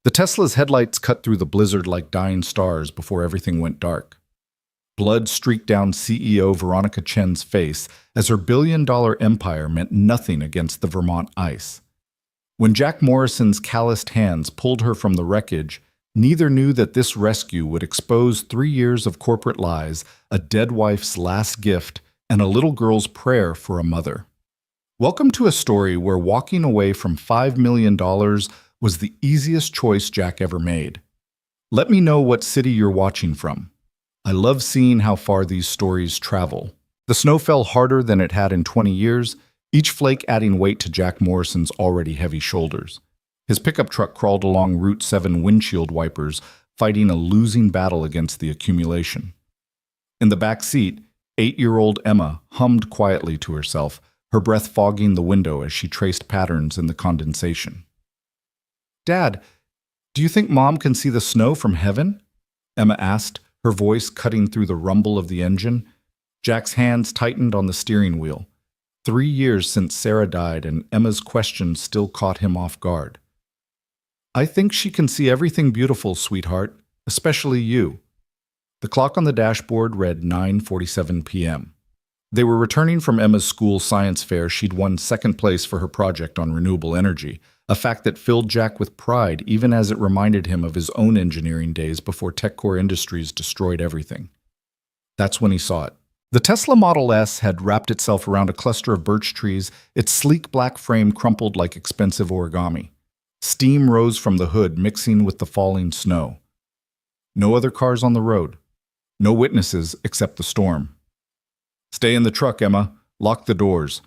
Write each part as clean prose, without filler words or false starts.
The Tesla's headlights cut through the blizzard like dying stars before everything went dark. Blood streaked down CEO Veronica Chen's face as her billion-dollar empire meant nothing against the Vermont ice. When Jack Morrison's calloused hands pulled her from the wreckage, neither knew that this rescue would expose 3 years of corporate lies, a dead wife's last gift, and a little girl's prayer for a mother. Welcome to a story where walking away from $5 million was the easiest choice Jack ever made. Let me know what city you're watching from. I love seeing how far these stories travel. The snow fell harder than it had in 20 years, each flake adding weight to Jack Morrison's already heavy shoulders. His pickup truck crawled along Route 7 windshield wipers, fighting a losing battle against the accumulation. In the back seat, 8-year-old Emma hummed quietly to herself, her breath fogging the window as she traced patterns in the condensation. "Dad, do you think Mom can see the snow from heaven?" Emma asked, her voice cutting through the rumble of the engine. Jack's hands tightened on the steering wheel. 3 years since Sarah died, and Emma's question still caught him off guard. "I think she can see everything beautiful, sweetheart, especially you." The clock on the dashboard read 9:47 p.m. They were returning from Emma's school science fair. She'd won second place for her project on renewable energy, a fact that filled Jack with pride even as it reminded him of his own engineering days before TechCore Industries destroyed everything. That's when he saw it. The Tesla Model S had wrapped itself around a cluster of birch trees, its sleek black frame crumpled like expensive origami. Steam rose from the hood, mixing with the falling snow. No other cars on the road. No witnesses except the storm. "Stay in the truck, Emma. Lock the doors."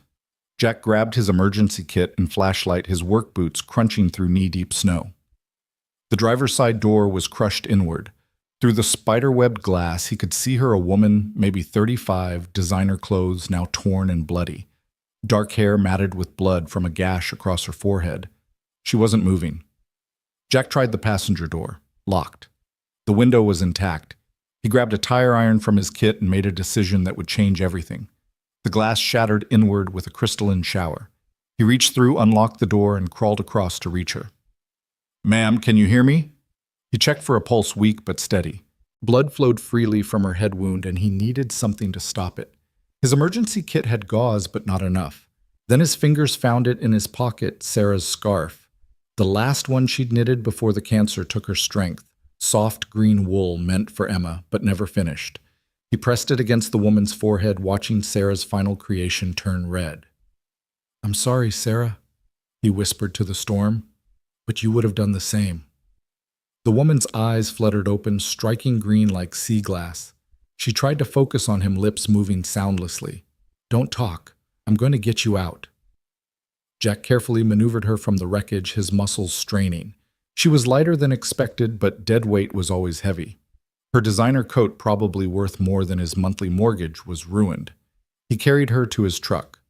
Jack grabbed his emergency kit and flashlight, his work boots crunching through knee-deep snow. The driver's side door was crushed inward. Through the spider-webbed glass, he could see her, a woman, maybe 35, designer clothes now torn and bloody. Dark hair matted with blood from a gash across her forehead. She wasn't moving. Jack tried the passenger door. Locked. The window was intact. He grabbed a tire iron from his kit and made a decision that would change everything. The glass shattered inward with a crystalline shower. He reached through, unlocked the door, and crawled across to reach her. "Ma'am, can you hear me?" He checked for a pulse, weak but steady. Blood flowed freely from her head wound, and he needed something to stop it. His emergency kit had gauze, but not enough. Then his fingers found it in his pocket, Sarah's scarf. The last one she'd knitted before the cancer took her strength. Soft green wool meant for Emma, but never finished. He pressed it against the woman's forehead, watching Sarah's final creation turn red. "I'm sorry, Sarah," he whispered to the storm, "but you would have done the same." The woman's eyes fluttered open, striking green like sea glass. She tried to focus on him, lips moving soundlessly. "Don't talk. I'm going to get you out." Jack carefully maneuvered her from the wreckage, his muscles straining. She was lighter than expected, but dead weight was always heavy. Her designer coat, probably worth more than his monthly mortgage, was ruined. He carried her to his truck.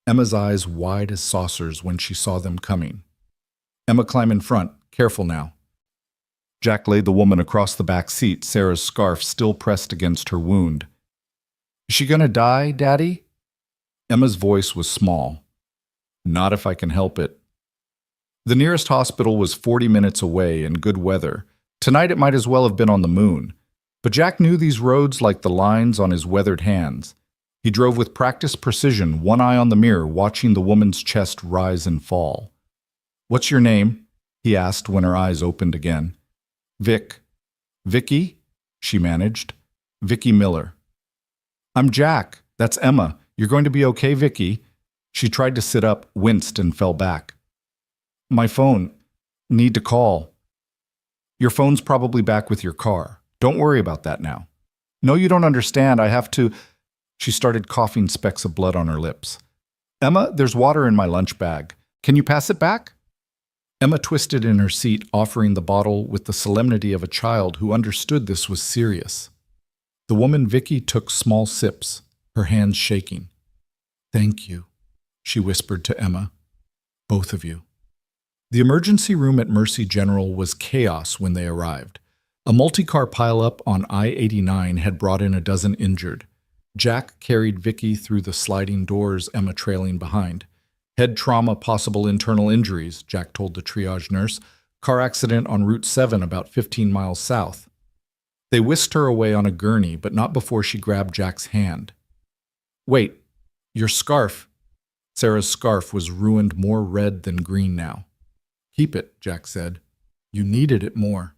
Emma's eyes wide as saucers when she saw them coming. "Emma, climb in front. Careful now." Jack laid the woman across the back seat, Sarah's scarf still pressed against her wound. "Is she gonna die, Daddy?" Emma's voice was small. "Not if I can help it." The nearest hospital was 40 minutes away in good weather. Tonight it might as well have been on the moon. But Jack knew these roads like the lines on his weathered hands. He drove with practiced precision, one eye on the mirror, watching the woman's chest rise and fall. "What's your name?" he asked when her eyes opened again. "Vic." "Vicky?" she managed. "Vicky Miller." "I'm Jack. That's Emma. You're going to be okay, Vicky." She tried to sit up, winced, and fell back. "My phone. Need to call." "Your phone's probably back with your car. Don't worry about that now." "No, you don't understand. I have to—" She started coughing, specks of blood on her lips. "Emma, there's water in my lunch bag. Can you pass it back?" Emma twisted in her seat, offering the bottle with the solemnity of a child who understood this was serious. The woman Vicky took small sips, her hands shaking. "Thank you," she whispered to Emma. "Both of you." The emergency room at Mercy General was chaos when they arrived. A multi-car pileup on I-89 had brought in a dozen injured. Jack carried Vicky through the sliding doors, Emma trailing behind. "Head trauma, possible internal injuries," Jack told the triage nurse. Car accident on Route 7 about 15 miles south. They whisked her away on a gurney, but not before she grabbed Jack's hand. Wait, your scarf. Sarah's scarf was ruined more red than green now. Keep it, Jack said. You needed it more.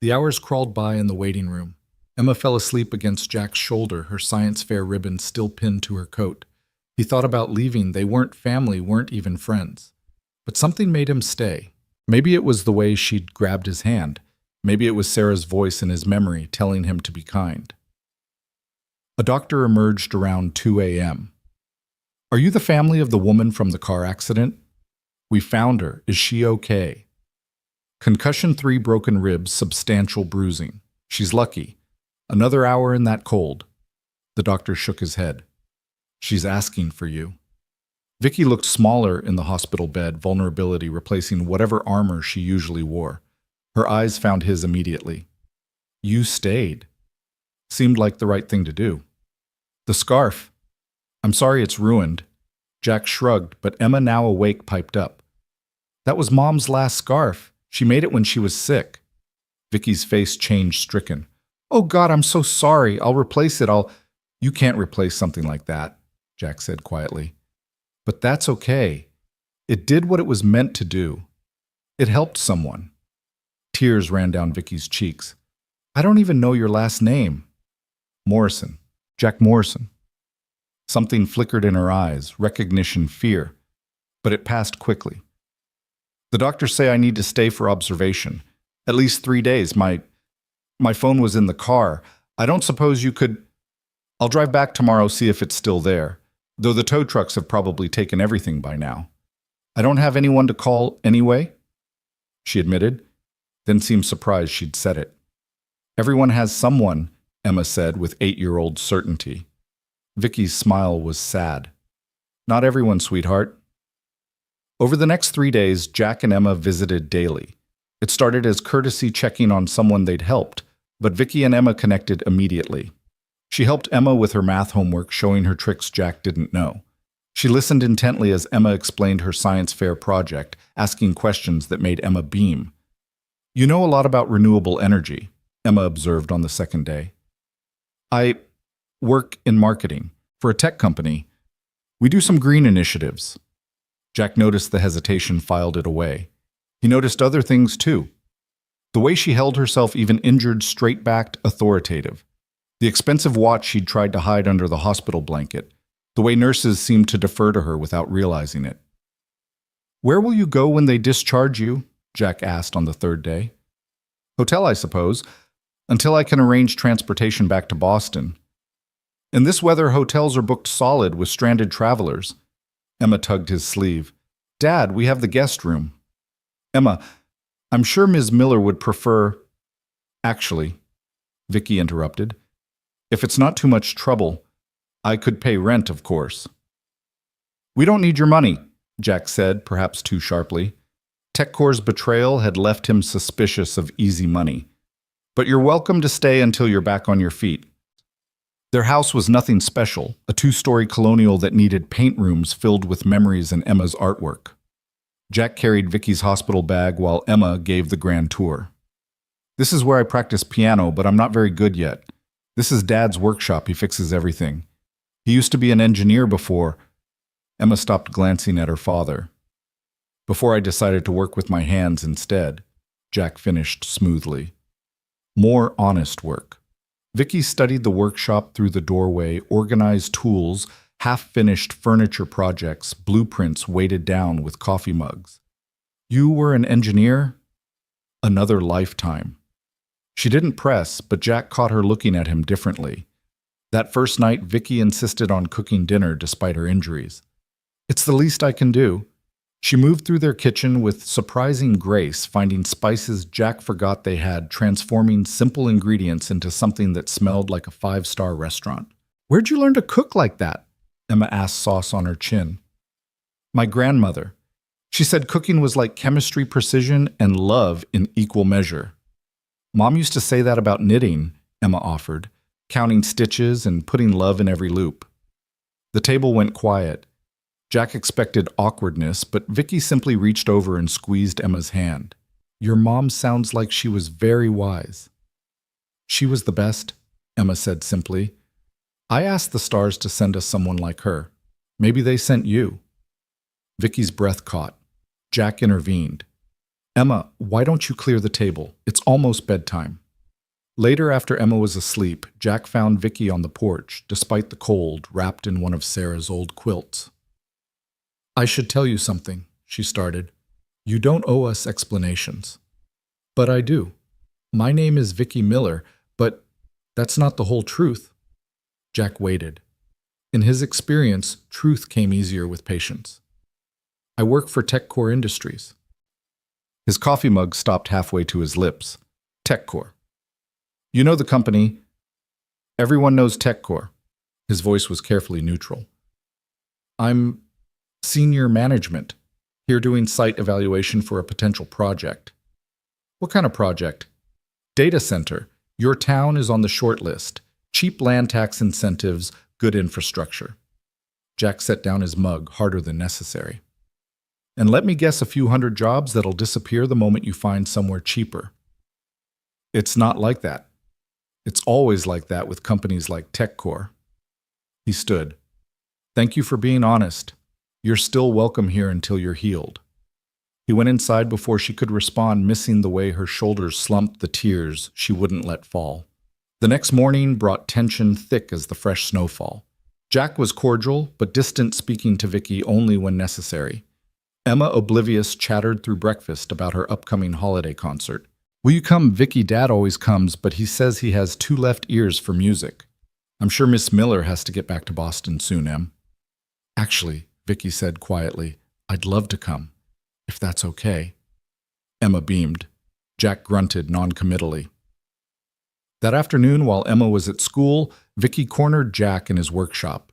The hours crawled by in the waiting room. Emma fell asleep against Jack's shoulder, her science fair ribbon still pinned to her coat. He thought about leaving. They weren't family, weren't even friends. But something made him stay. Maybe it was the way she'd grabbed his hand. Maybe it was Sarah's voice in his memory telling him to be kind. A doctor emerged around 2 a.m. Are you the family of the woman from the car accident? We found her. Is she okay? Concussion, 3 broken ribs, substantial bruising. She's lucky. Another hour in that cold. The doctor shook his head. She's asking for you. Vicky looked smaller in the hospital bed, vulnerability replacing whatever armor she usually wore. Her eyes found his immediately. You stayed. Seemed like the right thing to do. The scarf. I'm sorry it's ruined. Jack shrugged, but Emma, now awake, piped up. That was Mom's last scarf. She made it when she was sick. Vicky's face changed, stricken. Oh God, I'm so sorry. I'll replace it. You can't replace something like that, Jack said quietly. But that's okay. It did what it was meant to do. It helped someone. Tears ran down Vicky's cheeks. I don't even know your last name. Morrison. Jack Morrison. Something flickered in her eyes, recognition, fear. But it passed quickly. The doctors say I need to stay for observation. At least 3 days. My phone was in the car. I don't suppose you could... I'll drive back tomorrow, see if it's still there. Though the tow trucks have probably taken everything by now. I don't have anyone to call anyway, she admitted, then seemed surprised she'd said it. Everyone has someone, Emma said with 8-year-old certainty. Vicky's smile was sad. Not everyone, sweetheart. Over the next 3 days, Jack and Emma visited daily. It started as courtesy checking on someone they'd helped, but Vicky and Emma connected immediately. She helped Emma with her math homework, showing her tricks Jack didn't know. She listened intently as Emma explained her science fair project, asking questions that made Emma beam. You know a lot about renewable energy, Emma observed on the second day. I work in marketing for a tech company. We do some green initiatives. Jack noticed the hesitation, filed it away. He noticed other things too. The way she held herself, even injured, straight-backed, authoritative. The expensive watch she'd tried to hide under the hospital blanket. The way nurses seemed to defer to her without realizing it. Where will you go when they discharge you? Jack asked on the third day. Hotel, I suppose, until I can arrange transportation back to Boston. In this weather, hotels are booked solid with stranded travelers. Emma tugged his sleeve. Dad, we have the guest room. Emma, I'm sure Ms. Miller would prefer... Actually, Vicky interrupted. If it's not too much trouble, I could pay rent, of course. We don't need your money, Jack said, perhaps too sharply. TechCore's betrayal had left him suspicious of easy money. But you're welcome to stay until you're back on your feet. Their house was nothing special, a 2-story colonial that needed paint rooms filled with memories and Emma's artwork. Jack carried Vicky's hospital bag while Emma gave the grand tour. This is where I practice piano, but I'm not very good yet. This is Dad's workshop. He fixes everything. He used to be an engineer before. Emma stopped glancing at her father. Before I decided to work with my hands instead, Jack finished smoothly. More honest work. Vicky studied the workshop through the doorway, organized tools, half-finished furniture projects, blueprints weighted down with coffee mugs. You were an engineer? Another lifetime. She didn't press, but Jack caught her looking at him differently. That first night, Vicky insisted on cooking dinner despite her injuries. It's the least I can do. She moved through their kitchen with surprising grace, finding spices Jack forgot they had, transforming simple ingredients into something that smelled like a 5-star restaurant. Where'd you learn to cook like that? Emma asked, sauce on her chin. My grandmother. She said cooking was like chemistry, precision, and love in equal measure. Mom used to say that about knitting, Emma offered, counting stitches and putting love in every loop. The table went quiet. Jack expected awkwardness, but Vicky simply reached over and squeezed Emma's hand. Your mom sounds like she was very wise. She was the best, Emma said simply. I asked the stars to send us someone like her. Maybe they sent you. Vicky's breath caught. Jack intervened. Emma, why don't you clear the table? It's almost bedtime. Later, after Emma was asleep, Jack found Vicky on the porch, despite the cold, wrapped in one of Sarah's old quilts. I should tell you something, she started. You don't owe us explanations. But I do. My name is Vicky Miller, but that's not the whole truth. Jack waited. In his experience, truth came easier with patience. I work for TechCore Industries. His coffee mug stopped halfway to his lips. TechCore. You know the company. Everyone knows TechCore. His voice was carefully neutral. I'm senior management, here doing site evaluation for a potential project. What kind of project? Data center. Your town is on the short list. Cheap land tax incentives, good infrastructure. Jack set down his mug harder than necessary. And let me guess a few hundred jobs that'll disappear the moment you find somewhere cheaper. It's not like that. It's always like that with companies like TechCore. He stood. Thank you for being honest. You're still welcome here until you're healed. He went inside before she could respond, missing the way her shoulders slumped the tears she wouldn't let fall. The next morning brought tension thick as the fresh snowfall. Jack was cordial, but distant, speaking to Vicky only when necessary. Emma, oblivious, chattered through breakfast about her upcoming holiday concert. Will you come? Vicky, Dad always comes, but he says he has two left ears for music. I'm sure Miss Miller has to get back to Boston soon, Em. Actually, Vicky said quietly, I'd love to come, if that's okay. Emma beamed. Jack grunted noncommittally. That afternoon, while Emma was at school, Vicky cornered Jack in his workshop.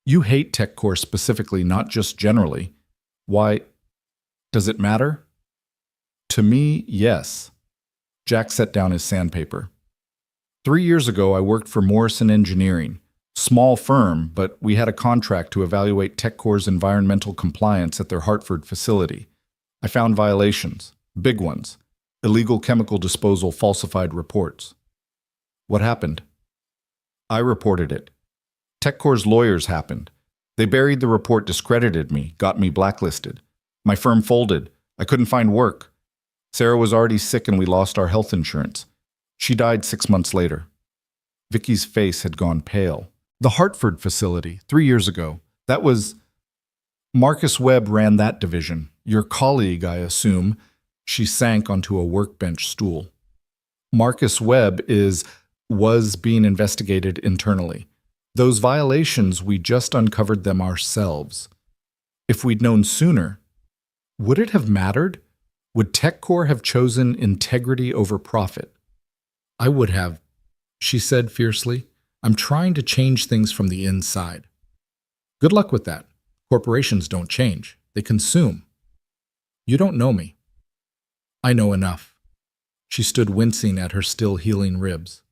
You hate TechCore specifically, not just generally. Why? Does it matter? To me, yes. Jack set down his sandpaper. 3 years ago, I worked for Morrison Engineering. Small firm, but we had a contract to evaluate TechCore's environmental compliance at their Hartford facility. I found violations, big ones, illegal chemical disposal, falsified reports. What happened? I reported it. TechCore's lawyers happened. They buried the report, discredited me, got me blacklisted. My firm folded. I couldn't find work. Sarah was already sick and we lost our health insurance. She died 6 months later. Vicky's face had gone pale. The Hartford facility, 3 years ago. That was... Marcus Webb ran that division. Your colleague, I assume. She sank onto a workbench stool. Marcus Webb was being investigated internally. Those violations, we just uncovered them ourselves. If we'd known sooner, would it have mattered? Would TechCore have chosen integrity over profit? I would have, she said fiercely. I'm trying to change things from the inside. Good luck with that. Corporations don't change. They consume. You don't know me. I know enough. She stood wincing at her still healing ribs.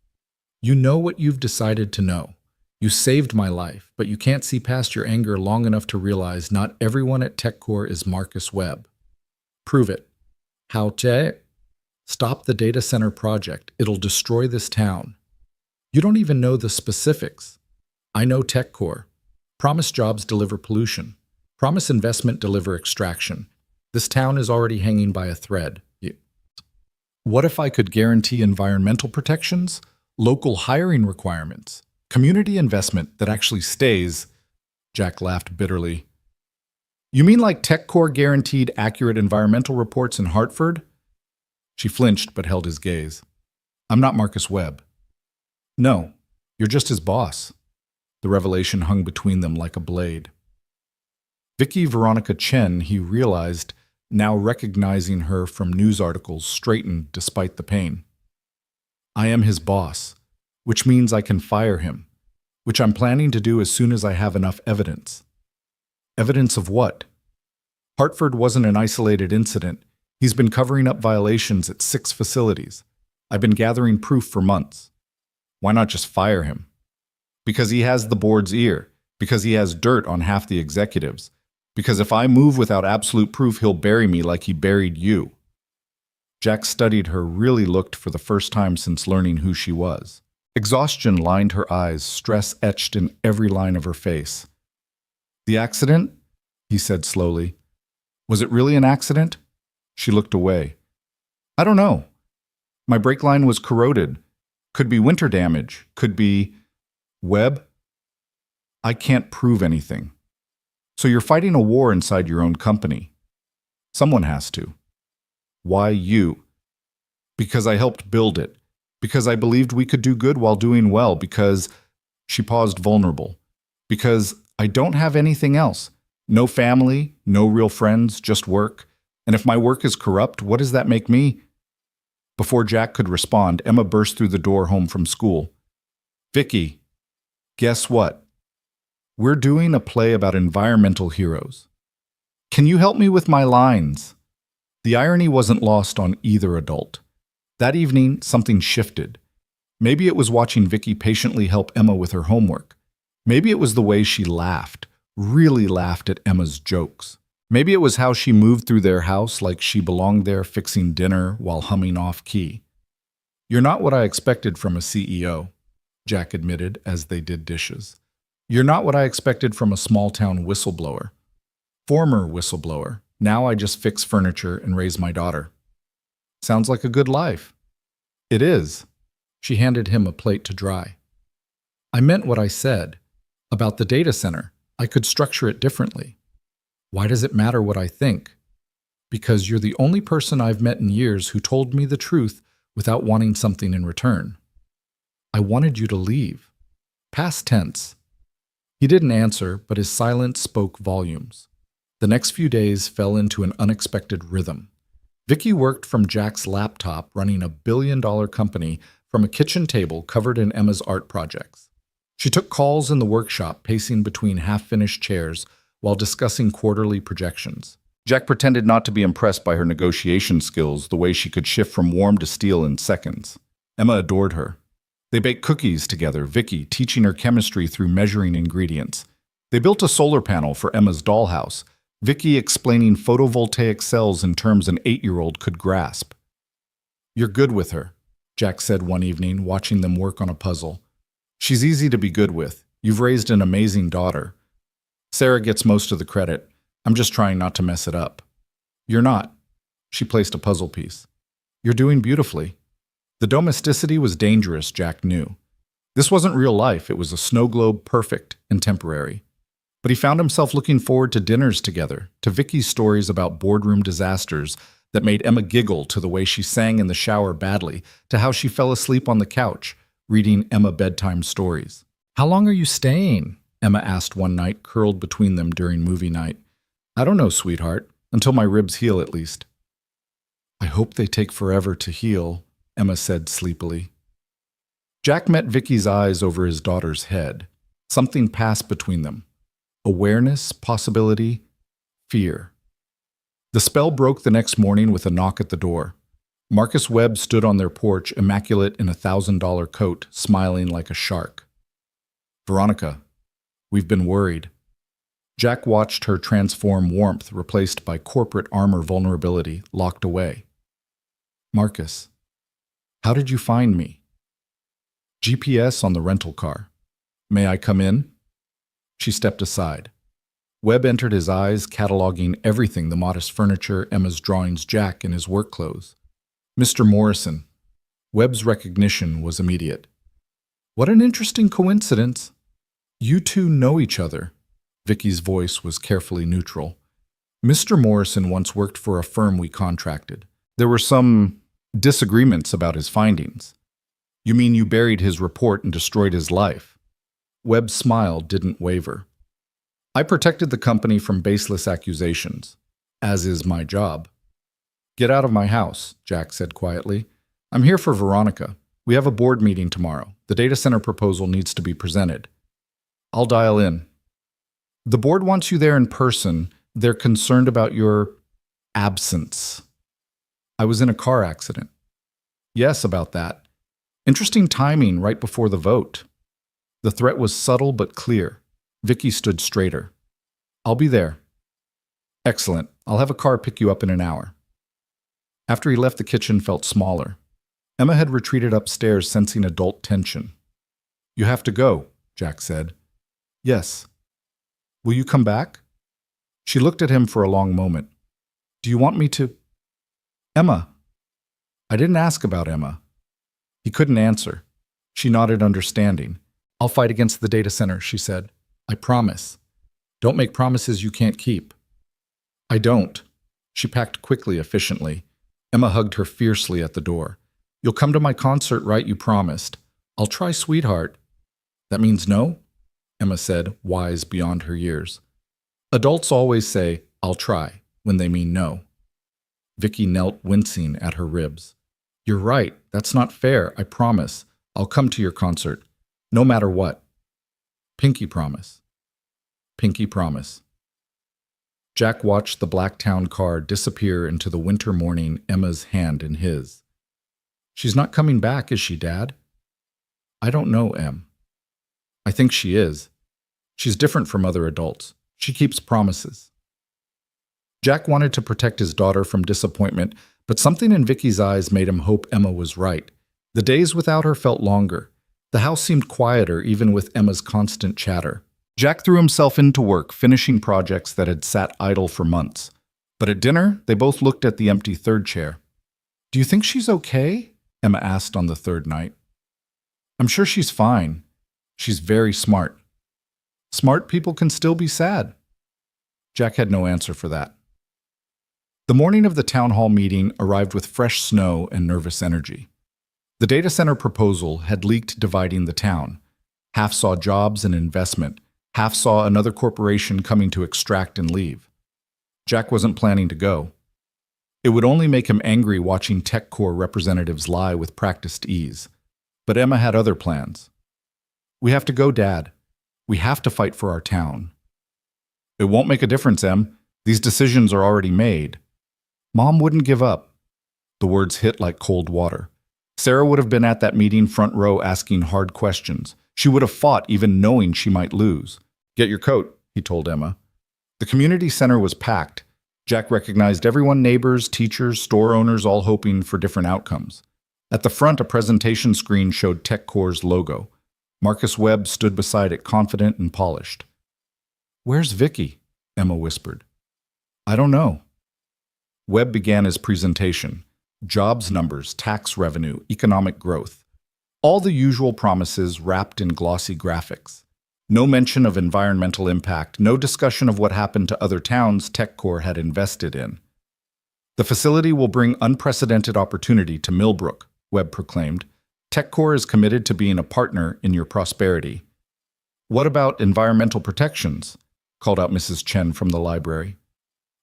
You know what you've decided to know. You saved my life, but you can't see past your anger long enough to realize not everyone at TechCore is Marcus Webb. Prove it. How to? Stop the data center project. It'll destroy this town. You don't even know the specifics. I know TechCore. Promise jobs, deliver pollution. Promise investment, deliver extraction. This town is already hanging by a thread. What if I could guarantee environmental protections, local hiring requirements, community investment that actually stays? Jack laughed bitterly. You mean like TechCore guaranteed accurate environmental reports in Hartford? She flinched but held his gaze. I'm not Marcus Webb. No, you're just his boss. The revelation hung between them like a blade. Vicky Veronica Chen, he realized, now recognizing her from news articles, straightened despite the pain. I am his boss, which means I can fire him, which I'm planning to do as soon as I have enough evidence. Evidence of what? Hartford wasn't an isolated incident. He's been covering up violations at 6 facilities. I've been gathering proof for months. Why not just fire him? Because he has the board's ear. Because he has dirt on half the executives. Because if I move without absolute proof, he'll bury me like he buried you. Jack studied her, really looked for the first time since learning who she was. Exhaustion lined her eyes, stress etched in every line of her face. "The accident?" he said slowly. "Was it really an accident?" She looked away. "I don't know. My brake line was corroded. Could be winter damage. Could be... Webb? I can't prove anything. So you're fighting a war inside your own company. Someone has to. Why you? Because I helped build it. Because I believed we could do good while doing well. Because..." She paused, vulnerable. "Because I don't have anything else. No family, no real friends, just work. And if my work is corrupt, what does that make me?" Before Jack could respond, Emma burst through the door home from school. "Vicky, guess what? We're doing a play about environmental heroes. Can you help me with my lines?" The irony wasn't lost on either adult. That evening, something shifted. Maybe it was watching Vicky patiently help Emma with her homework. Maybe it was the way she laughed, really laughed at Emma's jokes. Maybe it was how she moved through their house like she belonged there fixing dinner while humming off-key. "You're not what I expected from a CEO," Jack admitted as they did dishes. "You're not what I expected from a small-town whistleblower. Former whistleblower. Now I just fix furniture and raise my daughter." "Sounds like a good life." "It is." She handed him a plate to dry. "I meant what I said. About the data center. I could structure it differently." "Why does it matter what I think?" "Because you're the only person I've met in years who told me the truth without wanting something in return." "I wanted you to leave." Past tense. He didn't answer, but his silence spoke volumes. The next few days fell into an unexpected rhythm. Vicky worked from Jack's laptop, running a billion-dollar company from a kitchen table covered in Emma's art projects. She took calls in the workshop, pacing between half-finished chairs while discussing quarterly projections. Jack pretended not to be impressed by her negotiation skills, the way she could shift from warm to steel in seconds. Emma adored her. They baked cookies together, Vicky teaching her chemistry through measuring ingredients. They built a solar panel for Emma's dollhouse, Vicky explaining photovoltaic cells in terms an 8-year-old could grasp. "You're good with her," Jack said one evening, watching them work on a puzzle. "She's easy to be good with. You've raised an amazing daughter. Sarah gets most of the credit. I'm just trying not to mess it up." "You're not." She placed a puzzle piece. "You're doing beautifully." The domesticity was dangerous, Jack knew. This wasn't real life. It was a snow globe, perfect and temporary. But he found himself looking forward to dinners together, to Vicky's stories about boardroom disasters that made Emma giggle, to the way she sang in the shower badly, to how she fell asleep on the couch, reading Emma bedtime stories. "How long are you staying?" Emma asked one night, curled between them during movie night. "I don't know, sweetheart. Until my ribs heal, at least." "I hope they take forever to heal," Emma said sleepily. Jack met Vicky's eyes over his daughter's head. Something passed between them. Awareness, possibility, fear. The spell broke the next morning with a knock at the door. Marcus Webb stood on their porch, immaculate in a $1,000 coat, smiling like a shark. "Veronica, we've been worried." Jack watched her transform, warmth replaced by corporate armor, vulnerability locked away. "Marcus, how did you find me?" "GPS on the rental car. May I come in?" She stepped aside. Webb entered his eyes, cataloging everything, the modest furniture, Emma's drawings, Jack in his work clothes. "Mr. Morrison." Webb's recognition was immediate. "What an interesting coincidence. You two know each other." Vicky's voice was carefully neutral. "Mr. Morrison once worked for a firm we contracted. There were some disagreements about his findings." "You mean you buried his report and destroyed his life?" Webb's smile didn't waver. "I protected the company from baseless accusations, as is my job." "Get out of my house," Jack said quietly. "I'm here for Veronica. We have a board meeting tomorrow. The data center proposal needs to be presented." "I'll dial in." "The board wants you there in person. They're concerned about your absence." "I was in a car accident." "Yes, about that. Interesting timing right before the vote." The threat was subtle but clear. Vicky stood straighter. "I'll be there." "Excellent. I'll have a car pick you up in an hour." After he left, the kitchen felt smaller. Emma had retreated upstairs, sensing adult tension. "You have to go," Jack said. "Yes." "Will you come back?" She looked at him for a long moment. "Do you want me to—" "Emma." "I didn't ask about Emma." He couldn't answer. She nodded, understanding. "I'll fight against the data center," she said. "I promise. Don't make promises you can't keep." "I don't." She packed quickly, efficiently. Emma hugged her fiercely at the door. "You'll come to my concert, right? You promised." "I'll try, sweetheart." "That means no?" Emma said, wise beyond her years. Adults always say, "I'll try," when they mean no. Vicky knelt, wincing at her ribs. "You're right. That's not fair. I promise. I'll come to your concert. No matter what." Pinky promise. Pinky promise. Jack watched the Blacktown car disappear into the winter morning, Emma's hand in his. "She's not coming back, is she, Dad?" "I don't know, Em." "I think she is. She's different from other adults. She keeps promises." Jack wanted to protect his daughter from disappointment, but something in Vicky's eyes made him hope Emma was right. The days without her felt longer. The house seemed quieter, even with Emma's constant chatter. Jack threw himself into work, finishing projects that had sat idle for months. But at dinner, they both looked at the empty third chair. "Do you think she's okay?" Emma asked on the third night. "I'm sure she's fine. She's very smart." "Smart people can still be sad." Jack had no answer for that. The morning of the town hall meeting arrived with fresh snow and nervous energy. The data center proposal had leaked, dividing the town. Half saw jobs and investment. Half saw another corporation coming to extract and leave. Jack wasn't planning to go. It would only make him angry watching TechCore representatives lie with practiced ease. But Emma had other plans. "We have to go, Dad. We have to fight for our town." "It won't make a difference, Em. These decisions are already made." "Mom wouldn't give up." The words hit like cold water. Sarah would have been at that meeting, front row, asking hard questions. She would have fought, even knowing she might lose. "Get your coat," he told Emma. The community center was packed. Jack recognized everyone, neighbors, teachers, store owners, all hoping for different outcomes. At the front, a presentation screen showed TechCore's logo. Marcus Webb stood beside it, confident and polished. "Where's Vicky?" Emma whispered. "I don't know." Webb began his presentation. Jobs numbers, tax revenue, economic growth. All the usual promises wrapped in glossy graphics. No mention of environmental impact, no discussion of what happened to other towns TechCore had invested in. "The facility will bring unprecedented opportunity to Millbrook," Webb proclaimed. "TechCore is committed to being a partner in your prosperity." "What about environmental protections?" called out Mrs. Chen from the library.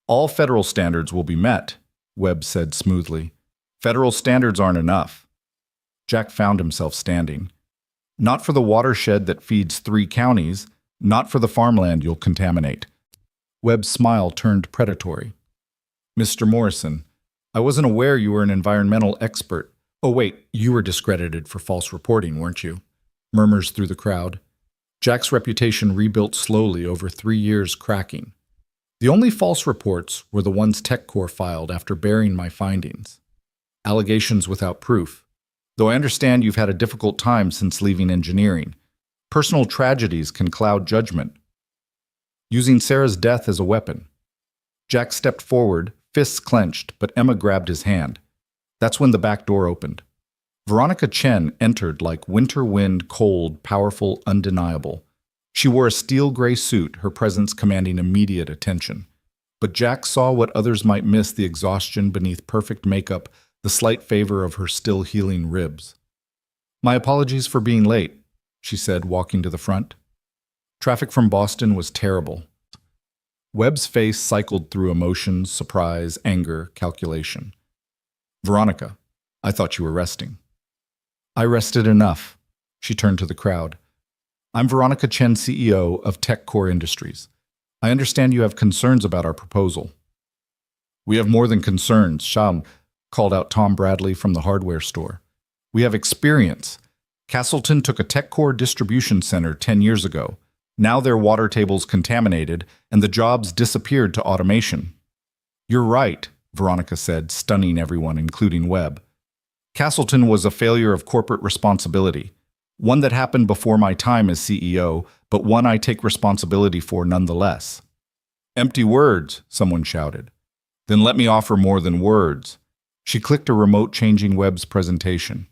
"All federal standards will be met," Webb said smoothly. "Federal standards aren't enough." Jack found himself standing. "Not for the watershed that feeds 3 counties, not for the farmland you'll contaminate." Webb's smile turned predatory. "Mr. Morrison, I wasn't aware you were an environmental expert." "Oh wait, you were discredited for false reporting, weren't you?" Murmurs through the crowd. Jack's reputation rebuilt slowly over 3 years, cracking. "The only false reports were the ones TechCore filed after burying my findings. Allegations without proof. Though I understand you've had a difficult time since leaving engineering. Personal tragedies can cloud judgment." Using Sarah's death as a weapon. Jack stepped forward, fists clenched, but Emma grabbed his hand. That's when the back door opened. Veronica Chen entered like winter wind, cold, powerful, undeniable. She wore a steel gray suit, her presence commanding immediate attention. But Jack saw what others might miss: the exhaustion beneath perfect makeup, the slight favor of her still healing ribs. "My apologies for being late," she said, walking to the front. Traffic from Boston was terrible. Webb's face cycled through emotions, surprise, anger, calculation. "Veronica, I thought you were resting." "I rested enough." She turned to the crowd. "I'm Veronica Chen, CEO of TechCore Industries. I understand you have concerns about our proposal." "We have more than concerns," Sham called out Tom Bradley from the hardware store. "We have experience. Castleton took a TechCore distribution center 10 years ago. Now their water table's contaminated, and the jobs disappeared to automation." "You're right," Veronica said, stunning everyone, including Webb. Castleton was a failure of corporate responsibility, one that happened before my time as CEO, but one I take responsibility for nonetheless. Empty words, someone shouted. Then let me offer more than words. She clicked a remote, changing Webb's presentation.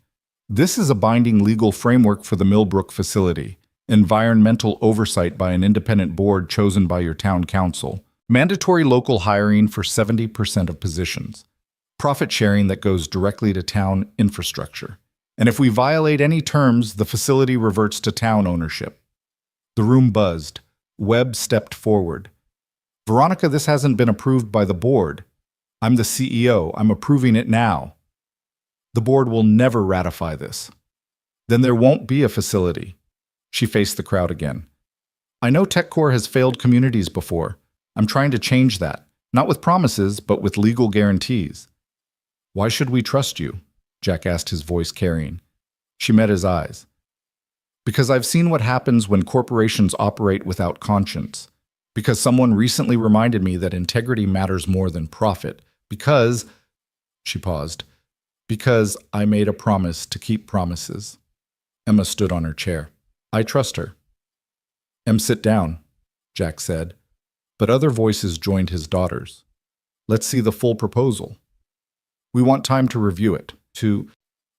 This is a binding legal framework for the Millbrook facility. Environmental oversight by an independent board chosen by your town council. Mandatory local hiring for 70% of positions. Profit sharing that goes directly to town infrastructure. And if we violate any terms, the facility reverts to town ownership. The room buzzed. Webb stepped forward. Veronica, this hasn't been approved by the board. I'm the CEO. I'm approving it now. The board will never ratify this. Then there won't be a facility. She faced the crowd again. I know TechCore has failed communities before. I'm trying to change that, not with promises, but with legal guarantees. Why should we trust you? Jack asked, his voice carrying. She met his eyes. Because I've seen what happens when corporations operate without conscience. Because someone recently reminded me that integrity matters more than profit. Because, she paused, because I made a promise to keep promises. Emma stood on her chair. I trust her. Sit down, Jack said. But other voices joined his daughters. Let's see the full proposal. We want time to review it, to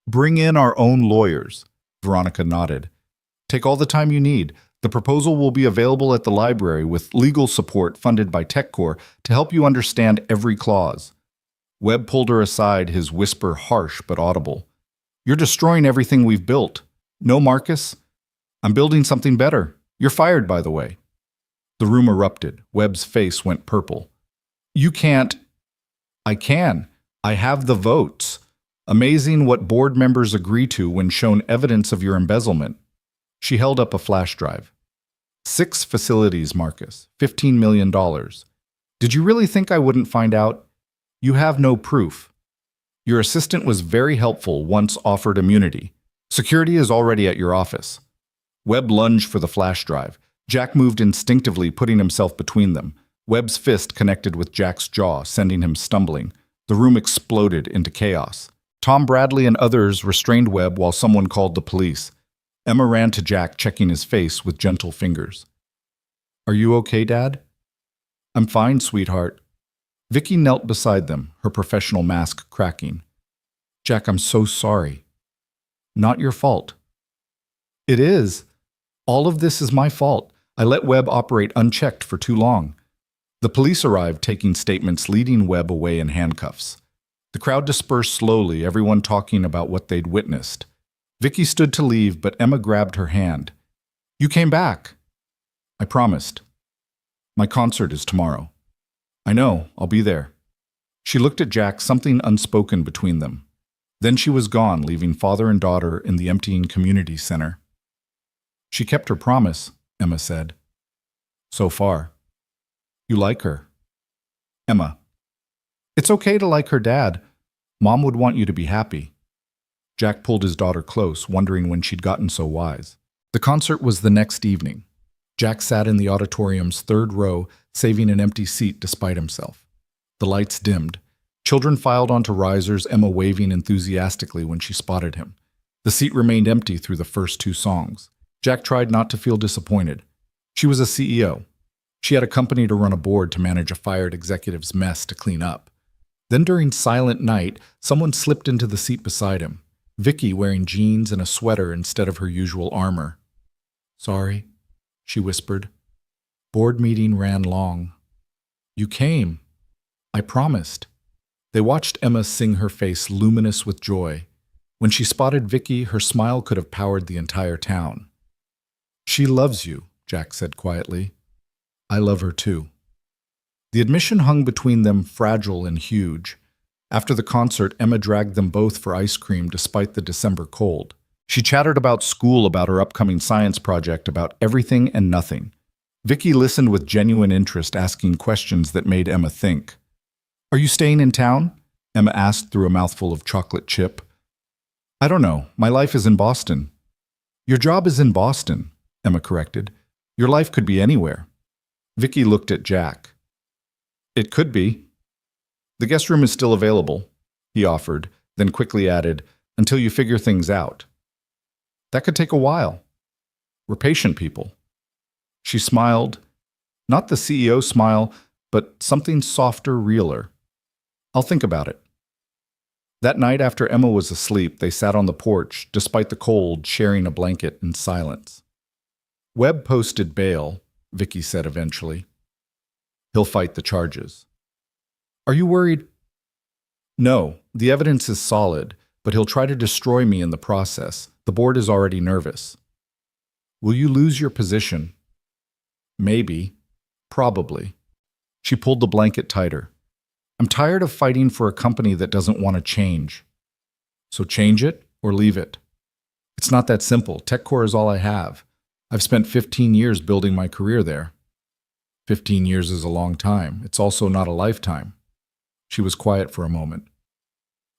bring in our own lawyers. Veronica nodded. Take all the time you need. The proposal will be available at the library with legal support funded by TechCore to help you understand every clause. Webb pulled her aside, his whisper harsh but audible. You're destroying everything we've built. No, Marcus. I'm building something better. You're fired, by the way. The room erupted. Webb's face went purple. You can't. I can. I have the votes. Amazing what board members agree to when shown evidence of your embezzlement. She held up a flash drive. 6 facilities, Marcus. $15 million. Did you really think I wouldn't find out? You have no proof. Your assistant was very helpful once offered immunity. Security is already at your office. Webb lunged for the flash drive. Jack moved instinctively, putting himself between them. Webb's fist connected with Jack's jaw, sending him stumbling. The room exploded into chaos. Tom Bradley and others restrained Webb while someone called the police. Emma ran to Jack, checking his face with gentle fingers. Are you okay, Dad? I'm fine, sweetheart. Vicky knelt beside them, her professional mask cracking. Jack, I'm so sorry. Not your fault. It is. All of this is my fault. I let Webb operate unchecked for too long. The police arrived, taking statements, leading Webb away in handcuffs. The crowd dispersed slowly, everyone talking about what they'd witnessed. Vicky stood to leave, but Emma grabbed her hand. You came back. I promised. My concert is tomorrow. I know, I'll be there. She looked at Jack, something unspoken between them. Then she was gone, leaving father and daughter in the emptying community center. She kept her promise, Emma said. So far. You like her. Emma. It's okay to like her dad. Mom would want you to be happy. Jack pulled his daughter close, wondering when she'd gotten so wise. The concert was the next evening. Jack sat in the auditorium's third row, saving an empty seat despite himself. The lights dimmed. Children filed onto risers, Emma waving enthusiastically when she spotted him. The seat remained empty through the first 2 songs. Jack tried not to feel disappointed. She was a CEO. She had a company to run a board to manage a fired executive's mess to clean up. Then during Silent Night, someone slipped into the seat beside him. Vicky wearing jeans and a sweater instead of her usual armor. Sorry, she whispered. Board meeting ran long. You came. I promised. They watched Emma sing, her face luminous with joy. When she spotted Vicky, her smile could have powered the entire town. She loves you, Jack said quietly. I love her too. The admission hung between them, fragile and huge. After the concert, Emma dragged them both for ice cream despite the December cold. She chattered about school, about her upcoming science project, about everything and nothing. Vicky listened with genuine interest, asking questions that made Emma think. Are you staying in town? Emma asked through a mouthful of chocolate chip. I don't know. My life is in Boston. Your job is in Boston, Emma corrected. Your life could be anywhere. Vicky looked at Jack. It could be. The guest room is still available, he offered, then quickly added, until you figure things out. That could take a while. We're patient people. She smiled, not the CEO smile, but something softer, realer. I'll think about it. That night after Emma was asleep, they sat on the porch, despite the cold, sharing a blanket in silence. Webb posted bail, Vicky said eventually. He'll fight the charges. Are you worried? No, the evidence is solid, but he'll try to destroy me in the process. The board is already nervous. Will you lose your position? Maybe. Probably. She pulled the blanket tighter. I'm tired of fighting for a company that doesn't want to change. So change it or leave it. It's not that simple. TechCore is all I have. I've spent 15 years building my career there. 15 years is a long time. It's also not a lifetime. She was quiet for a moment.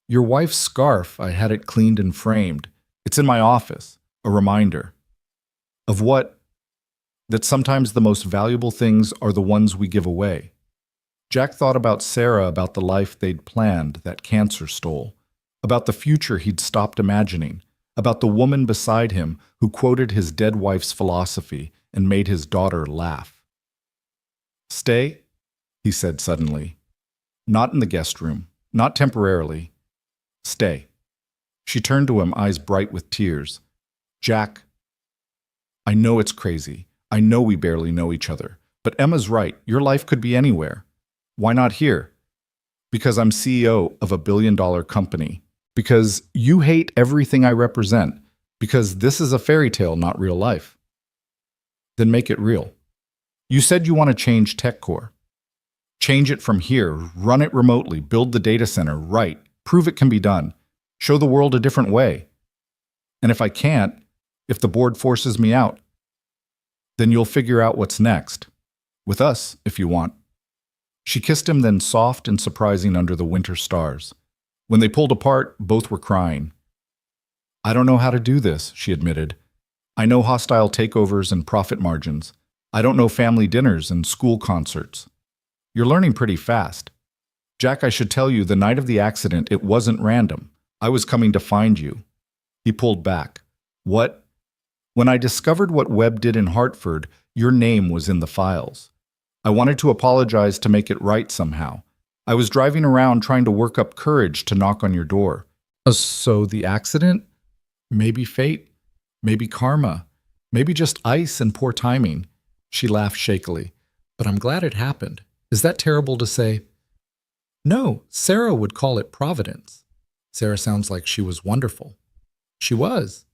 Your wife's scarf, I had it cleaned and framed. It's in my office. A reminder. Of what? That sometimes the most valuable things are the ones we give away. Jack thought about Sarah, about the life they'd planned that cancer stole, about the future he'd stopped imagining, about the woman beside him who quoted his dead wife's philosophy and made his daughter laugh. Stay, he said suddenly. Not in the guest room, not temporarily. Stay. She turned to him, eyes bright with tears. Jack, I know it's crazy. I know we barely know each other. But Emma's right. Your life could be anywhere. Why not here? Because I'm CEO of a billion-dollar company. Because you hate everything I represent. Because this is a fairy tale, not real life. Then make it real. You said you want to change TechCore. Change it from here. Run it remotely. Build the data center. Right. Prove it can be done. Show the world a different way. And if I can't, if the board forces me out, then you'll figure out what's next. With us, if you want. She kissed him then soft and surprising under the winter stars. When they pulled apart, both were crying. I don't know how to do this, she admitted. I know hostile takeovers and profit margins. I don't know family dinners and school concerts. You're learning pretty fast. Jack, I should tell you, the night of the accident, it wasn't random. I was coming to find you. He pulled back. What? When I discovered what Webb did in Hartford, your name was in the files. I wanted to apologize to make it right somehow. I was driving around trying to work up courage to knock on your door. So the accident? Maybe fate? Maybe karma? Maybe just ice and poor timing? She laughed shakily. But I'm glad it happened. Is that terrible to say? No, Sarah would call it providence. Sarah sounds like she was wonderful. She was.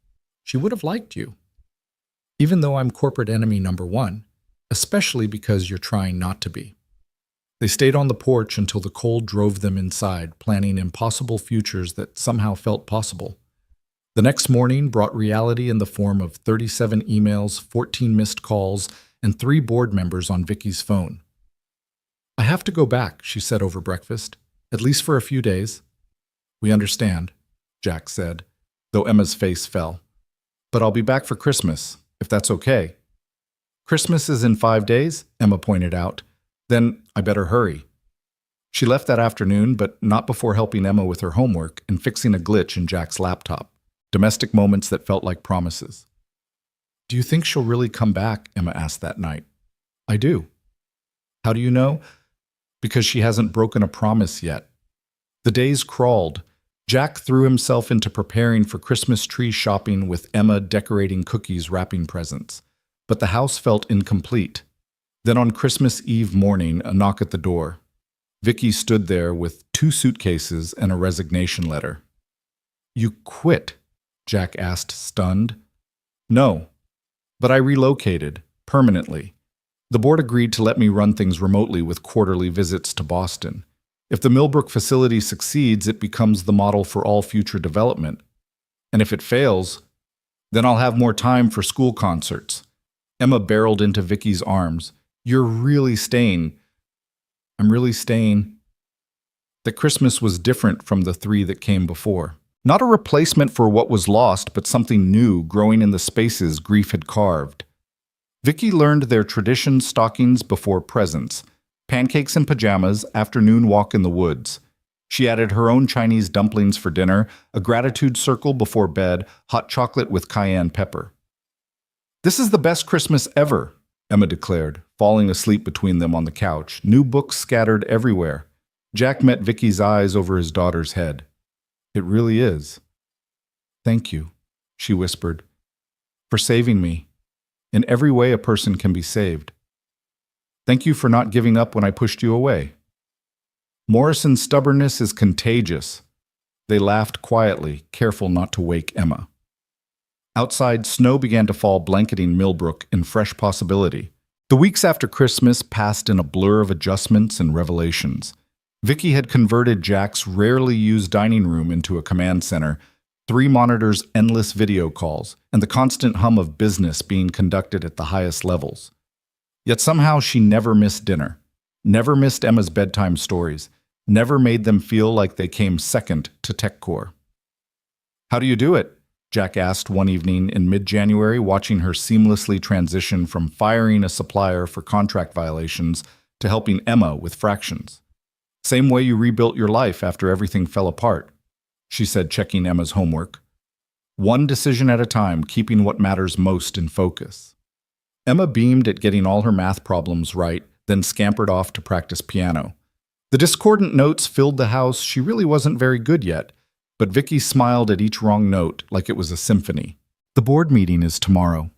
She would have liked you. Even though I'm corporate enemy number one, especially because you're trying not to be. They stayed on the porch until the cold drove them inside, planning impossible futures that somehow felt possible. The next morning brought reality in the form of 37 emails, 14 missed calls, and 3 board members on Vicky's phone. I have to go back, she said over breakfast, at least for a few days. We understand, Jack said, though Emma's face fell. But I'll be back for Christmas, if that's okay. Christmas is in 5 days, Emma pointed out. Then I better hurry. She left that afternoon, but not before helping Emma with her homework and fixing a glitch in Jack's laptop. Domestic moments that felt like promises. Do you think she'll really come back? Emma asked that night. I do. How do you know? Because she hasn't broken a promise yet. The days crawled. Jack threw himself into preparing for Christmas tree shopping with Emma decorating cookies, wrapping presents. But the house felt incomplete. Then on Christmas Eve morning, a knock at the door. Vicky stood there with 2 suitcases and a resignation letter. You quit? Jack asked, stunned. No, but I relocated, permanently. The board agreed to let me run things remotely with quarterly visits to Boston. If the Millbrook facility succeeds, it becomes the model for all future development. And if it fails, then I'll have more time for school concerts. Emma barreled into Vicky's arms. You're really staying. I'm really staying. The Christmas was different from the 3 that came before. Not a replacement for what was lost, but something new growing in the spaces grief had carved. Vicky learned their tradition stockings before presents. Pancakes and pajamas, afternoon walk in the woods. She added her own Chinese dumplings for dinner, a gratitude circle before bed, hot chocolate with cayenne pepper. "This is the best Christmas ever," Emma declared, falling asleep between them on the couch, new books scattered everywhere. Jack met Vicky's eyes over his daughter's head. "It really is." "Thank you," she whispered, "for saving me. In every way a person can be saved. Thank you for not giving up when I pushed you away." Morrison's stubbornness is contagious. They laughed quietly, careful not to wake Emma. Outside, snow began to fall, blanketing Millbrook in fresh possibility. The weeks after Christmas passed in a blur of adjustments and revelations. Vicky had converted Jack's rarely used dining room into a command center, 3 monitors, endless video calls, and the constant hum of business being conducted at the highest levels. Yet somehow she never missed dinner, never missed Emma's bedtime stories, never made them feel like they came second to TechCore. "How do you do it?" Jack asked one evening in mid-January, watching her seamlessly transition from firing a supplier for contract violations to helping Emma with fractions. "Same way you rebuilt your life after everything fell apart," she said, checking Emma's homework. "One decision at a time, keeping what matters most in focus." Emma beamed at getting all her math problems right, then scampered off to practice piano. The discordant notes filled the house. She really wasn't very good yet, but Vicky smiled at each wrong note like it was a symphony. "The board meeting is tomorrow,"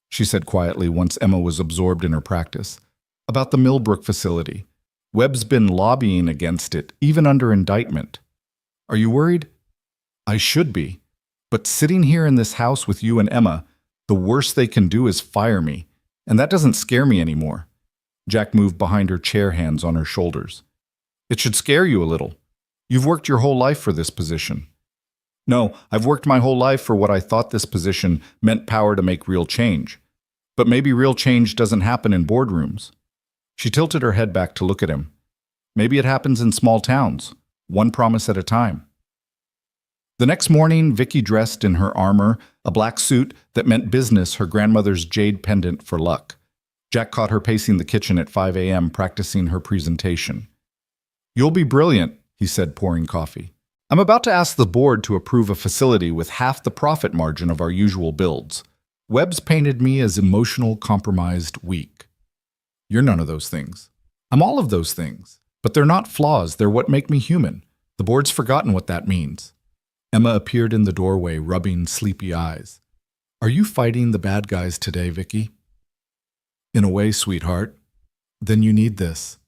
she said quietly once Emma was absorbed in her practice. "About the Millbrook facility. Webb's been lobbying against it, even under indictment. Are you worried?" "I should be. But sitting here in this house with you and Emma, the worst they can do is fire me, and that doesn't scare me anymore." Jack moved behind her chair, hands on her shoulders. "It should scare you a little. You've worked your whole life for this position." "No, I've worked my whole life for what I thought this position meant, power to make real change. But maybe real change doesn't happen in boardrooms." She tilted her head back to look at him. "Maybe it happens in small towns, one promise at a time." The next morning, Vicky dressed in her armor, a black suit that meant business, her grandmother's jade pendant for luck. Jack caught her pacing the kitchen at 5 a.m., practicing her presentation. "You'll be brilliant," he said, pouring coffee. "I'm about to ask the board to approve a facility with half the profit margin of our usual builds. Webb's painted me as emotional, compromised, weak. You're none of those things. I'm all of those things. But they're not flaws, they're what make me human. The board's forgotten what that means." Emma appeared in the doorway, rubbing sleepy eyes. "Are you fighting the bad guys today, Vicky?" "In a way, sweetheart." "Then you need this."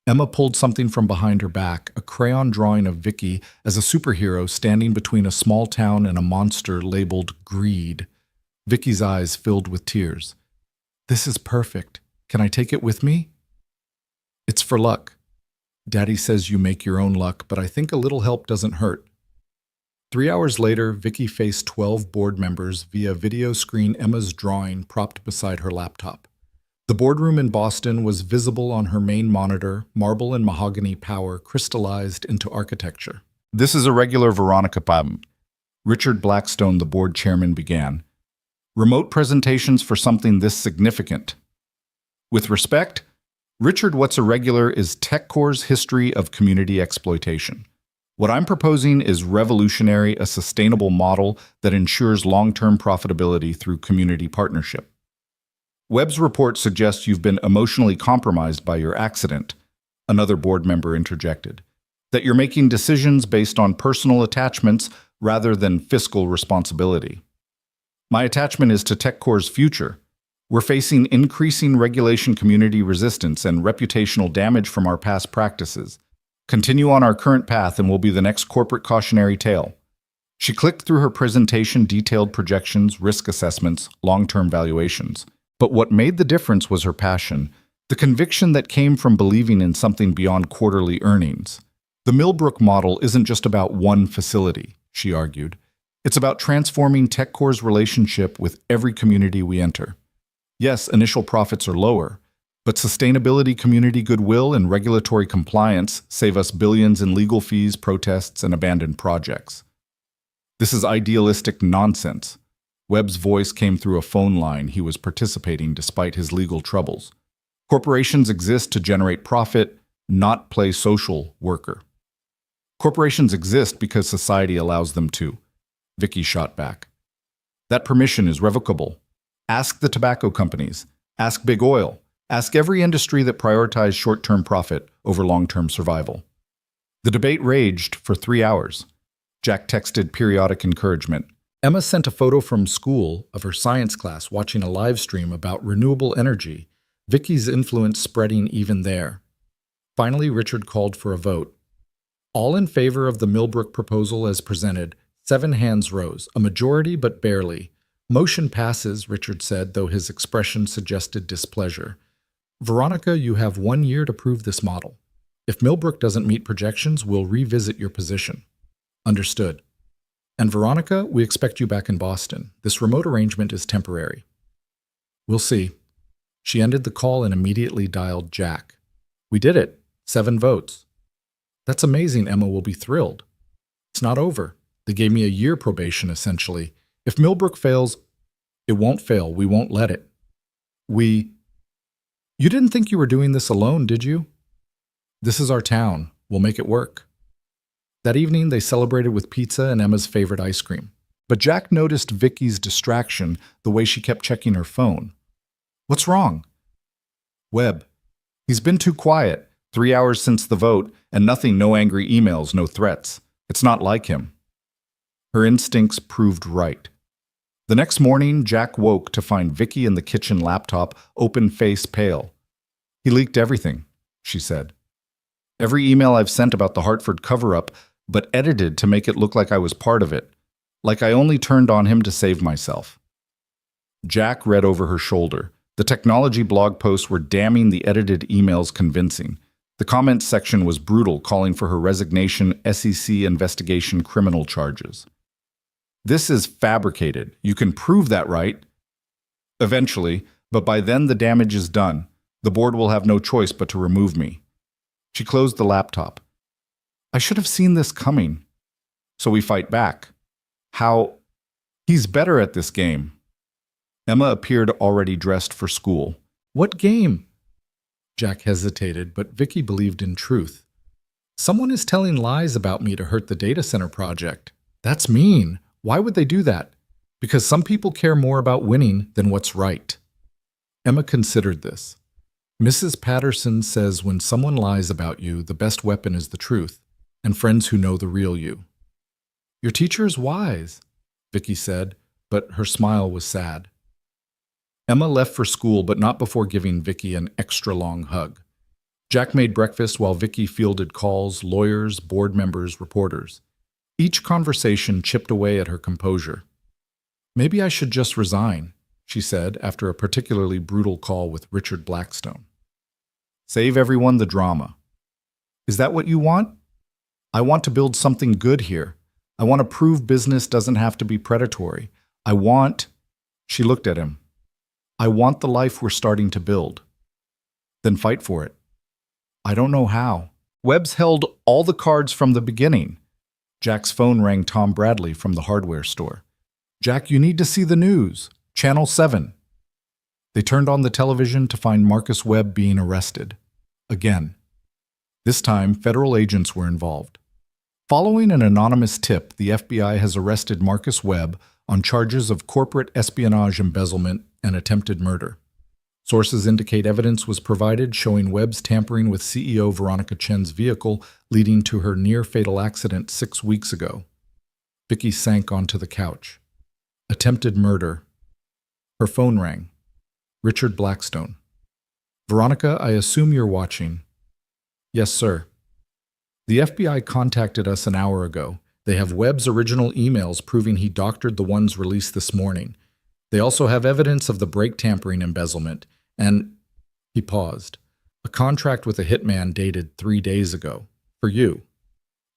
Emma pulled something from behind her back, a crayon drawing of Vicky as a superhero standing between a small town and a monster labeled Greed. Vicky's eyes filled with tears. "This is perfect. Can I take it with me?" "It's for luck. Daddy says you make your own luck, but I think a little help doesn't hurt." 3 hours later, Vicky faced 12 board members via video screen, Emma's drawing propped beside her laptop. The boardroom in Boston was visible on her main monitor, marble and mahogany power crystallized into architecture. "This is a regular Veronica Pam." Richard Blackstone, the board chairman, began. "Remote presentations for something this significant. With respect, Richard, what's irregular is TechCore's history of community exploitation. What I'm proposing is revolutionary, a sustainable model that ensures long-term profitability through community partnership. Webb's report suggests you've been emotionally compromised by your accident," another board member interjected, "that you're making decisions based on personal attachments rather than fiscal responsibility. My attachment is to TechCore's future. We're facing increasing regulation, community resistance, and reputational damage from our past practices. Continue on our current path and we'll be the next corporate cautionary tale." She clicked through her presentation, detailed projections, risk assessments, long-term valuations. But what made the difference was her passion, the conviction that came from believing in something beyond quarterly earnings. "The Millbrook model isn't just about one facility," she argued. "It's about transforming TechCore's relationship with every community we enter. Yes, initial profits are lower, but sustainability, community goodwill, and regulatory compliance save us billions in legal fees, protests, and abandoned projects." "This is idealistic nonsense." Webb's voice came through a phone line he was participating despite his legal troubles. Corporations exist to generate profit, not play social worker. Corporations exist because society allows them to. Vicky shot back. That permission is revocable. Ask the tobacco companies. Ask Big Oil. Ask every industry that prioritized short-term profit over long-term survival. The debate raged for 3 hours. Jack texted periodic encouragement. Emma sent a photo from school of her science class watching a live stream about renewable energy, Vicky's influence spreading even there. Finally, Richard called for a vote. All in favor of the Millbrook proposal as presented, 7 hands rose, a majority but barely. Motion passes, Richard said, though his expression suggested displeasure. Veronica, you have 1 year to prove this model. If Millbrook doesn't meet projections, we'll revisit your position. Understood. And Veronica, we expect you back in Boston. This remote arrangement is temporary. We'll see. She ended the call and immediately dialed Jack. We did it. 7 votes. That's amazing. Emma will be thrilled. It's not over. They gave me a year probation, essentially. If Millbrook fails, it won't fail. We won't let it. You didn't think you were doing this alone, did you? This is our town. We'll make it work. That evening, they celebrated with pizza and Emma's favorite ice cream. But Jack noticed Vicky's distraction, the way she kept checking her phone. What's wrong? Webb. He's been too quiet. 3 hours since the vote, and nothing, no angry emails, no threats. It's not like him. Her instincts proved right. The next morning, Jack woke to find Vicky in the kitchen laptop, open face pale. He leaked everything, she said. Every email I've sent about the Hartford cover-up, but edited to make it look like I was part of it, like I only turned on him to save myself. Jack read over her shoulder. The technology blog posts were damning, the edited emails convincing. The comments section was brutal, calling for her resignation, SEC investigation, criminal charges. This is fabricated. You can prove that, right? Eventually, but by then the damage is done. The board will have no choice but to remove me. She closed the laptop. I should have seen this coming. So we fight back. How? He's better at this game. Emma appeared already dressed for school. What game? Jack hesitated, but Vicky believed in truth. Someone is telling lies about me to hurt the data center project. That's mean. Why would they do that? Because some people care more about winning than what's right. Emma considered this. Mrs. Patterson says when someone lies about you, the best weapon is the truth, and friends who know the real you. Your teacher is wise, Vicky said, but her smile was sad. Emma left for school, but not before giving Vicky an extra long hug. Jack made breakfast while Vicky fielded calls, lawyers, board members, reporters. Each conversation chipped away at her composure. Maybe I should just resign, she said after a particularly brutal call with Richard Blackstone. Save everyone the drama. Is that what you want? I want to build something good here. I want to prove business doesn't have to be predatory. She looked at him. I want the life we're starting to build. Then fight for it. I don't know how. Webb's held all the cards from the beginning. Jack's phone rang. Tom Bradley from the hardware store. Jack, you need to see the news. Channel 7. They turned on the television to find Marcus Webb being arrested. Again. This time, federal agents were involved. Following an anonymous tip, the FBI has arrested Marcus Webb on charges of corporate espionage, embezzlement, and attempted murder. Sources indicate evidence was provided showing Webb's tampering with CEO Veronica Chen's vehicle, leading to her near-fatal accident 6 weeks ago. Vicky sank onto the couch. Attempted murder. Her phone rang. Richard Blackstone. Veronica, I assume you're watching. Yes, sir. The FBI contacted us an hour ago. They have Webb's original emails proving he doctored the ones released this morning. They also have evidence of the brake tampering embezzlement, and he paused. A contract with a hitman dated 3 days ago. For you.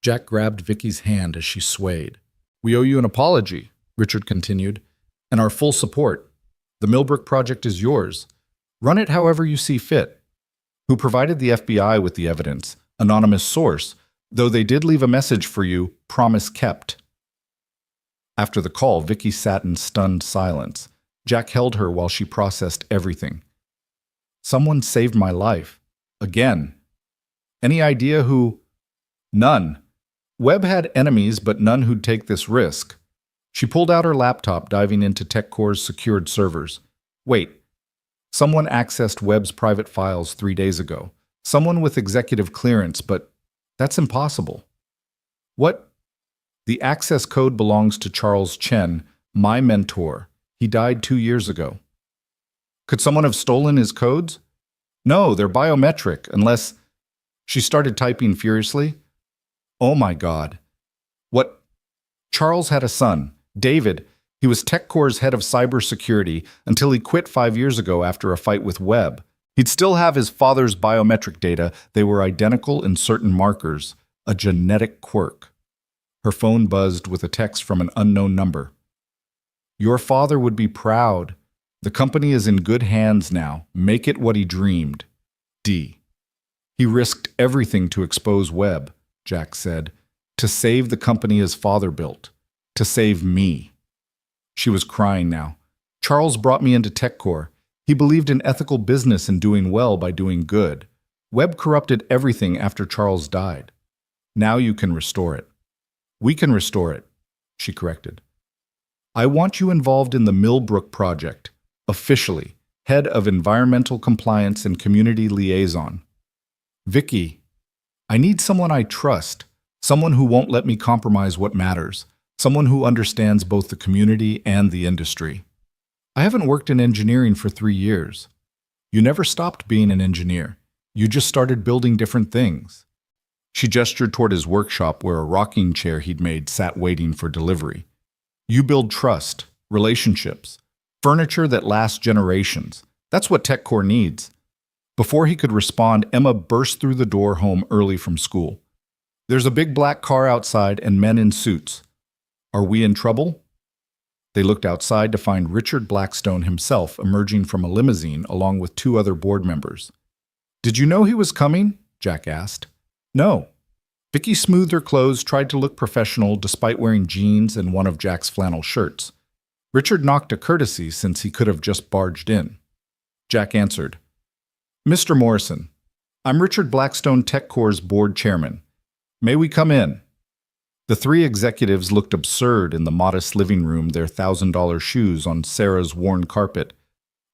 Jack grabbed Vicky's hand as she swayed. We owe you an apology, Richard continued, and our full support. The Millbrook project is yours. Run it however you see fit. Who provided the FBI with the evidence? Anonymous source. Though they did leave a message for you, promise kept. After the call, Vicky sat in stunned silence. Jack held her while she processed everything. Someone saved my life. Again. Any idea who? None. Webb had enemies, but none who'd take this risk. She pulled out her laptop, diving into TechCore's secured servers. Wait. Someone accessed Webb's private files 3 days ago. Someone with executive clearance, but that's impossible. What? The access code belongs to Charles Chen, my mentor. He died 2 years ago. Could someone have stolen his codes? No, they're biometric, unless... She started typing furiously. Oh my God. What? Charles had a son, David. He was TechCore's head of cybersecurity until he quit 5 years ago after a fight with Webb. He'd still have his father's biometric data. They were identical in certain markers, a genetic quirk. Her phone buzzed with a text from an unknown number. Your father would be proud. The company is in good hands now. Make it what he dreamed. D. He risked everything to expose Webb, Jack said, to save the company his father built, to save me. She was crying now. Charles brought me into TechCore. He believed in ethical business and doing well by doing good. Webb corrupted everything after Charles died. Now you can restore it. We can restore it, she corrected. I want you involved in the Millbrook project, officially, head of environmental compliance and community liaison. Vicky, I need someone I trust, someone who won't let me compromise what matters, someone who understands both the community and the industry. I haven't worked in engineering for 3 years. You never stopped being an engineer. You just started building different things. She gestured toward his workshop where a rocking chair he'd made sat waiting for delivery. You build trust, relationships, furniture that lasts generations. That's what TechCore needs. Before he could respond, Emma burst through the door home early from school. There's a big black car outside and men in suits. Are we in trouble? They looked outside to find Richard Blackstone himself emerging from a limousine along with 2 other board members. Did you know he was coming? Jack asked. No. Vicky smoothed her clothes, tried to look professional despite wearing jeans and one of Jack's flannel shirts. Richard knocked a courtesy since he could have just barged in. Jack answered, Mr. Morrison, I'm Richard Blackstone, TechCore's board chairman. May we come in? The 3 executives looked absurd in the modest living room, their $1,000 shoes on Sarah's worn carpet.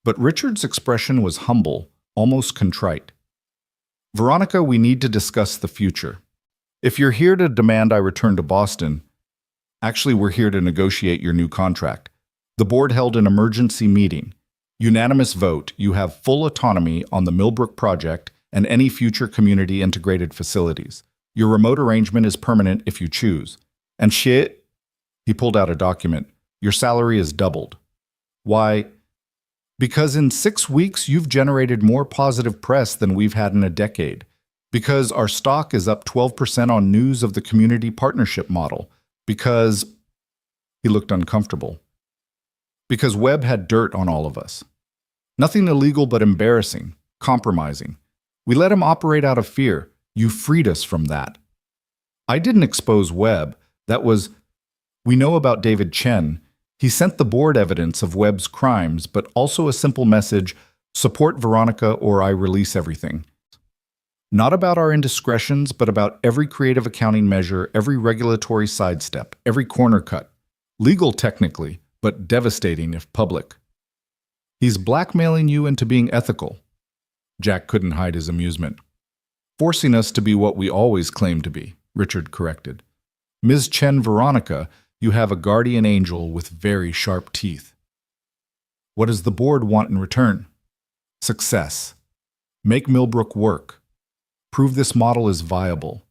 But Richard's expression was humble, almost contrite. Veronica, we need to discuss the future. If you're here to demand I return to Boston, actually we're here to negotiate your new contract. The board held an emergency meeting. Unanimous vote, you have full autonomy on the Millbrook project and any future community integrated facilities. Your remote arrangement is permanent if you choose. And shit, he pulled out a document. Your salary is doubled. Why? Because in 6 weeks you've generated more positive press than we've had in a decade. Because our stock is up 12% on news of the community partnership model. Because... He looked uncomfortable. Because Webb had dirt on all of us. Nothing illegal but embarrassing, compromising. We let him operate out of fear. You freed us from that. I didn't expose Webb. That was... We know about David Chen. He sent the board evidence of Webb's crimes, but also a simple message, support Veronica or I release everything. Not about our indiscretions, but about every creative accounting measure, every regulatory sidestep, every corner cut. Legal technically, but devastating if public. He's blackmailing you into being ethical. Jack couldn't hide his amusement. Forcing us to be what we always claimed to be, Richard corrected. Ms. Chen Veronica, you have a guardian angel with very sharp teeth. What does the board want in return? Success. Make Millbrook work. Prove this model is viable.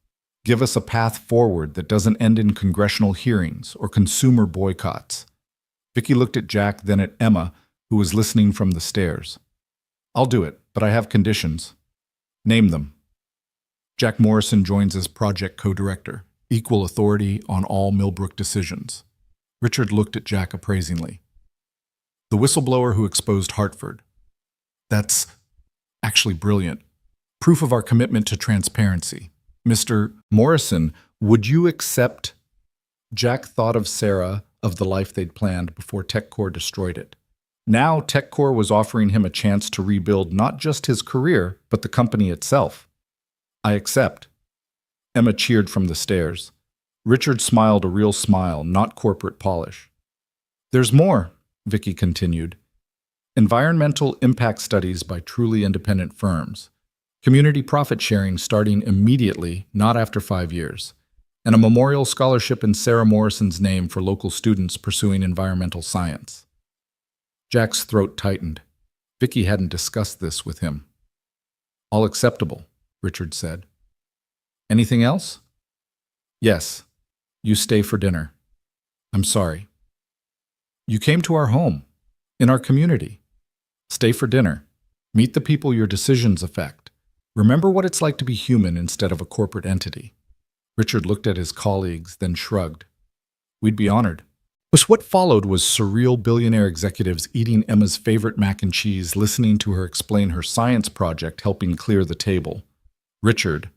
Give us a path forward that doesn't end in congressional hearings or consumer boycotts. Vicky looked at Jack, then at Emma, who was listening from the stairs. I'll do it, but I have conditions. Name them. Jack Morrison joins as project co-director, equal authority on all Millbrook decisions. Richard looked at Jack appraisingly. The whistleblower who exposed Hartford. That's actually brilliant. Proof of our commitment to transparency. Mr. Morrison, would you accept? Jack thought of Sarah, of the life they'd planned before TechCore destroyed it. Now TechCore was offering him a chance to rebuild not just his career, but the company itself. I accept. Emma cheered from the stairs. Richard smiled a real smile, not corporate polish. There's more, Vicky continued. Environmental impact studies by truly independent firms. Community profit sharing starting immediately, not after 5 years. And a memorial scholarship in Sarah Morrison's name for local students pursuing environmental science. Jack's throat tightened. Vicky hadn't discussed this with him. All acceptable, Richard said. Anything else? Yes. You stay for dinner. I'm sorry. You came to our home, in our community. Stay for dinner. Meet the people your decisions affect. Remember what it's like to be human instead of a corporate entity. Richard looked at his colleagues, then shrugged. We'd be honored. But what followed was surreal billionaire executives eating Emma's favorite mac and cheese, listening to her explain her science project helping clear the table. Richard.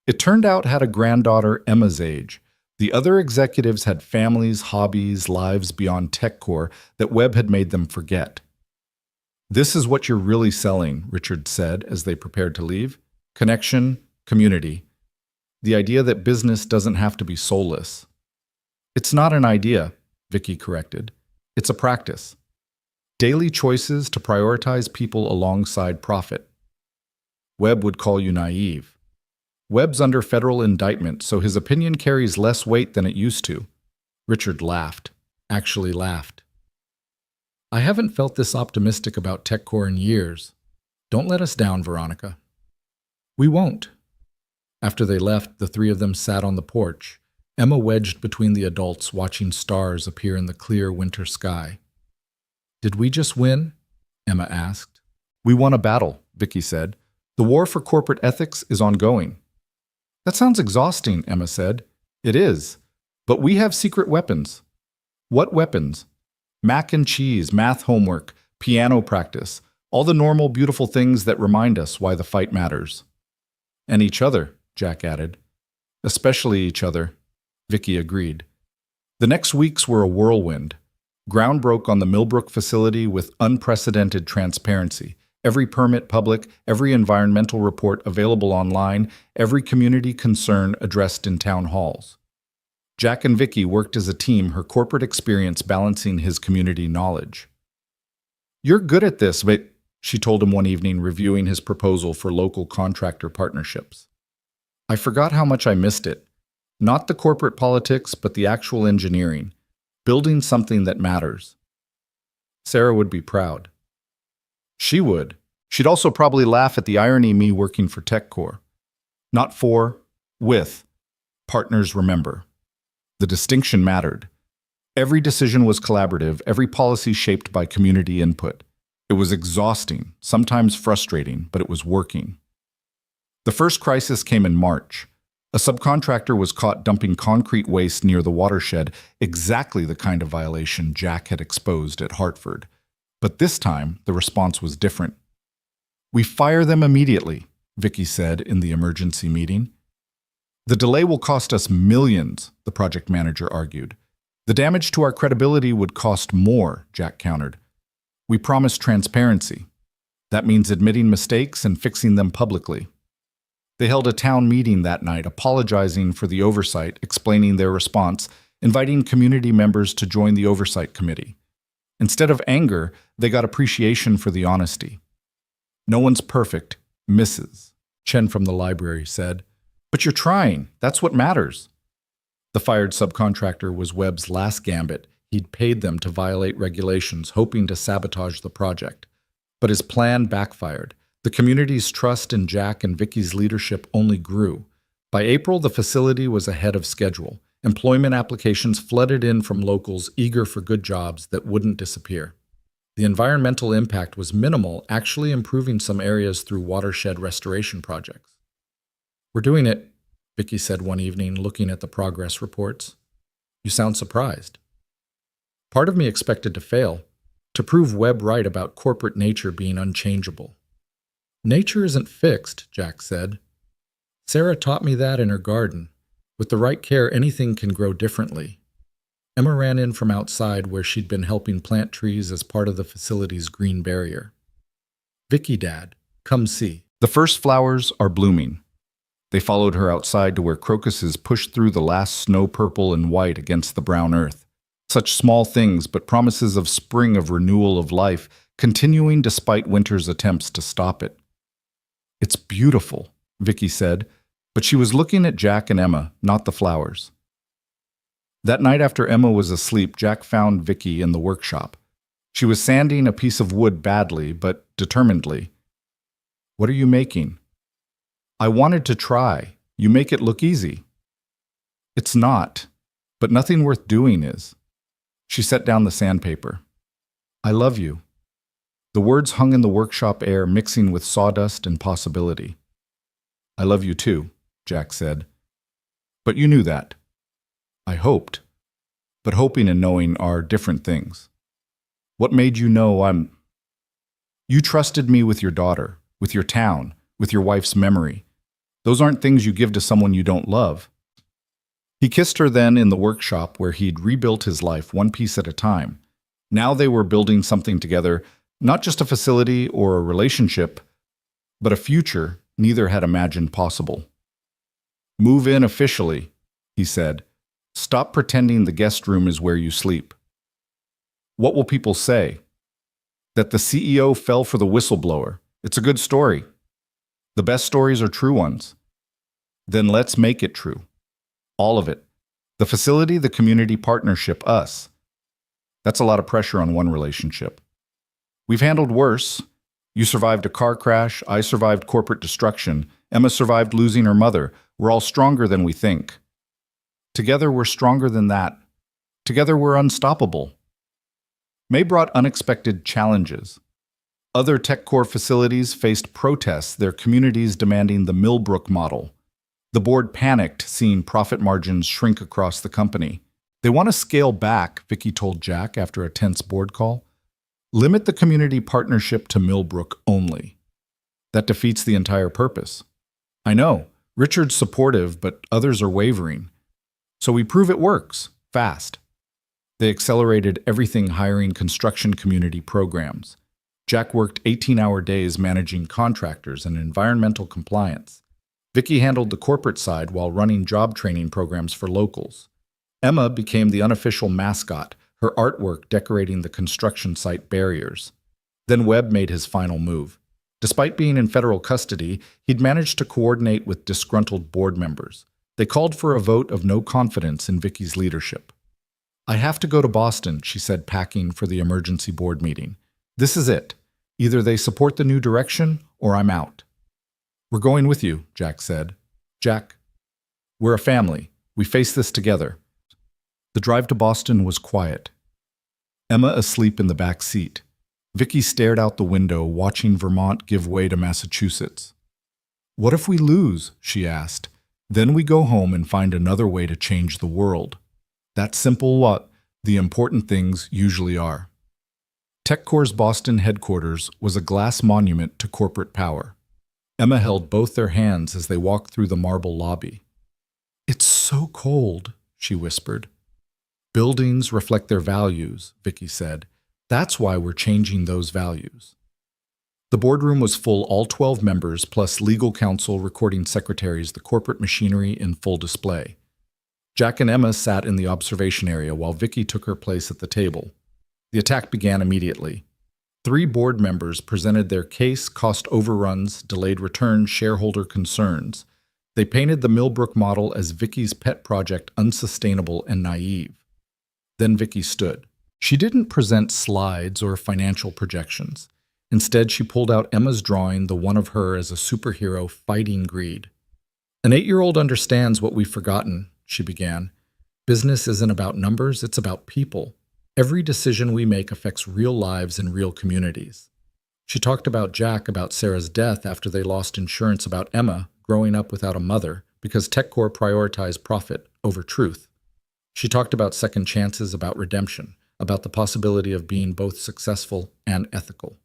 It turned out had a granddaughter Emma's age. The other executives had families, hobbies, lives beyond TechCore that Webb had made them forget. This is what you're really selling, Richard said as they prepared to leave. Connection, community. The idea that business doesn't have to be soulless. It's not an idea, Vicky corrected. It's a practice. Daily choices to prioritize people alongside profit. Webb would call you naive. Webb's under federal indictment, so his opinion carries less weight than it used to. Richard laughed, actually laughed. I haven't felt this optimistic about TechCore in years. Don't let us down, Veronica. We won't. After they left, the three of them sat on the porch, Emma wedged between the adults watching stars appear in the clear winter sky. Did we just win? Emma asked. We won a battle, Vicky said. The war for corporate ethics is ongoing. That sounds exhausting, Emma said. It is. But we have secret weapons. What weapons? Mac and cheese, math homework, piano practice, all the normal, beautiful things that remind us why the fight matters. And each other, Jack added. Especially each other, Vicky agreed. The next weeks were a whirlwind. Ground broke on the Millbrook facility with unprecedented transparency. Every permit public, every environmental report available online, every community concern addressed in town halls. Jack and Vicky worked as a team, her corporate experience balancing his community knowledge. You're good at this, but she told him one evening, reviewing his proposal for local contractor partnerships. I forgot how much I missed it. Not the corporate politics, but the actual engineering. Building something that matters. Sarah would be proud. She would. She'd also probably laugh at the irony me working for TechCore. Not for, with. Partners remember. The distinction mattered. Every decision was collaborative, every policy shaped by community input. It was exhausting, sometimes frustrating, but it was working. The first crisis came in March. A subcontractor was caught dumping concrete waste near the watershed, exactly the kind of violation Jack had exposed at Hartford. But this time, the response was different. We fire them immediately, Vicky said in the emergency meeting. The delay will cost us millions, the project manager argued. The damage to our credibility would cost more, Jack countered. We promise transparency. That means admitting mistakes and fixing them publicly. They held a town meeting that night, apologizing for the oversight, explaining their response, inviting community members to join the oversight committee. Instead of anger, they got appreciation for the honesty. No one's perfect, Mrs. Chen from the library said. But you're trying. That's what matters. The fired subcontractor was Webb's last gambit. He'd paid them to violate regulations, hoping to sabotage the project. But his plan backfired. The community's trust in Jack and Vicky's leadership only grew. By April, the facility was ahead of schedule. Employment applications flooded in from locals eager for good jobs that wouldn't disappear. The environmental impact was minimal, actually improving some areas through watershed restoration projects. We're doing it, Vicky said one evening, looking at the progress reports. You sound surprised. Part of me expected to fail, to prove Webb right about corporate nature being unchangeable. Nature isn't fixed, Jack said. Sarah taught me that in her garden. With the right care, anything can grow differently. Emma ran in from outside where she'd been helping plant trees as part of the facility's green barrier. "Vicky, Dad, come see. The first flowers are blooming." They followed her outside to where crocuses pushed through the last snow purple and white against the brown earth. Such small things, but promises of spring, of renewal of life, continuing despite winter's attempts to stop it. "It's beautiful," Vicky said, but she was looking at Jack and Emma, not the flowers. That night after Emma was asleep, Jack found Vicky in the workshop. She was sanding a piece of wood badly, but determinedly. "What are you making?" "I wanted to try. You make it look easy." "It's not, but nothing worth doing is." She set down the sandpaper. "I love you." The words hung in the workshop air, mixing with sawdust and possibility. "I love you too," Jack said. "But you knew that." "I hoped." But hoping and knowing are different things. "What made you know I'm—" "You trusted me with your daughter, with your town, with your wife's memory. Those aren't things you give to someone you don't love." He kissed her then in the workshop where he'd rebuilt his life one piece at a time. Now they were building something together, not just a facility or a relationship, but a future neither had imagined possible. "Move in officially," he said. "Stop pretending the guest room is where you sleep." "What will people say?" "That the CEO fell for the whistleblower. It's a good story." "The best stories are true ones." "Then let's make it true. All of it. The facility, the community partnership, us." That's a lot of pressure on one relationship. "We've handled worse. You survived a car crash. I survived corporate destruction. Emma survived losing her mother. We're all stronger than we think. Together, we're stronger than that. Together, we're unstoppable." May brought unexpected challenges. Other TechCore facilities faced protests, their communities demanding the Millbrook model. The board panicked, seeing profit margins shrink across the company. "They want to scale back," Vicky told Jack after a tense board call. "Limit the community partnership to Millbrook only. That defeats the entire purpose." "I know. Richard's supportive, but others are wavering. So we prove it works, fast." They accelerated everything, hiring construction community programs. Jack worked 18-hour days managing contractors and environmental compliance. Vicky handled the corporate side while running job training programs for locals. Emma became the unofficial mascot, her artwork decorating the construction site barriers. Then Webb made his final move. Despite being in federal custody, he'd managed to coordinate with disgruntled board members. They called for a vote of no confidence in Vicky's leadership. "I have to go to Boston," she said, packing for the emergency board meeting. "This is it. Either they support the new direction, or I'm out." "We're going with you," Jack said. "Jack, we're a family. We face this together." The drive to Boston was quiet. Emma asleep in the back seat. Vicky stared out the window, watching Vermont give way to Massachusetts. "What if we lose?" she asked. "Then we go home and find another way to change the world." That's simple what the important things usually are. TechCore's Boston headquarters was a glass monument to corporate power. Emma held both their hands as they walked through the marble lobby. "It's so cold," she whispered. "Buildings reflect their values," Vicky said. "That's why we're changing those values." The boardroom was full, all 12 members, plus legal counsel, recording secretaries, the corporate machinery in full display. Jack and Emma sat in the observation area while Vicky took her place at the table. The attack began immediately. 3 board members presented their case: cost overruns, delayed returns, shareholder concerns. They painted the Millbrook model as Vicky's pet project, unsustainable and naive. Then Vicky stood. She didn't present slides or financial projections. Instead, she pulled out Emma's drawing, the one of her as a superhero fighting greed. "An 8-year-old understands what we've forgotten," she began. "Business isn't about numbers, it's about people. Every decision we make affects real lives and real communities." She talked about Jack, about Sarah's death after they lost insurance, about Emma growing up without a mother because TechCore prioritized profit over truth. She talked about second chances, about redemption, about the possibility of being both successful and ethical.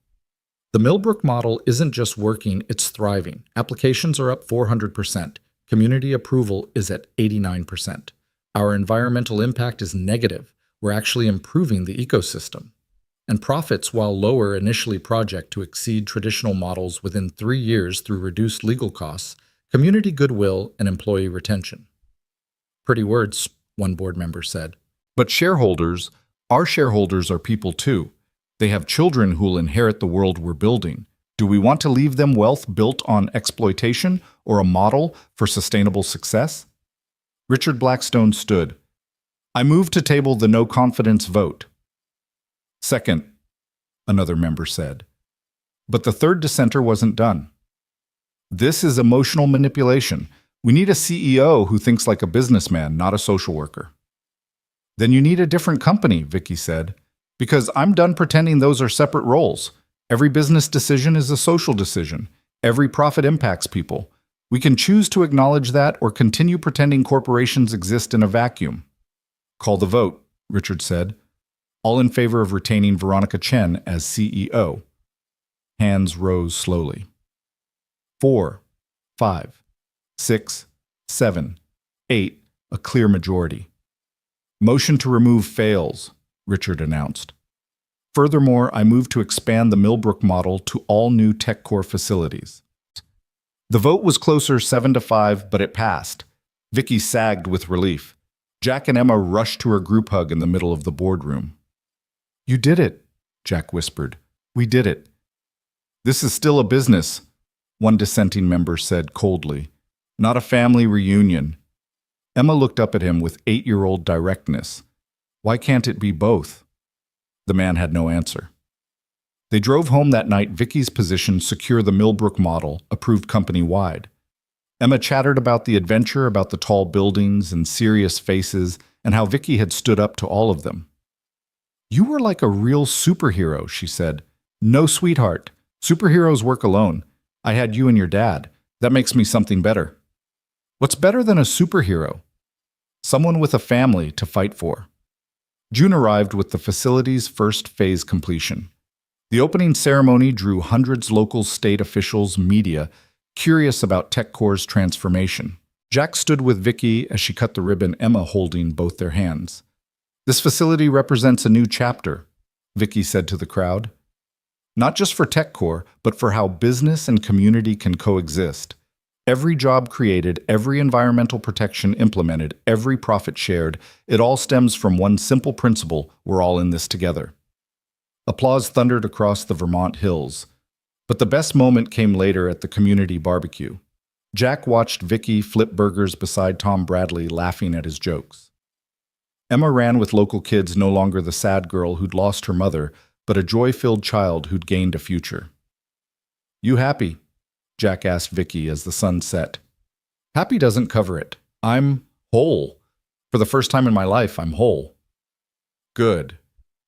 The Millbrook model isn't just working, it's thriving. Applications are up 400%. Community approval is at 89%. Our environmental impact is negative. were actually improving the ecosystem. And profits, while lower initially, project to exceed traditional models within 3 years through reduced legal costs, community goodwill, and employee retention. Pretty words, one board member said. But shareholders, our shareholders are people too. They have children who'll inherit the world we're building. Do we want to leave them wealth built on exploitation or a model for sustainable success? Richard Blackstone stood. I move to table the no confidence vote. Second, another member said. But the third dissenter wasn't done. This is emotional manipulation. We need a CEO who thinks like a businessman, not a social worker. Then you need a different company, Vicky said, because I'm done pretending those are separate roles. Every business decision is a social decision. Every profit impacts people. We can choose to acknowledge that or continue pretending corporations exist in a vacuum. Call the vote, Richard said. All in favor of retaining Veronica Chen as CEO. Hands rose slowly. 4, 5, 6, 7, 8, a clear majority. Motion to remove fails, Richard announced. Furthermore, I move to expand the Millbrook model to all new TechCore facilities. The vote was closer 7-5, but it passed. Vicky sagged with relief. Jack and Emma rushed to her group hug in the middle of the boardroom. You did it, Jack whispered. We did it. This is still a business, one dissenting member said coldly. Not a family reunion. Emma looked up at him with 8-year-old directness. Why can't it be both? The man had no answer. They drove home that night, Vicky's position secure the Millbrook model, approved company-wide. Emma chattered about the adventure, about the tall buildings and serious faces, and how Vicky had stood up to all of them. You were like a real superhero, she said. No, sweetheart. Superheroes work alone. I had you and your dad. That makes me something better. What's better than a superhero? Someone with a family to fight for. June arrived with the facility's first phase completion. The opening ceremony drew hundreds local state officials, media, curious about TechCore's transformation. Jack stood with Vicky as she cut the ribbon, Emma holding both their hands. This facility represents a new chapter, Vicky said to the crowd. Not just for TechCore, but for how business and community can coexist. Every job created, every environmental protection implemented, every profit shared, it all stems from one simple principle: we're all in this together. Applause thundered across the Vermont hills. But the best moment came later at the community barbecue. Jack watched Vicky flip burgers beside Tom Bradley, laughing at his jokes. Emma ran with local kids, no longer the sad girl who'd lost her mother, but a joy-filled child who'd gained a future. You happy? Jack asked Vicky as the sun set. Happy doesn't cover it. I'm whole. For the first time in my life, I'm whole. Good,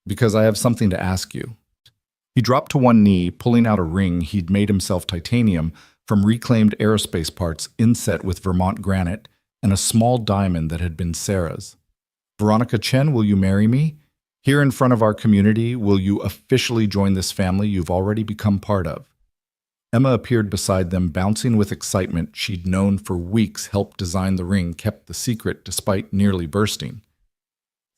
because I have something to ask you. He dropped to one knee, pulling out a ring he'd made himself titanium from reclaimed aerospace parts inset with Vermont granite and a small diamond that had been Sarah's. Veronica Chen, will you marry me? Here in front of our community, will you officially join this family you've already become part of? Emma appeared beside them, bouncing with excitement. She'd known for weeks helped design the ring, kept the secret despite nearly bursting.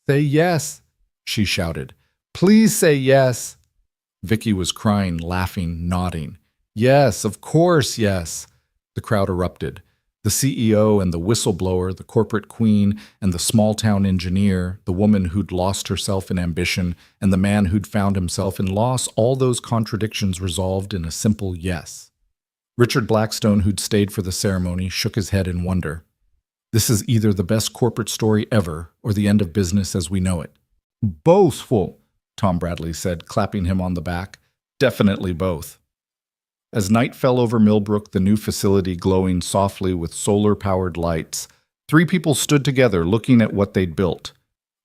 Say yes, she shouted. Please say yes. Vicky was crying, laughing, nodding. Yes, of course, yes. The crowd erupted. The CEO and the whistleblower, the corporate queen and the small-town engineer, the woman who'd lost herself in ambition, and the man who'd found himself in loss, all those contradictions resolved in a simple yes. Richard Blackstone, who'd stayed for the ceremony, shook his head in wonder. This is either the best corporate story ever or the end of business as we know it. Boastful, Tom Bradley said, clapping him on the back. Definitely both. As night fell over Millbrook, the new facility glowing softly with solar-powered lights, 3 people stood together looking at what they'd built.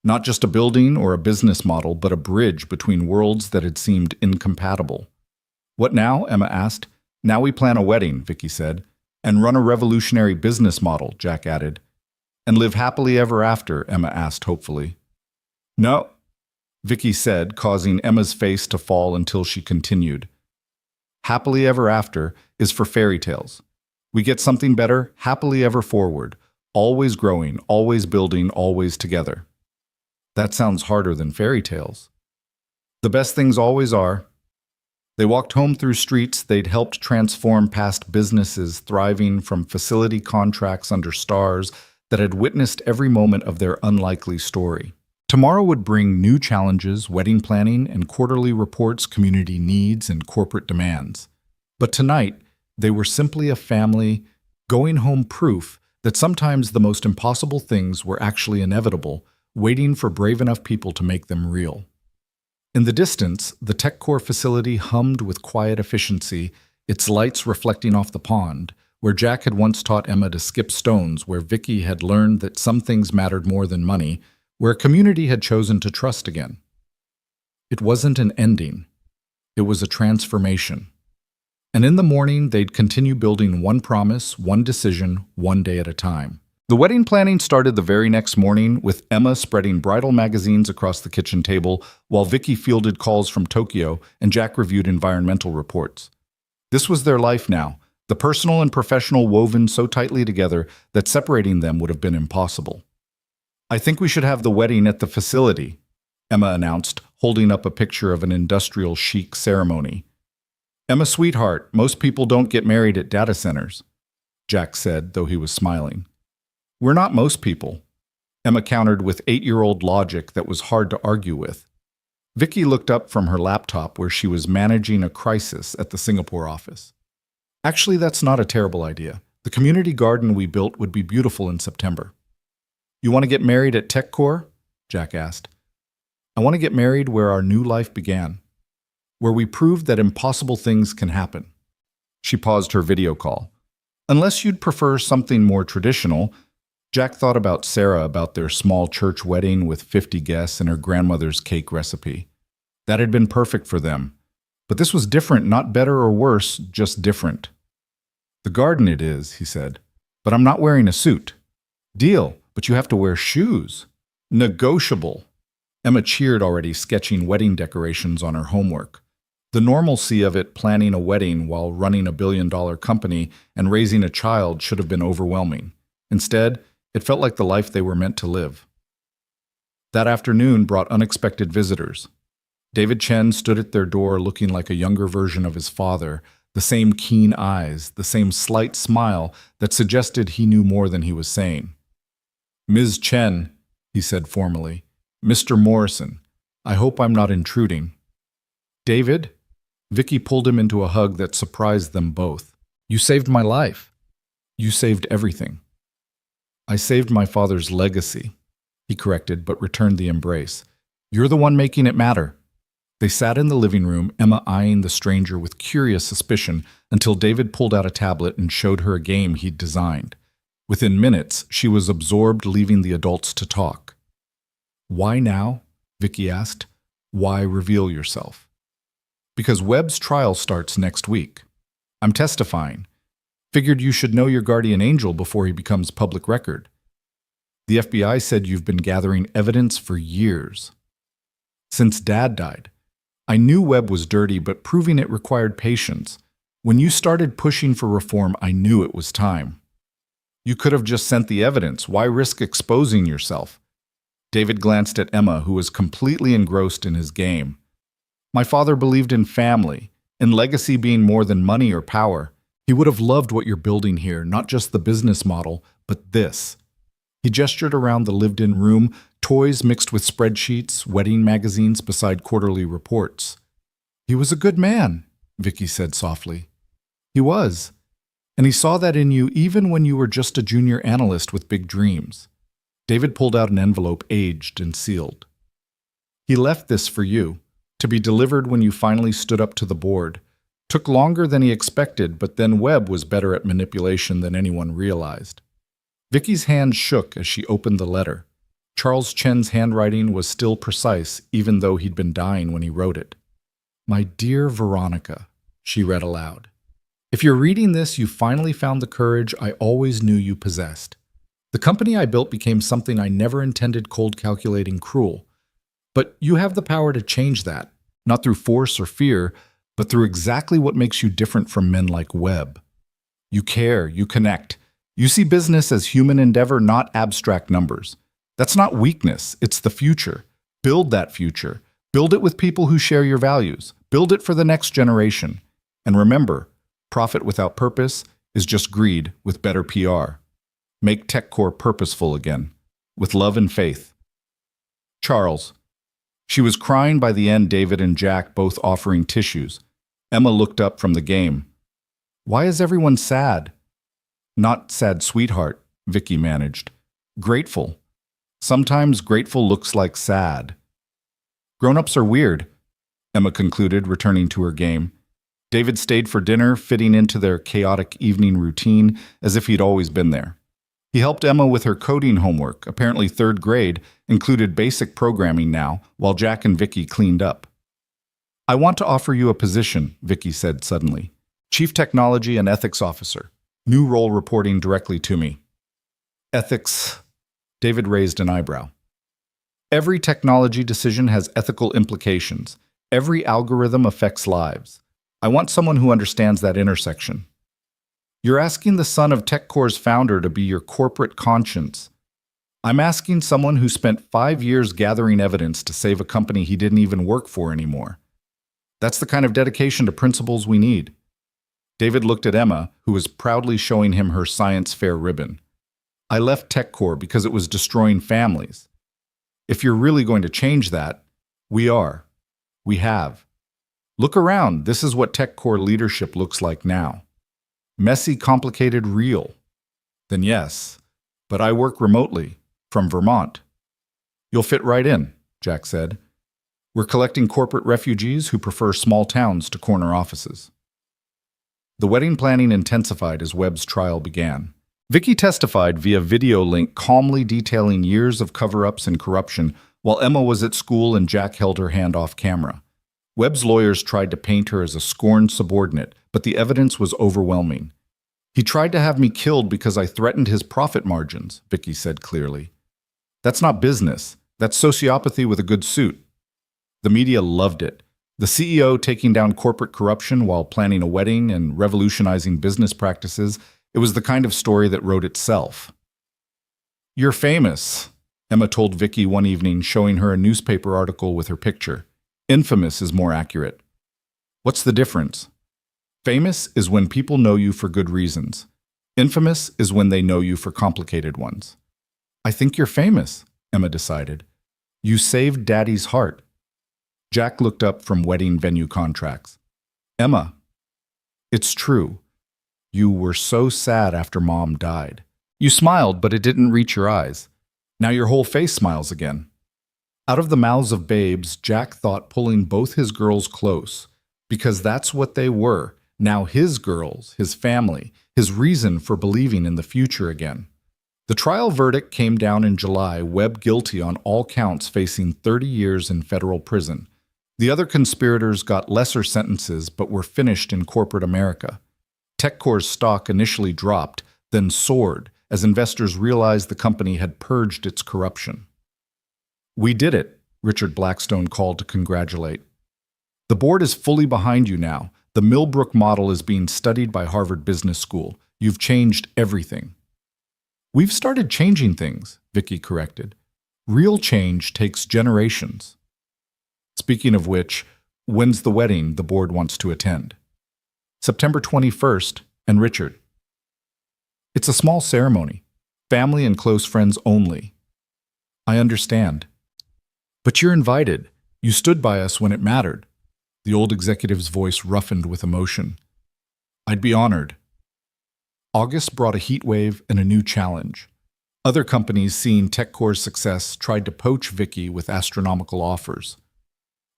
Not just a building or a business model, but a bridge between worlds that had seemed incompatible. What now? Emma asked. Now we plan a wedding, Vicky said. And run a revolutionary business model, Jack added. And live happily ever after, Emma asked hopefully. No, Vicky said, causing Emma's face to fall until she continued. Happily ever after is for fairy tales. We get something better, happily ever forward, always growing, always building, always together. That sounds harder than fairy tales. The best things always are. They walked home through streets they'd helped transform past businesses thriving from facility contracts under stars that had witnessed every moment of their unlikely story. Tomorrow would bring new challenges, wedding planning, and quarterly reports, community needs, and corporate demands. But tonight, they were simply a family going home proof that sometimes the most impossible things were actually inevitable, waiting for brave enough people to make them real. In the distance, the TechCore facility hummed with quiet efficiency, its lights reflecting off the pond, where Jack had once taught Emma to skip stones, where Vicky had learned that some things mattered more than money, where a community had chosen to trust again. It wasn't an ending. It was a transformation. And in the morning, they'd continue building one promise, one decision, one day at a time. The wedding planning started the very next morning, with Emma spreading bridal magazines across the kitchen table while Vicky fielded calls from Tokyo and Jack reviewed environmental reports. This was their life now, the personal and professional woven so tightly together that separating them would have been impossible. "I think we should have the wedding at the facility," Emma announced, holding up a picture of an industrial chic ceremony. "Emma, sweetheart, most people don't get married at data centers," Jack said, though he was smiling. "We're not most people," Emma countered with 8-year-old logic that was hard to argue with. Vicky looked up from her laptop where she was managing a crisis at the Singapore office. "Actually, that's not a terrible idea. The community garden we built would be beautiful in September." "You want to get married at TechCore?" Jack asked. "I want to get married where our new life began, where we proved that impossible things can happen." She paused her video call. "Unless you'd prefer something more traditional," Jack thought about Sarah, about their small church wedding with 50 guests and her grandmother's cake recipe. That had been perfect for them. But this was different, not better or worse, just different. "The garden it is," he said. "But I'm not wearing a suit." "Deal, but you have to wear shoes." "Negotiable." Emma cheered already, sketching wedding decorations on her homework. The normalcy of it, planning a wedding while running a billion-dollar company and raising a child, should have been overwhelming. Instead, it felt like the life they were meant to live. That afternoon brought unexpected visitors. David Chen stood at their door looking like a younger version of his father, the same keen eyes, the same slight smile that suggested he knew more than he was saying. "Ms. Chen," he said formally. "Mr. Morrison, I hope I'm not intruding." "David?" Vicky pulled him into a hug that surprised them both. "You saved my life. You saved everything." "I saved my father's legacy," he corrected, but returned the embrace. "You're the one making it matter." They sat in the living room, Emma eyeing the stranger with curious suspicion, until David pulled out a tablet and showed her a game he'd designed. Within minutes, she was absorbed, leaving the adults to talk. "Why now?" Vicky asked. "Why reveal yourself?" "Because Webb's trial starts next week. I'm testifying. Figured you should know your guardian angel before he becomes public record. The FBI said you've been gathering evidence for years. Since Dad died. I knew Webb was dirty, but proving it required patience. When you started pushing for reform, I knew it was time. You could have just sent the evidence. Why risk exposing yourself?" David glanced at Emma, who was completely engrossed in his game. "My father believed in family, in legacy being more than money or power. He would have loved what you're building here, not just the business model, but this." He gestured around the lived-in room, toys mixed with spreadsheets, wedding magazines beside quarterly reports. "He was a good man," Vicky said softly. "He was. And he saw that in you even when you were just a junior analyst with big dreams." David pulled out an envelope aged and sealed. "He left this for you, to be delivered when you finally stood up to the board. Took longer than he expected, but then Webb was better at manipulation than anyone realized." Vicky's hand shook as she opened the letter. Charles Chen's handwriting was still precise, even though he'd been dying when he wrote it. "My dear Veronica," she read aloud. "If you're reading this, you finally found the courage I always knew you possessed. The company I built became something I never intended, cold, calculating, cruel. But you have the power to change that, not through force or fear, but through exactly what makes you different from men like Webb. You care, you connect. You see business as human endeavor, not abstract numbers. That's not weakness, it's the future. Build that future. Build it with people who share your values. Build it for the next generation. And remember, profit without purpose is just greed with better PR. Make TechCore purposeful again, with love and faith. Charles. She was crying by the end, David and Jack both offering tissues. Emma looked up from the game. Why is everyone sad? Not sad, sweetheart, Vicky managed. Grateful. Sometimes grateful looks like sad. Grown-ups are weird, Emma concluded, returning to her game. David stayed for dinner, fitting into their chaotic evening routine as if he'd always been there. He helped Emma with her coding homework, apparently third grade, included basic programming now, while Jack and Vicky cleaned up. I want to offer you a position, Vicky said suddenly. Chief Technology and Ethics Officer. New role reporting directly to me. Ethics. David raised an eyebrow. Every technology decision has ethical implications. Every algorithm affects lives. I want someone who understands that intersection. You're asking the son of TechCore's founder to be your corporate conscience. I'm asking someone who spent 5 years gathering evidence to save a company he didn't even work for anymore. That's the kind of dedication to principles we need. David looked at Emma, who was proudly showing him her science fair ribbon. I left TechCore because it was destroying families. If you're really going to change that, we are. We have. Look around. This is what TechCore leadership looks like now. Messy, complicated, real. Then yes, but I work remotely, from Vermont. You'll fit right in, Jack said. We're collecting corporate refugees who prefer small towns to corner offices. The wedding planning intensified as Webb's trial began. Vicky testified via video link, calmly detailing years of cover-ups and corruption, while Emma was at school and Jack held her hand off camera. Webb's lawyers tried to paint her as a scorned subordinate, but the evidence was overwhelming. He tried to have me killed because I threatened his profit margins, Vicky said clearly. That's not business. That's sociopathy with a good suit. The media loved it. The CEO taking down corporate corruption while planning a wedding and revolutionizing business practices. It was the kind of story that wrote itself. You're famous, Emma told Vicky one evening, showing her a newspaper article with her picture. Infamous is more accurate. What's the difference? Famous is when people know you for good reasons. Infamous is when they know you for complicated ones. I think you're famous, Emma decided. You saved Daddy's heart. Jack looked up from wedding venue contracts. Emma, it's true. You were so sad after Mom died. You smiled, but it didn't reach your eyes. Now your whole face smiles again. Out of the mouths of babes, Jack thought pulling both his girls close, because that's what they were, now his girls, his family, his reason for believing in the future again. The trial verdict came down in July, Webb guilty on all counts, facing 30 years in federal prison. The other conspirators got lesser sentences but were finished in corporate America. TechCore's stock initially dropped, then soared, as investors realized the company had purged its corruption. We did it, Richard Blackstone called to congratulate. The board is fully behind you now. The Millbrook model is being studied by Harvard Business School. You've changed everything. We've started changing things, Vicky corrected. Real change takes generations. Speaking of which, when's the wedding the board wants to attend? September 21st, and Richard. It's a small ceremony, family and close friends only. I understand. But you're invited. You stood by us when it mattered. The old executive's voice roughened with emotion. I'd be honored. August brought a heat wave and a new challenge. Other companies, seeing TechCore's success, tried to poach Vicky with astronomical offers.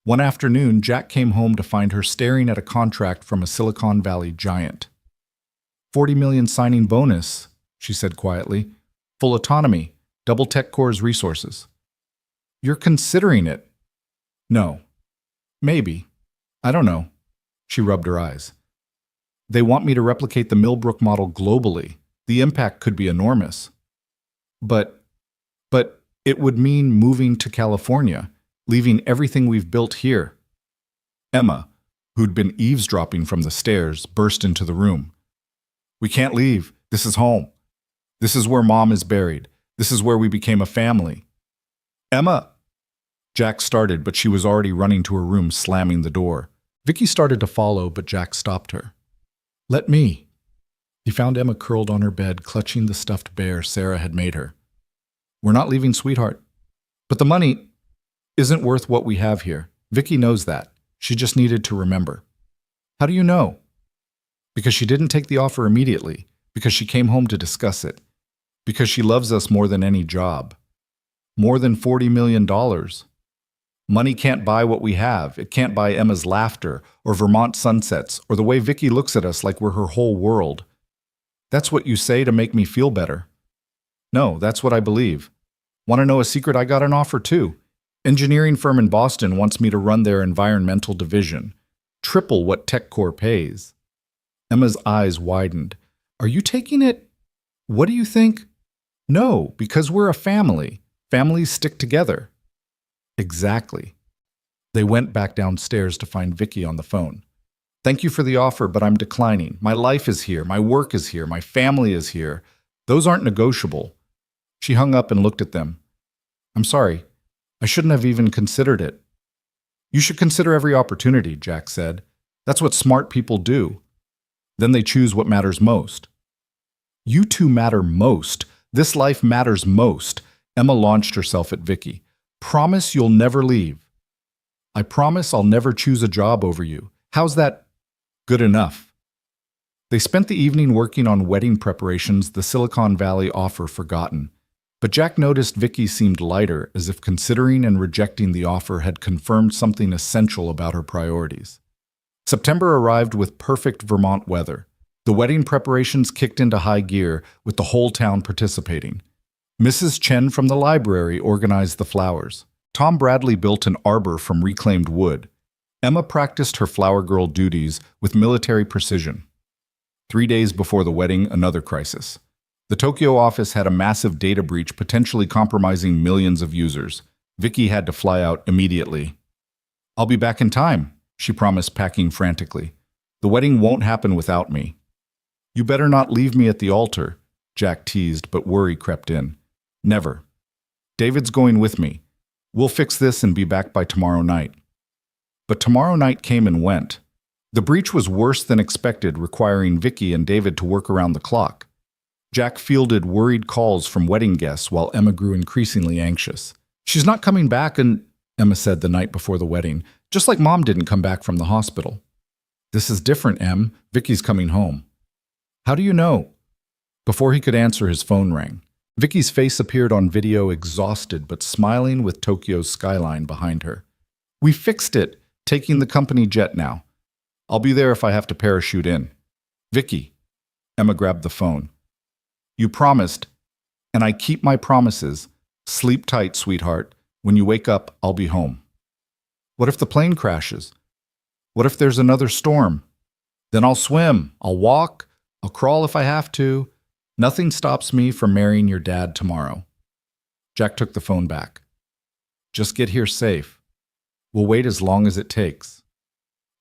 One afternoon, Jack came home to find her staring at a contract from a Silicon Valley giant. $40 million signing bonus, she said quietly. Full autonomy, double TechCore's resources. You're considering it. No. Maybe. I don't know. She rubbed her eyes. They want me to replicate the Millbrook model globally. The impact could be enormous. But it would mean moving to California, leaving everything we've built here. Emma, who'd been eavesdropping from the stairs, burst into the room. We can't leave. This is home. This is where Mom is buried. This is where we became a family. Emma! Jack started, but she was already running to her room, slamming the door. Vicky started to follow, but Jack stopped her. "Let me." He found Emma curled on her bed, clutching the stuffed bear Sarah had made her. "We're not leaving, sweetheart. But the money isn't worth what we have here. Vicky knows that. She just needed to remember." "How do you know?" "Because she didn't take the offer immediately. Because she came home to discuss it. Because she loves us more than any job. More than $40 million. Money can't buy what we have. It can't buy Emma's laughter, or Vermont sunsets, or the way Vicky looks at us like we're her whole world. That's what you say to make me feel better." "No, that's what I believe. Want to know a secret? I got an offer too. Engineering firm in Boston wants me to run their environmental division. Triple what TechCore pays." Emma's eyes widened. "Are you taking it? What do you think?" "No, because we're a family. Families stick together." "Exactly." They went back downstairs to find Vicky on the phone. "Thank you for the offer, but I'm declining. My life is here. My work is here. My family is here. Those aren't negotiable." She hung up and looked at them. "I'm sorry. I shouldn't have even considered it." "You should consider every opportunity," Jack said. "That's what smart people do. Then they choose what matters most." "You two matter most. This life matters most." Emma launched herself at Vicky. "Promise you'll never leave." "I promise I'll never choose a job over you. How's that good enough?" They spent the evening working on wedding preparations, the Silicon Valley offer forgotten. But Jack noticed Vicky seemed lighter, as if considering and rejecting the offer had confirmed something essential about her priorities. September arrived with perfect Vermont weather. The wedding preparations kicked into high gear, with the whole town participating. Mrs. Chen from the library organized the flowers. Tom Bradley built an arbor from reclaimed wood. Emma practiced her flower girl duties with military precision. 3 days before the wedding, another crisis. The Tokyo office had a massive data breach potentially compromising millions of users. Vicky had to fly out immediately. "I'll be back in time," she promised, packing frantically. "The wedding won't happen without me." "You better not leave me at the altar," Jack teased, but worry crept in. "Never. David's going with me. We'll fix this and be back by tomorrow night." But tomorrow night came and went. The breach was worse than expected, requiring Vicky and David to work around the clock. Jack fielded worried calls from wedding guests while Emma grew increasingly anxious. "She's not coming back," Emma said the night before the wedding, "just like Mom didn't come back from the hospital." "This is different, Em. Vicky's coming home." "How do you know?" Before he could answer, his phone rang. Vicky's face appeared on video, exhausted but smiling, with Tokyo's skyline behind her. "We fixed it. Taking the company jet now. I'll be there if I have to parachute in." "Vicky." Emma grabbed the phone. "You promised, and I keep my promises. Sleep tight, sweetheart. When you wake up, I'll be home." "What if the plane crashes? What if there's another storm?" "Then I'll swim. I'll walk. I'll crawl if I have to. Nothing stops me from marrying your dad tomorrow." Jack took the phone back. "Just get here safe. We'll wait as long as it takes.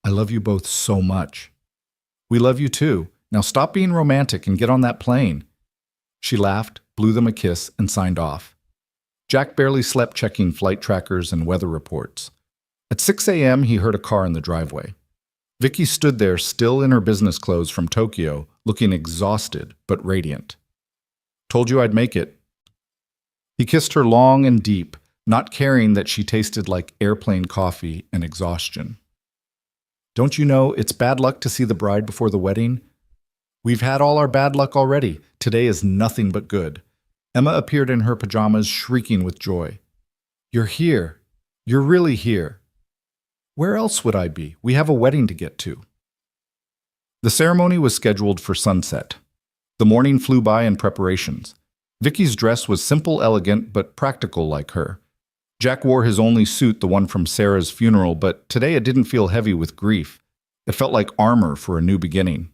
I love you both so much." "We love you too. Now stop being romantic and get on that plane." She laughed, blew them a kiss, and signed off. Jack barely slept, checking flight trackers and weather reports. At 6 a.m., he heard a car in the driveway. Vicky stood there, still in her business clothes from Tokyo, looking exhausted but radiant. "Told you I'd make it." He kissed her long and deep, not caring that she tasted like airplane coffee and exhaustion. "Don't you know it's bad luck to see the bride before the wedding? We've had all our bad luck already. Today is nothing but good." Emma appeared in her pajamas, shrieking with joy. "You're here. You're really here." "Where else would I be? We have a wedding to get to." The ceremony was scheduled for sunset. The morning flew by in preparations. Vicky's dress was simple, elegant, but practical like her. Jack wore his only suit, the one from Sarah's funeral, but today it didn't feel heavy with grief. It felt like armor for a new beginning.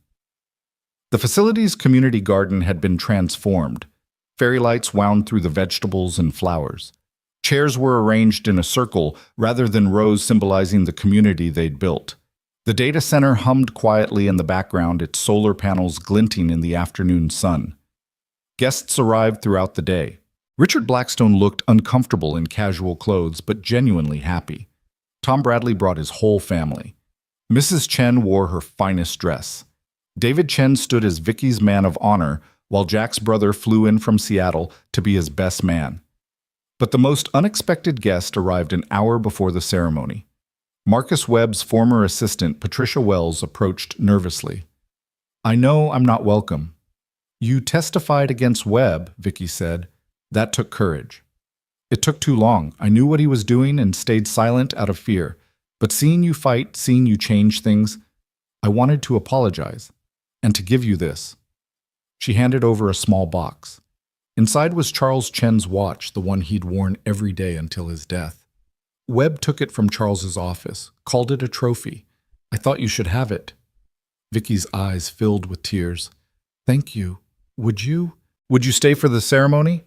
The facility's community garden had been transformed. Fairy lights wound through the vegetables and flowers. Chairs were arranged in a circle rather than rows, symbolizing the community they'd built. The data center hummed quietly in the background, its solar panels glinting in the afternoon sun. Guests arrived throughout the day. Richard Blackstone looked uncomfortable in casual clothes, but genuinely happy. Tom Bradley brought his whole family. Mrs. Chen wore her finest dress. David Chen stood as Vicky's man of honor, while Jack's brother flew in from Seattle to be his best man. But the most unexpected guest arrived an hour before the ceremony. Marcus Webb's former assistant, Patricia Wells, approached nervously. "I know I'm not welcome." "You testified against Webb," Vicky said. "That took courage." "It took too long. I knew what he was doing and stayed silent out of fear. But seeing you fight, seeing you change things, I wanted to apologize. And to give you this." She handed over a small box. Inside was Charles Chen's watch, the one he'd worn every day until his death. Webb took it from Charles's office, called it a trophy. "I thought you should have it." Vicky's eyes filled with tears. "Thank you. Would you stay for the ceremony?"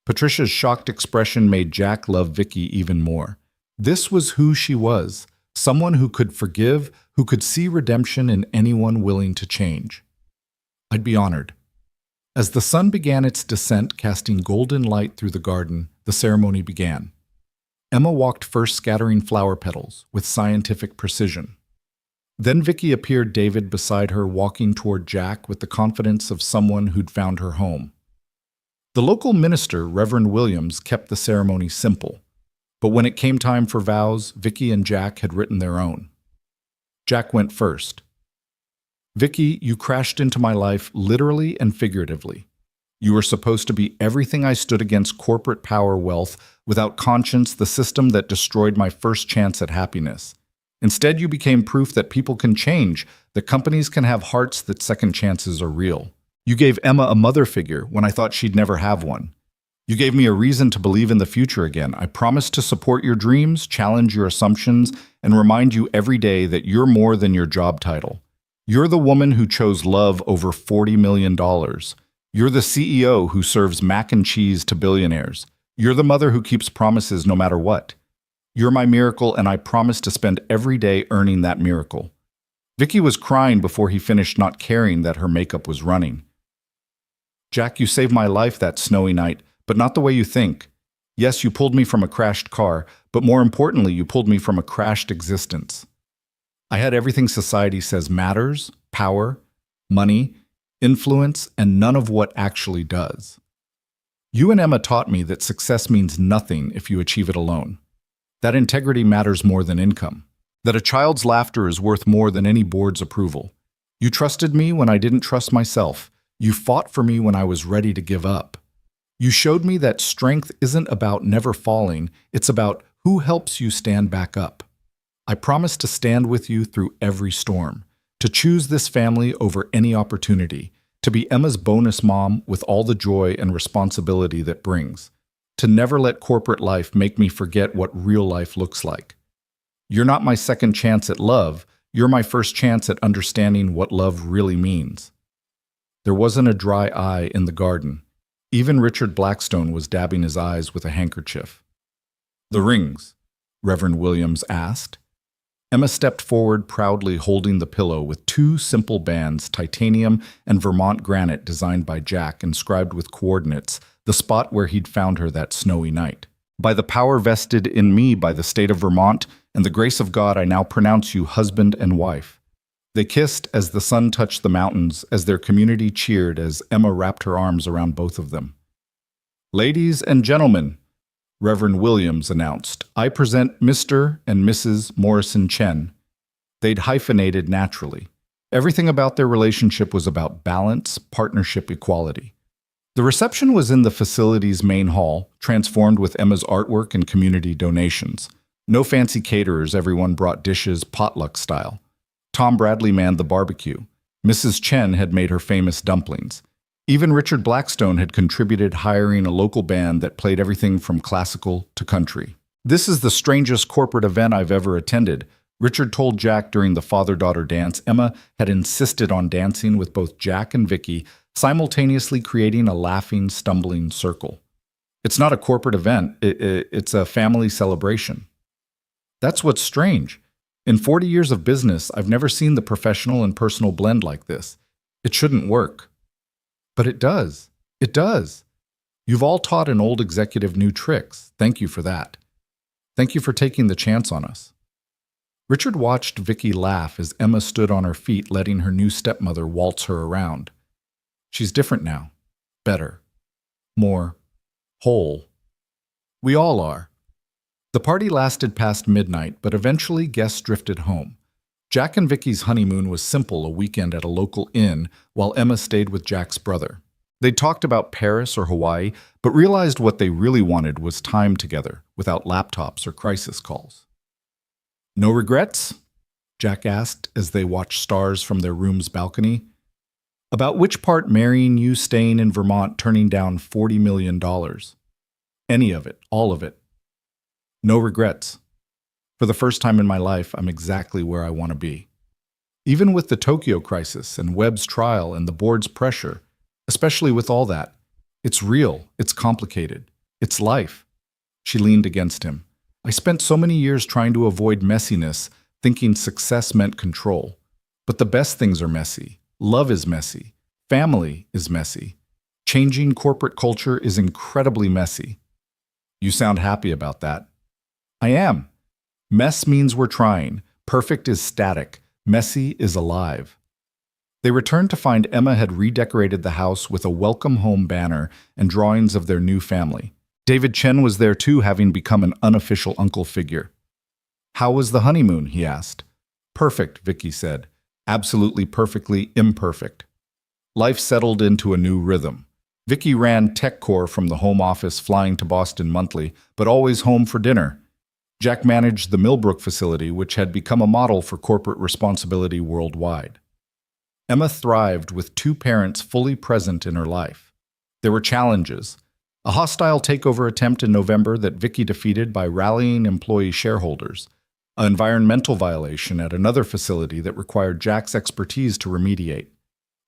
Patricia's shocked expression made Jack love Vicky even more. This was who she was, someone who could forgive, who could see redemption in anyone willing to change. "I'd be honored." As the sun began its descent, casting golden light through the garden, the ceremony began. Emma walked first, scattering flower petals with scientific precision. Then Vicky appeared, David beside her, walking toward Jack with the confidence of someone who'd found her home. The local minister, Reverend Williams, kept the ceremony simple. But when it came time for vows, Vicky and Jack had written their own. Jack went first. "Vicky, you crashed into my life literally and figuratively. You were supposed to be everything I stood against: corporate power, wealth, without conscience, the system that destroyed my first chance at happiness. Instead, you became proof that people can change, that companies can have hearts, that second chances are real. You gave Emma a mother figure when I thought she'd never have one. You gave me a reason to believe in the future again. I promise to support your dreams, challenge your assumptions, and remind you every day that you're more than your job title. You're the woman who chose love over $40 million. You're the CEO who serves mac and cheese to billionaires. You're the mother who keeps promises no matter what. You're my miracle, and I promise to spend every day earning that miracle." Vicky was crying before he finished, not caring that her makeup was running. "Jack, you saved my life that snowy night, but not the way you think. Yes, you pulled me from a crashed car, but more importantly, you pulled me from a crashed existence. I had everything society says matters: power, money, influence, and none of what actually does. You and Emma taught me that success means nothing if you achieve it alone. That integrity matters more than income. That a child's laughter is worth more than any board's approval. You trusted me when I didn't trust myself. You fought for me when I was ready to give up. You showed me that strength isn't about never falling, it's about who helps you stand back up. I promise to stand with you through every storm, to choose this family over any opportunity, to be Emma's bonus mom with all the joy and responsibility that brings, to never let corporate life make me forget what real life looks like. You're not my second chance at love, you're my first chance at understanding what love really means." There wasn't a dry eye in the garden. Even Richard Blackstone was dabbing his eyes with a handkerchief. "The rings?" Reverend Williams asked. Emma stepped forward, proudly holding the pillow with two simple bands, titanium and Vermont granite, designed by Jack, inscribed with coordinates, the spot where he'd found her that snowy night. "By the power vested in me by the state of Vermont and the grace of God, I now pronounce you husband and wife." They kissed as the sun touched the mountains, as their community cheered as Emma wrapped her arms around both of them. "Ladies and gentlemen," Reverend Williams announced, "I present Mr. and Mrs. Morrison Chen." They'd hyphenated naturally. Everything about their relationship was about balance, partnership, equality. The reception was in the facility's main hall, transformed with Emma's artwork and community donations. No fancy caterers, everyone brought dishes potluck style. Tom Bradley manned the barbecue. Mrs. Chen had made her famous dumplings. Even Richard Blackstone had contributed, hiring a local band that played everything from classical to country. "This is the strangest corporate event I've ever attended," Richard told Jack during the father-daughter dance. Emma had insisted on dancing with both Jack and Vicky, simultaneously creating a laughing, stumbling circle. "It's not a corporate event, it's a family celebration." "That's what's strange. In 40 years of business, I've never seen the professional and personal blend like this. It shouldn't work." "But it does. It does." You've all taught an old executive new tricks. Thank you for that. Thank you for taking the chance on us. Richard watched Vicky laugh as Emma stood on her feet, letting her new stepmother waltz her around. She's different now. Better. More whole. We all are. The party lasted past midnight, but eventually guests drifted home. Jack and Vicky's honeymoon was simple, a weekend at a local inn, while Emma stayed with Jack's brother. They talked about Paris or Hawaii, but realized what they really wanted was time together, without laptops or crisis calls. No regrets? Jack asked as they watched stars from their room's balcony. About which part marrying you, staying in Vermont, turning down $40 million? Any of it, all of it. No regrets. For the first time in my life, I'm exactly where I want to be. Even with the Tokyo crisis and Webb's trial and the board's pressure, especially with all that, it's real, it's complicated, it's life. She leaned against him. I spent so many years trying to avoid messiness, thinking success meant control. But the best things are messy. Love is messy. Family is messy. Changing corporate culture is incredibly messy. You sound happy about that. I am. Mess means we're trying. Perfect is static. Messy is alive. They returned to find Emma had redecorated the house with a welcome home banner and drawings of their new family. David Chen was there too, having become an unofficial uncle figure. How was the honeymoon? He asked. Perfect, Vicky said. Absolutely perfectly imperfect. Life settled into a new rhythm. Vicky ran TechCore from the home office, flying to Boston monthly, but always home for dinner. Jack managed the Millbrook facility, which had become a model for corporate responsibility worldwide. Emma thrived with two parents fully present in her life. There were challenges. A hostile takeover attempt in November that Vicky defeated by rallying employee shareholders. An environmental violation at another facility that required Jack's expertise to remediate.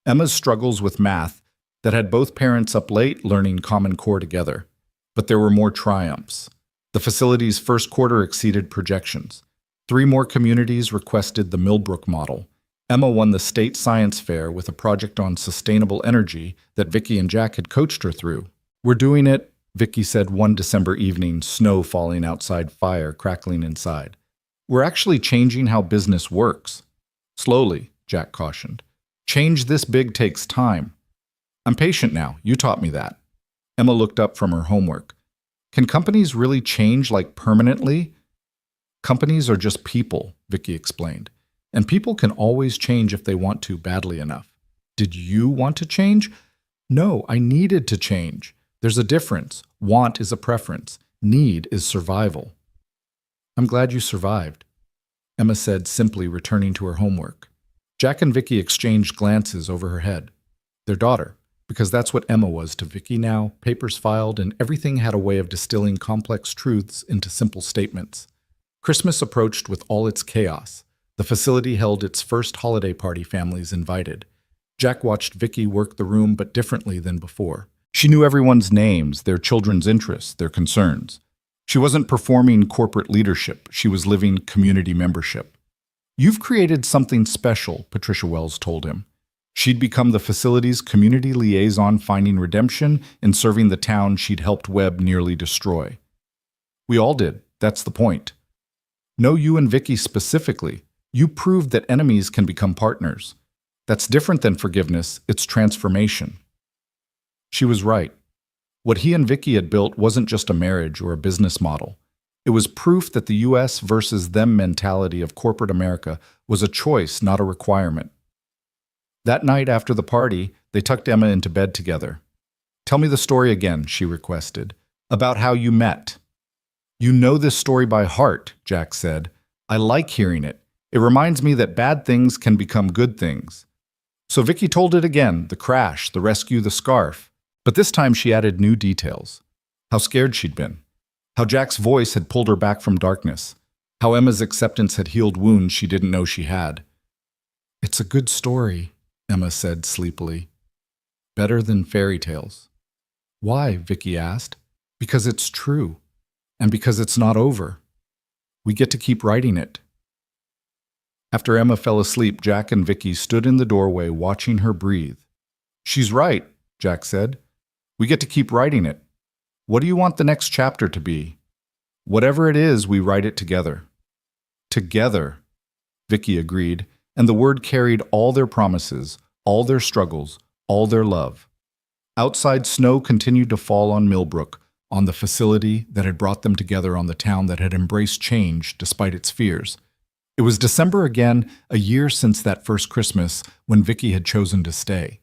Emma's struggles with math that had both parents up late learning Common Core together. But there were more triumphs. The facility's first quarter exceeded projections. 3 more communities requested the Millbrook model. Emma won the state science fair with a project on sustainable energy that Vicky and Jack had coached her through. We're doing it, Vicky said one December evening, snow falling outside, fire crackling inside. We're actually changing how business works. Slowly, Jack cautioned. Change this big takes time. I'm patient now. You taught me that. Emma looked up from her homework. Can companies really change, like permanently? Companies are just people, Vicky explained. And people can always change if they want to badly enough. Did you want to change? No, I needed to change. There's a difference. Want is a preference. Need is survival. I'm glad you survived, Emma said simply, returning to her homework. Jack and Vicky exchanged glances over her head. Their daughter, because that's what Emma was to Vicky now, papers filed, and everything had a way of distilling complex truths into simple statements. Christmas approached with all its chaos. The facility held its first holiday party, families invited. Jack watched Vicky work the room, but differently than before. She knew everyone's names, their children's interests, their concerns. She wasn't performing corporate leadership. She was living community membership. You've created something special, Patricia Wells told him. She'd become the facility's community liaison, finding redemption in serving the town she'd helped Webb nearly destroy. We all did. That's the point. No, you and Vicky specifically. You proved that enemies can become partners. That's different than forgiveness. It's transformation. She was right. What he and Vicky had built wasn't just a marriage or a business model. It was proof that the U.S. versus them mentality of corporate America was a choice, not a requirement. That night after the party, they tucked Emma into bed together. Tell me the story again, she requested, about how you met. You know this story by heart, Jack said. I like hearing it. It reminds me that bad things can become good things. So Vicky told it again, the crash, the rescue, the scarf. But this time she added new details. How scared she'd been. How Jack's voice had pulled her back from darkness. How Emma's acceptance had healed wounds she didn't know she had. It's a good story, Emma said sleepily. Better than fairy tales. Why? Vicky asked. Because it's true. And because it's not over. We get to keep writing it. After Emma fell asleep, Jack and Vicky stood in the doorway watching her breathe. She's right, Jack said. We get to keep writing it. What do you want the next chapter to be? Whatever it is, we write it together. Together, Vicky agreed, and the word carried all their promises, all their struggles, all their love. Outside, snow continued to fall on Millbrook, on the facility that had brought them together, on the town that had embraced change despite its fears. It was December again, a year since that first Christmas when Vicky had chosen to stay.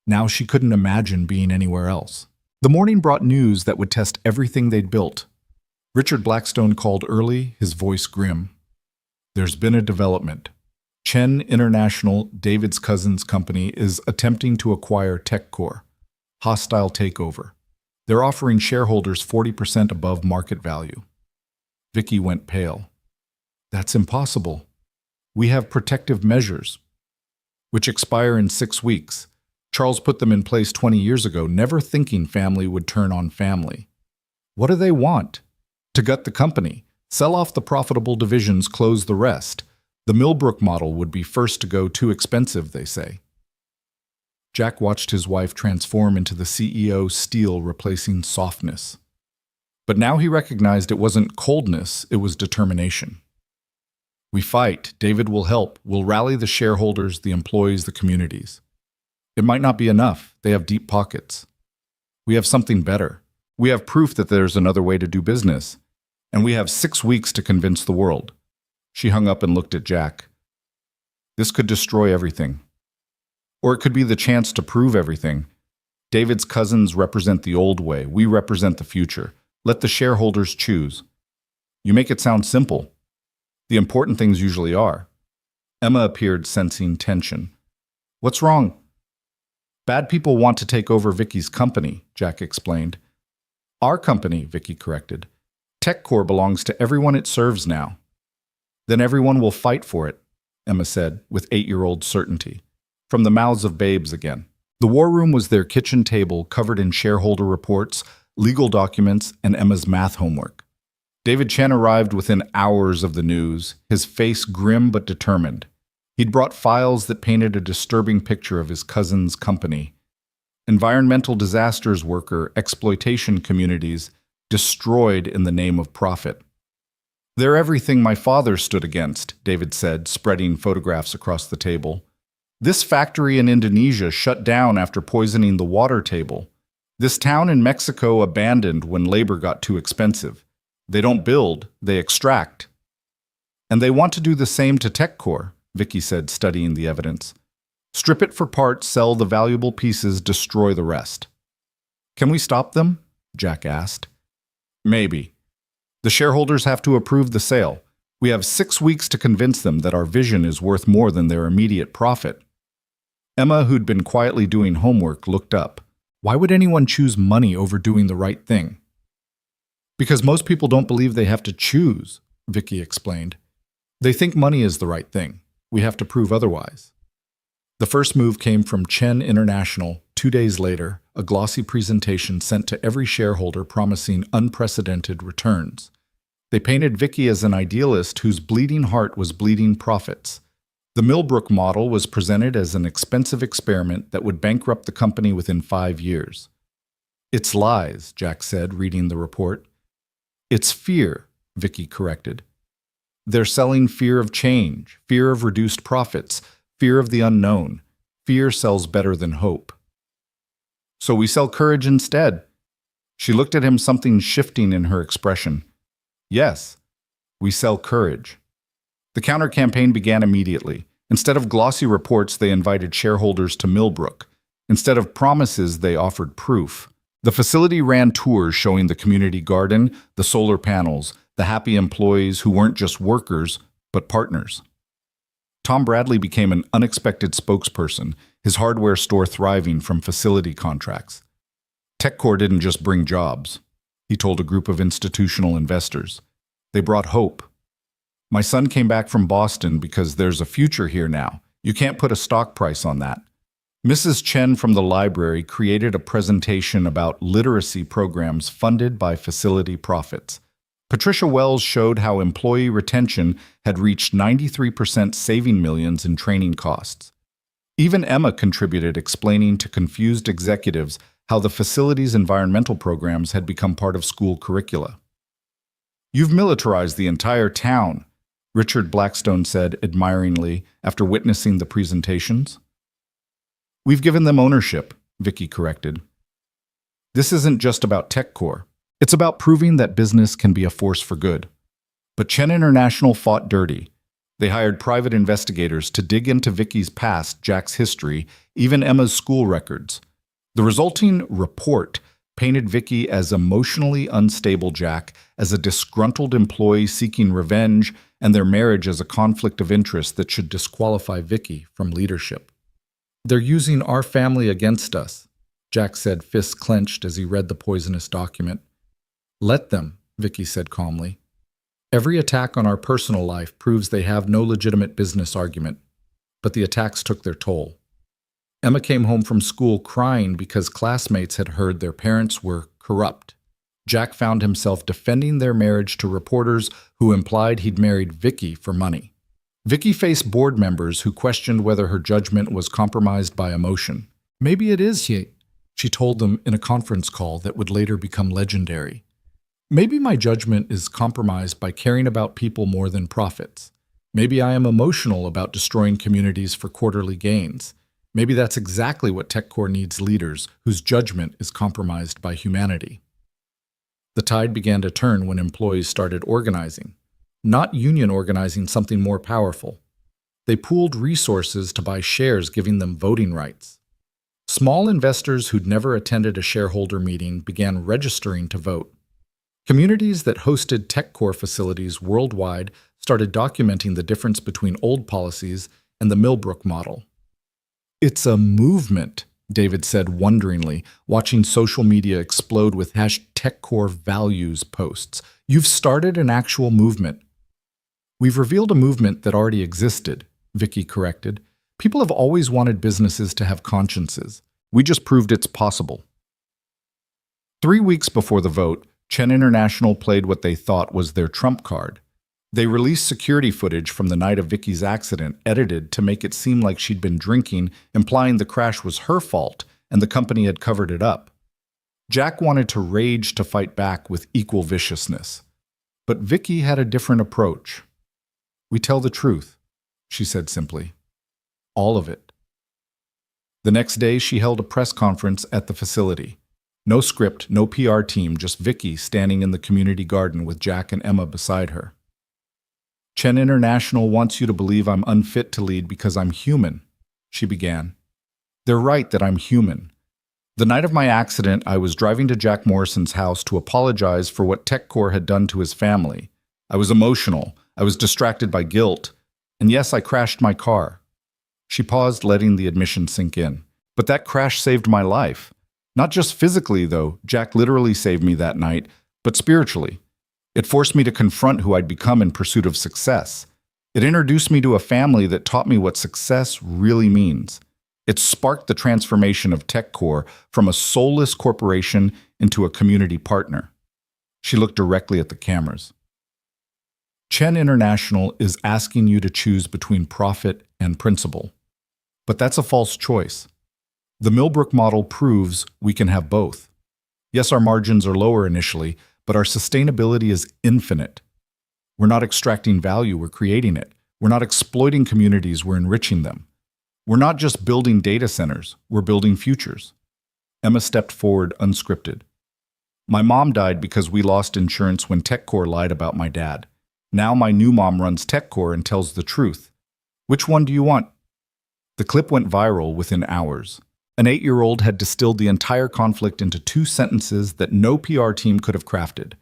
Now she couldn't imagine being anywhere else. The morning brought news that would test everything they'd built. Richard Blackstone called early, his voice grim. There's been a development. Chen International, David's cousin's company, is attempting to acquire TechCore. Hostile takeover. They're offering shareholders 40% above market value. Vicky went pale. That's impossible. We have protective measures, which expire in 6 weeks. Charles put them in place 20 years ago, never thinking family would turn on family. What do they want? To gut the company, sell off the profitable divisions, close the rest. The Millbrook model would be first to go, too expensive, they say. Jack watched his wife transform into the CEO, steel replacing softness. But now he recognized it wasn't coldness, it was determination. We fight. David will help. We'll rally the shareholders, the employees, the communities. It might not be enough. They have deep pockets. We have something better. We have proof that there's another way to do business. And we have 6 weeks to convince the world. She hung up and looked at Jack. This could destroy everything. Or it could be the chance to prove everything. David's cousins represent the old way. We represent the future. Let the shareholders choose. You make it sound simple. The important things usually are. Emma appeared, sensing tension. What's wrong? Bad people want to take over Vicky's company, Jack explained. Our company, Vicky corrected. TechCore belongs to everyone it serves now. Then everyone will fight for it, Emma said, with 8-year-old certainty. From the mouths of babes again. The war room was their kitchen table, covered in shareholder reports, legal documents, and Emma's math homework. David Chen arrived within hours of the news, his face grim but determined. He'd brought files that painted a disturbing picture of his cousin's company. Environmental disasters worker, exploitation communities, destroyed in the name of profit. They're everything my father stood against, David said, spreading photographs across the table. This factory in Indonesia shut down after poisoning the water table. This town in Mexico abandoned when labor got too expensive. They don't build, they extract. And they want to do the same to TechCore, Vicky said, studying the evidence. Strip it for parts, sell the valuable pieces, destroy the rest. Can we stop them? Jack asked. Maybe. The shareholders have to approve the sale. We have 6 weeks to convince them that our vision is worth more than their immediate profit. Emma, who'd been quietly doing homework, looked up. Why would anyone choose money over doing the right thing? Because most people don't believe they have to choose, Vicky explained. They think money is the right thing. We have to prove otherwise. The first move came from Chen International. 2 days later, a glossy presentation sent to every shareholder promising unprecedented returns. They painted Vicky as an idealist whose bleeding heart was bleeding profits. The Millbrook model was presented as an expensive experiment that would bankrupt the company within 5 years. It's lies, Jack said, reading the report. It's fear, Vicky corrected. They're selling fear of change, fear of reduced profits, fear of the unknown. Fear sells better than hope. So we sell courage instead. She looked at him, something shifting in her expression. Yes, we sell courage. The counter-campaign began immediately. Instead of glossy reports, they invited shareholders to Millbrook. Instead of promises, they offered proof. The facility ran tours showing the community garden, the solar panels, the happy employees who weren't just workers, but partners. Tom Bradley became an unexpected spokesperson, his hardware store thriving from facility contracts. TechCore didn't just bring jobs, he told a group of institutional investors. They brought hope. My son came back from Boston because there's a future here now. You can't put a stock price on that. Mrs. Chen from the library created a presentation about literacy programs funded by facility profits. Patricia Wells showed how employee retention had reached 93%, saving millions in training costs. Even Emma contributed, explaining to confused executives how the facility's environmental programs had become part of school curricula. "You've militarized the entire town," Richard Blackstone said admiringly after witnessing the presentations. "We've given them ownership," Vicky corrected. "This isn't just about TechCore. It's about proving that business can be a force for good." But Chen International fought dirty. They hired private investigators to dig into Vicky's past, Jack's history, even Emma's school records. The resulting report painted Vicky as emotionally unstable Jack, as a disgruntled employee seeking revenge, and their marriage as a conflict of interest that should disqualify Vicky from leadership. "They're using our family against us," Jack said, fists clenched as he read the poisonous document. "Let them," Vicky said calmly. "Every attack on our personal life proves they have no legitimate business argument, but the attacks took their toll." Emma came home from school crying because classmates had heard their parents were corrupt. Jack found himself defending their marriage to reporters who implied he'd married Vicky for money. Vicky faced board members who questioned whether her judgment was compromised by emotion. "Maybe it is, she told them in a conference call that would later become legendary. "Maybe my judgment is compromised by caring about people more than profits. Maybe I am emotional about destroying communities for quarterly gains. Maybe that's exactly what TechCore needs: leaders whose judgment is compromised by humanity." The tide began to turn when employees started organizing. Not union organizing, something more powerful. They pooled resources to buy shares, giving them voting rights. Small investors who'd never attended a shareholder meeting began registering to vote. Communities that hosted TechCore facilities worldwide started documenting the difference between old policies and the Millbrook model. "It's a movement," David said wonderingly, watching social media explode with #TechCoreValues posts. "You've started an actual movement." "We've revealed a movement that already existed," Vicky corrected. "People have always wanted businesses to have consciences. We just proved it's possible." 3 weeks before the vote, Chen International played what they thought was their trump card. They released security footage from the night of Vicky's accident, edited to make it seem like she'd been drinking, implying the crash was her fault and the company had covered it up. Jack wanted to rage to fight back with equal viciousness. But Vicky had a different approach. "We tell the truth," she said simply. "All of it." The next day, she held a press conference at the facility. No script, no PR team, just Vicky standing in the community garden with Jack and Emma beside her. "Chen International wants you to believe I'm unfit to lead because I'm human," she began. "They're right that I'm human. The night of my accident, I was driving to Jack Morrison's house to apologize for what TechCore had done to his family. I was emotional. I was distracted by guilt. And yes, I crashed my car." She paused, letting the admission sink in. "But that crash saved my life. Not just physically, though. Jack literally saved me that night, but spiritually. It forced me to confront who I'd become in pursuit of success. It introduced me to a family that taught me what success really means. It sparked the transformation of TechCore from a soulless corporation into a community partner." She looked directly at the cameras. "Chen International is asking you to choose between profit and principle. But that's a false choice. The Millbrook model proves we can have both. Yes, our margins are lower initially, but our sustainability is infinite. We're not extracting value, we're creating it. We're not exploiting communities, we're enriching them. We're not just building data centers, we're building futures." Emma stepped forward unscripted. "My mom died because we lost insurance when TechCore lied about my dad. Now my new mom runs TechCore and tells the truth. Which one do you want?" The clip went viral within hours. An 8-year-old had distilled the entire conflict into 2 sentences that no PR team could have crafted.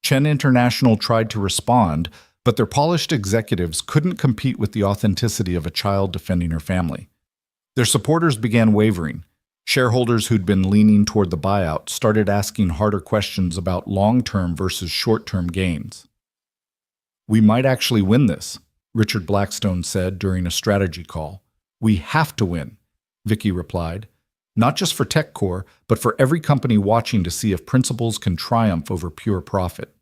Chen International tried to respond, but their polished executives couldn't compete with the authenticity of a child defending her family. Their supporters began wavering. Shareholders who'd been leaning toward the buyout started asking harder questions about long-term versus short-term gains. "We might actually win this," Richard Blackstone said during a strategy call. "We have to win," Vicky replied. "Not just for TechCore, but for every company watching to see if principles can triumph over pure profit."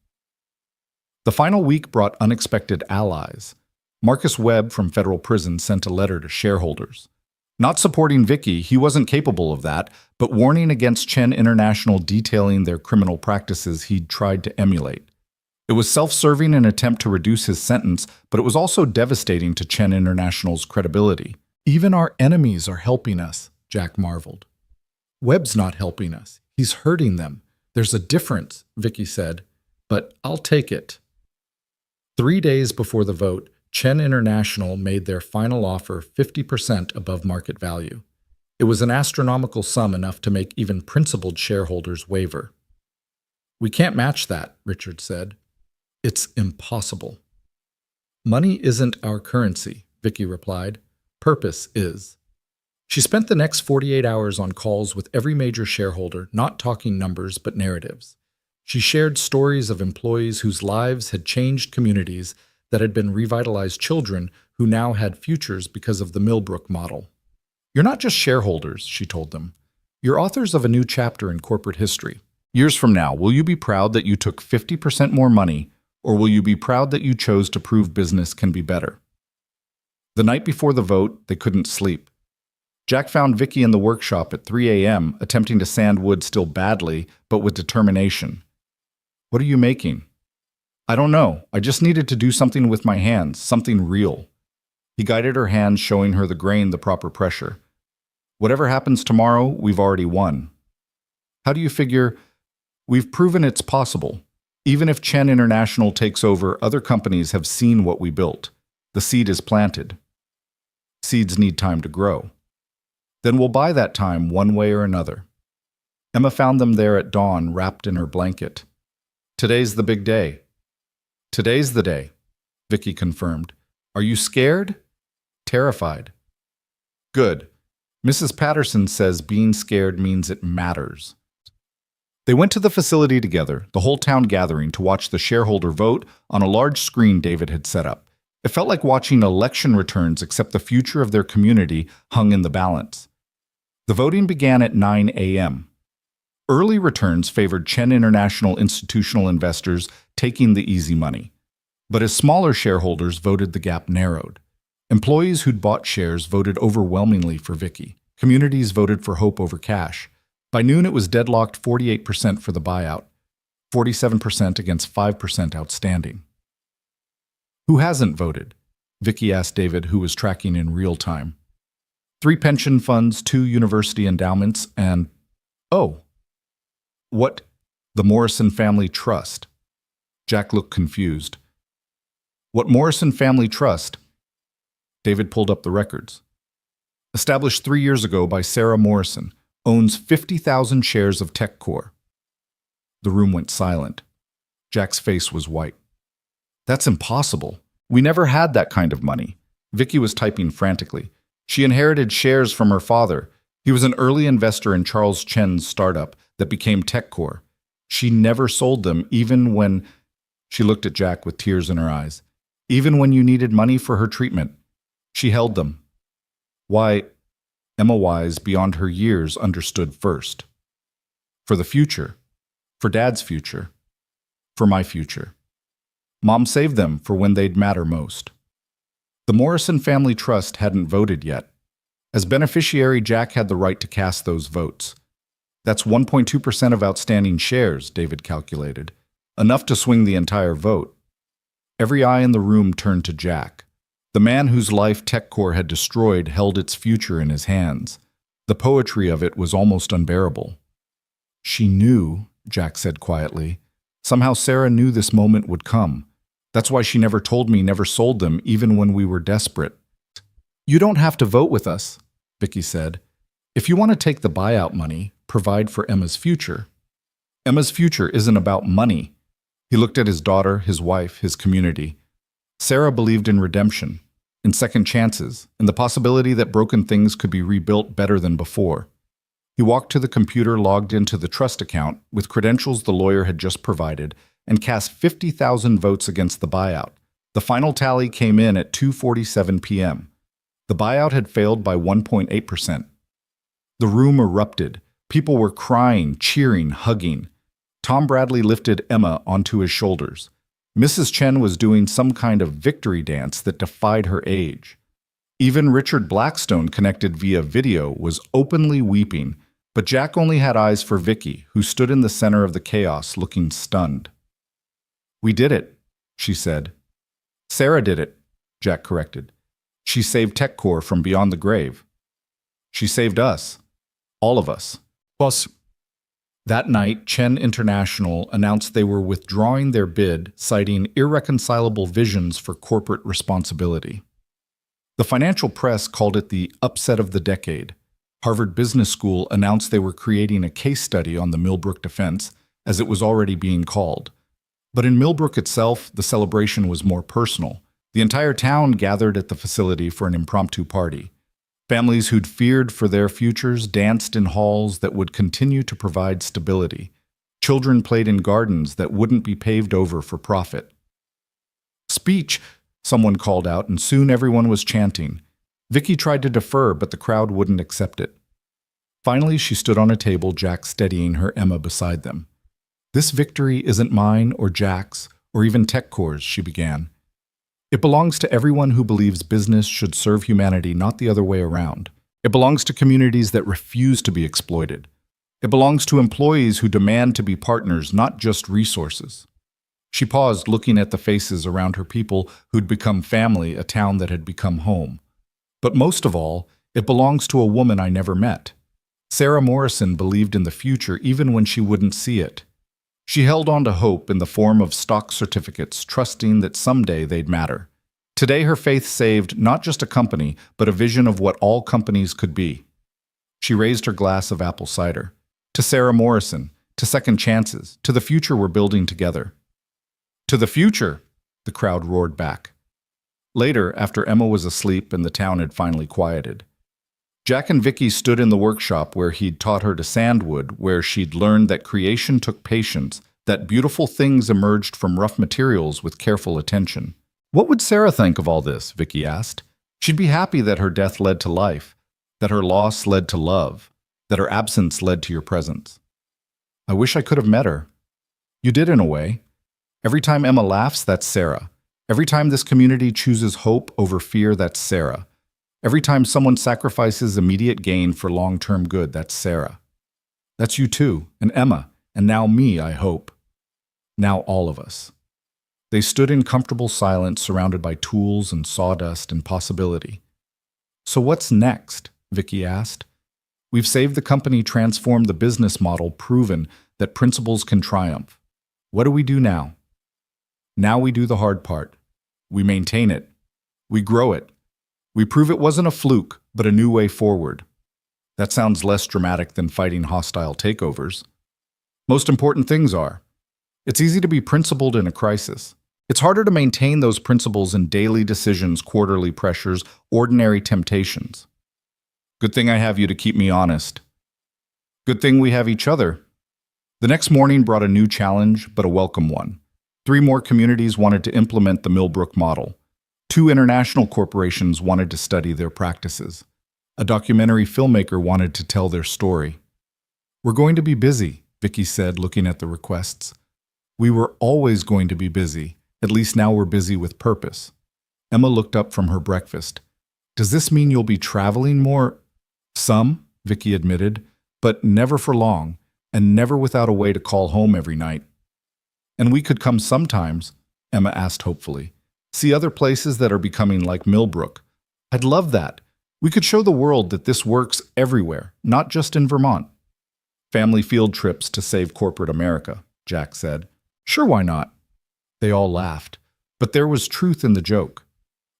The final week brought unexpected allies. Marcus Webb from federal prison sent a letter to shareholders. Not supporting Vicky, he wasn't capable of that, but warning against Chen International detailing their criminal practices he'd tried to emulate. It was self-serving in an attempt to reduce his sentence, but it was also devastating to Chen International's credibility. Even our enemies are helping us, Jack marveled. Webb's not helping us. He's hurting them. There's a difference, Vicky said, but I'll take it. 3 days before the vote, Chen International made their final offer 50% above market value. It was an astronomical sum, enough to make even principled shareholders waver. We can't match that, Richard said. It's impossible. Money isn't our currency, Vicky replied. Purpose is. She spent the next 48 hours on calls with every major shareholder, not talking numbers but narratives. She shared stories of employees whose lives had changed communities, that had been revitalized children who now had futures because of the Millbrook model. You're not just shareholders, she told them. You're authors of a new chapter in corporate history. Years from now, will you be proud that you took 50% more money, or will you be proud that you chose to prove business can be better? The night before the vote, they couldn't sleep. Jack found Vicky in the workshop at 3 a.m., attempting to sand wood still badly, but with determination. What are you making? I don't know. I just needed to do something with my hands, something real. He guided her hands, showing her the grain, the proper pressure. Whatever happens tomorrow, we've already won. How do you figure? We've proven it's possible. Even if Chen International takes over, other companies have seen what we built. The seed is planted. Seeds need time to grow. Then we'll buy that time one way or another. Emma found them there at dawn, wrapped in her blanket. Today's the big day. Today's the day, Vicky confirmed. Are you scared? Terrified. Good. Mrs. Patterson says being scared means it matters. They went to the facility together, the whole town gathering to watch the shareholder vote on a large screen David had set up. It felt like watching election returns, except the future of their community hung in the balance. The voting began at 9 a.m. Early returns favored Chen International institutional investors taking the easy money. But as smaller shareholders voted, the gap narrowed. Employees who'd bought shares voted overwhelmingly for Vicky. Communities voted for hope over cash. By noon, it was deadlocked 48% for the buyout, 47% against 5% outstanding. Who hasn't voted? Vicky asked David, who was tracking in real time. 3 pension funds, 2 university endowments, and, oh, what? The Morrison Family Trust. Jack looked confused. What Morrison Family Trust? David pulled up the records. Established 3 years ago by Sarah Morrison, owns 50,000 shares of TechCore. The room went silent. Jack's face was white. That's impossible. We never had that kind of money. Vicky was typing frantically. She inherited shares from her father. He was an early investor in Charles Chen's startup that became TechCore. She never sold them, even when... She looked at Jack with tears in her eyes. Even when you needed money for her treatment, she held them. Why? Emma Wise, beyond her years, understood first. For the future. For Dad's future. For my future. Mom saved them for when they'd matter most. The Morrison Family Trust hadn't voted yet. As beneficiary, Jack had the right to cast those votes. That's 1.2% of outstanding shares, David calculated. Enough to swing the entire vote. Every eye in the room turned to Jack. The man whose life TechCore had destroyed held its future in his hands. The poetry of it was almost unbearable. She knew, Jack said quietly. Somehow Sarah knew this moment would come. That's why she never told me, never sold them, even when we were desperate. You don't have to vote with us, Vicky said. If you want to take the buyout money, provide for Emma's future. Emma's future isn't about money. He looked at his daughter, his wife, his community. Sarah believed in redemption, in second chances, in the possibility that broken things could be rebuilt better than before. He walked to the computer, logged into the trust account with credentials the lawyer had just provided, and cast 50,000 votes against the buyout. The final tally came in at 2:47 p.m. The buyout had failed by 1.8%. The room erupted. People were crying, cheering, hugging. Tom Bradley lifted Emma onto his shoulders. Mrs. Chen was doing some kind of victory dance that defied her age. Even Richard Blackstone, connected via video, was openly weeping, but Jack only had eyes for Vicky, who stood in the center of the chaos looking stunned. "We did it," she said. "Sarah did it," Jack corrected. "She saved TechCore from beyond the grave. She saved us. All of us." Boss. That night, Chen International announced they were withdrawing their bid, citing irreconcilable visions for corporate responsibility. The financial press called it the upset of the decade. Harvard Business School announced they were creating a case study on the Millbrook defense, as it was already being called. But in Millbrook itself, the celebration was more personal. The entire town gathered at the facility for an impromptu party. Families who'd feared for their futures danced in halls that would continue to provide stability. Children played in gardens that wouldn't be paved over for profit. "Speech," someone called out, and soon everyone was chanting. Vicky tried to defer, but the crowd wouldn't accept it. Finally, she stood on a table, Jack steadying her Emma beside them. "This victory isn't mine or Jack's or even TechCore's," she began. "It belongs to everyone who believes business should serve humanity, not the other way around. It belongs to communities that refuse to be exploited. It belongs to employees who demand to be partners, not just resources." She paused, looking at the faces around her people who'd become family, a town that had become home. "But most of all, it belongs to a woman I never met. Sarah Morrison believed in the future even when she wouldn't see it. She held on to hope in the form of stock certificates, trusting that someday they'd matter. Today her faith saved not just a company, but a vision of what all companies could be." She raised her glass of apple cider. "To Sarah Morrison, to second chances, to the future we're building together." "To the future!" the crowd roared back. Later, after Emma was asleep and the town had finally quieted, Jack and Vicky stood in the workshop where he'd taught her to sandwood, where she'd learned that creation took patience, that beautiful things emerged from rough materials with careful attention. "What would Sarah think of all this?" Vicky asked. "She'd be happy that her death led to life, that her loss led to love, that her absence led to your presence." "I wish I could have met her." "You did in a way. Every time Emma laughs, that's Sarah. Every time this community chooses hope over fear, that's Sarah. Every time someone sacrifices immediate gain for long-term good, that's Sarah. That's you too, and Emma, and now me, I hope. Now all of us." They stood in comfortable silence, surrounded by tools and sawdust and possibility. "So what's next?" Vicky asked. "We've saved the company, transformed the business model, proven that principles can triumph. What do we do now?" "Now we do the hard part. We maintain it. We grow it. We prove it wasn't a fluke, but a new way forward." That sounds less dramatic than fighting hostile takeovers. Most important things are. It's easy to be principled in a crisis. It's harder to maintain those principles in daily decisions, quarterly pressures, ordinary temptations. Good thing I have you to keep me honest. Good thing we have each other. The next morning brought a new challenge, but a welcome one. 3 more communities wanted to implement the Millbrook model. 2 international corporations wanted to study their practices. A documentary filmmaker wanted to tell their story. "We're going to be busy," Vicky said, looking at the requests. "We were always going to be busy. At least now we're busy with purpose." Emma looked up from her breakfast. "Does this mean you'll be traveling more?" "Some," Vicky admitted, "but never for long, and never without a way to call home every night." "And we could come sometimes," Emma asked hopefully. "See other places that are becoming like Millbrook. I'd love that. We could show the world that this works everywhere, not just in Vermont." "Family field trips to save corporate America," Jack said. "Sure, why not?" They all laughed, but there was truth in the joke.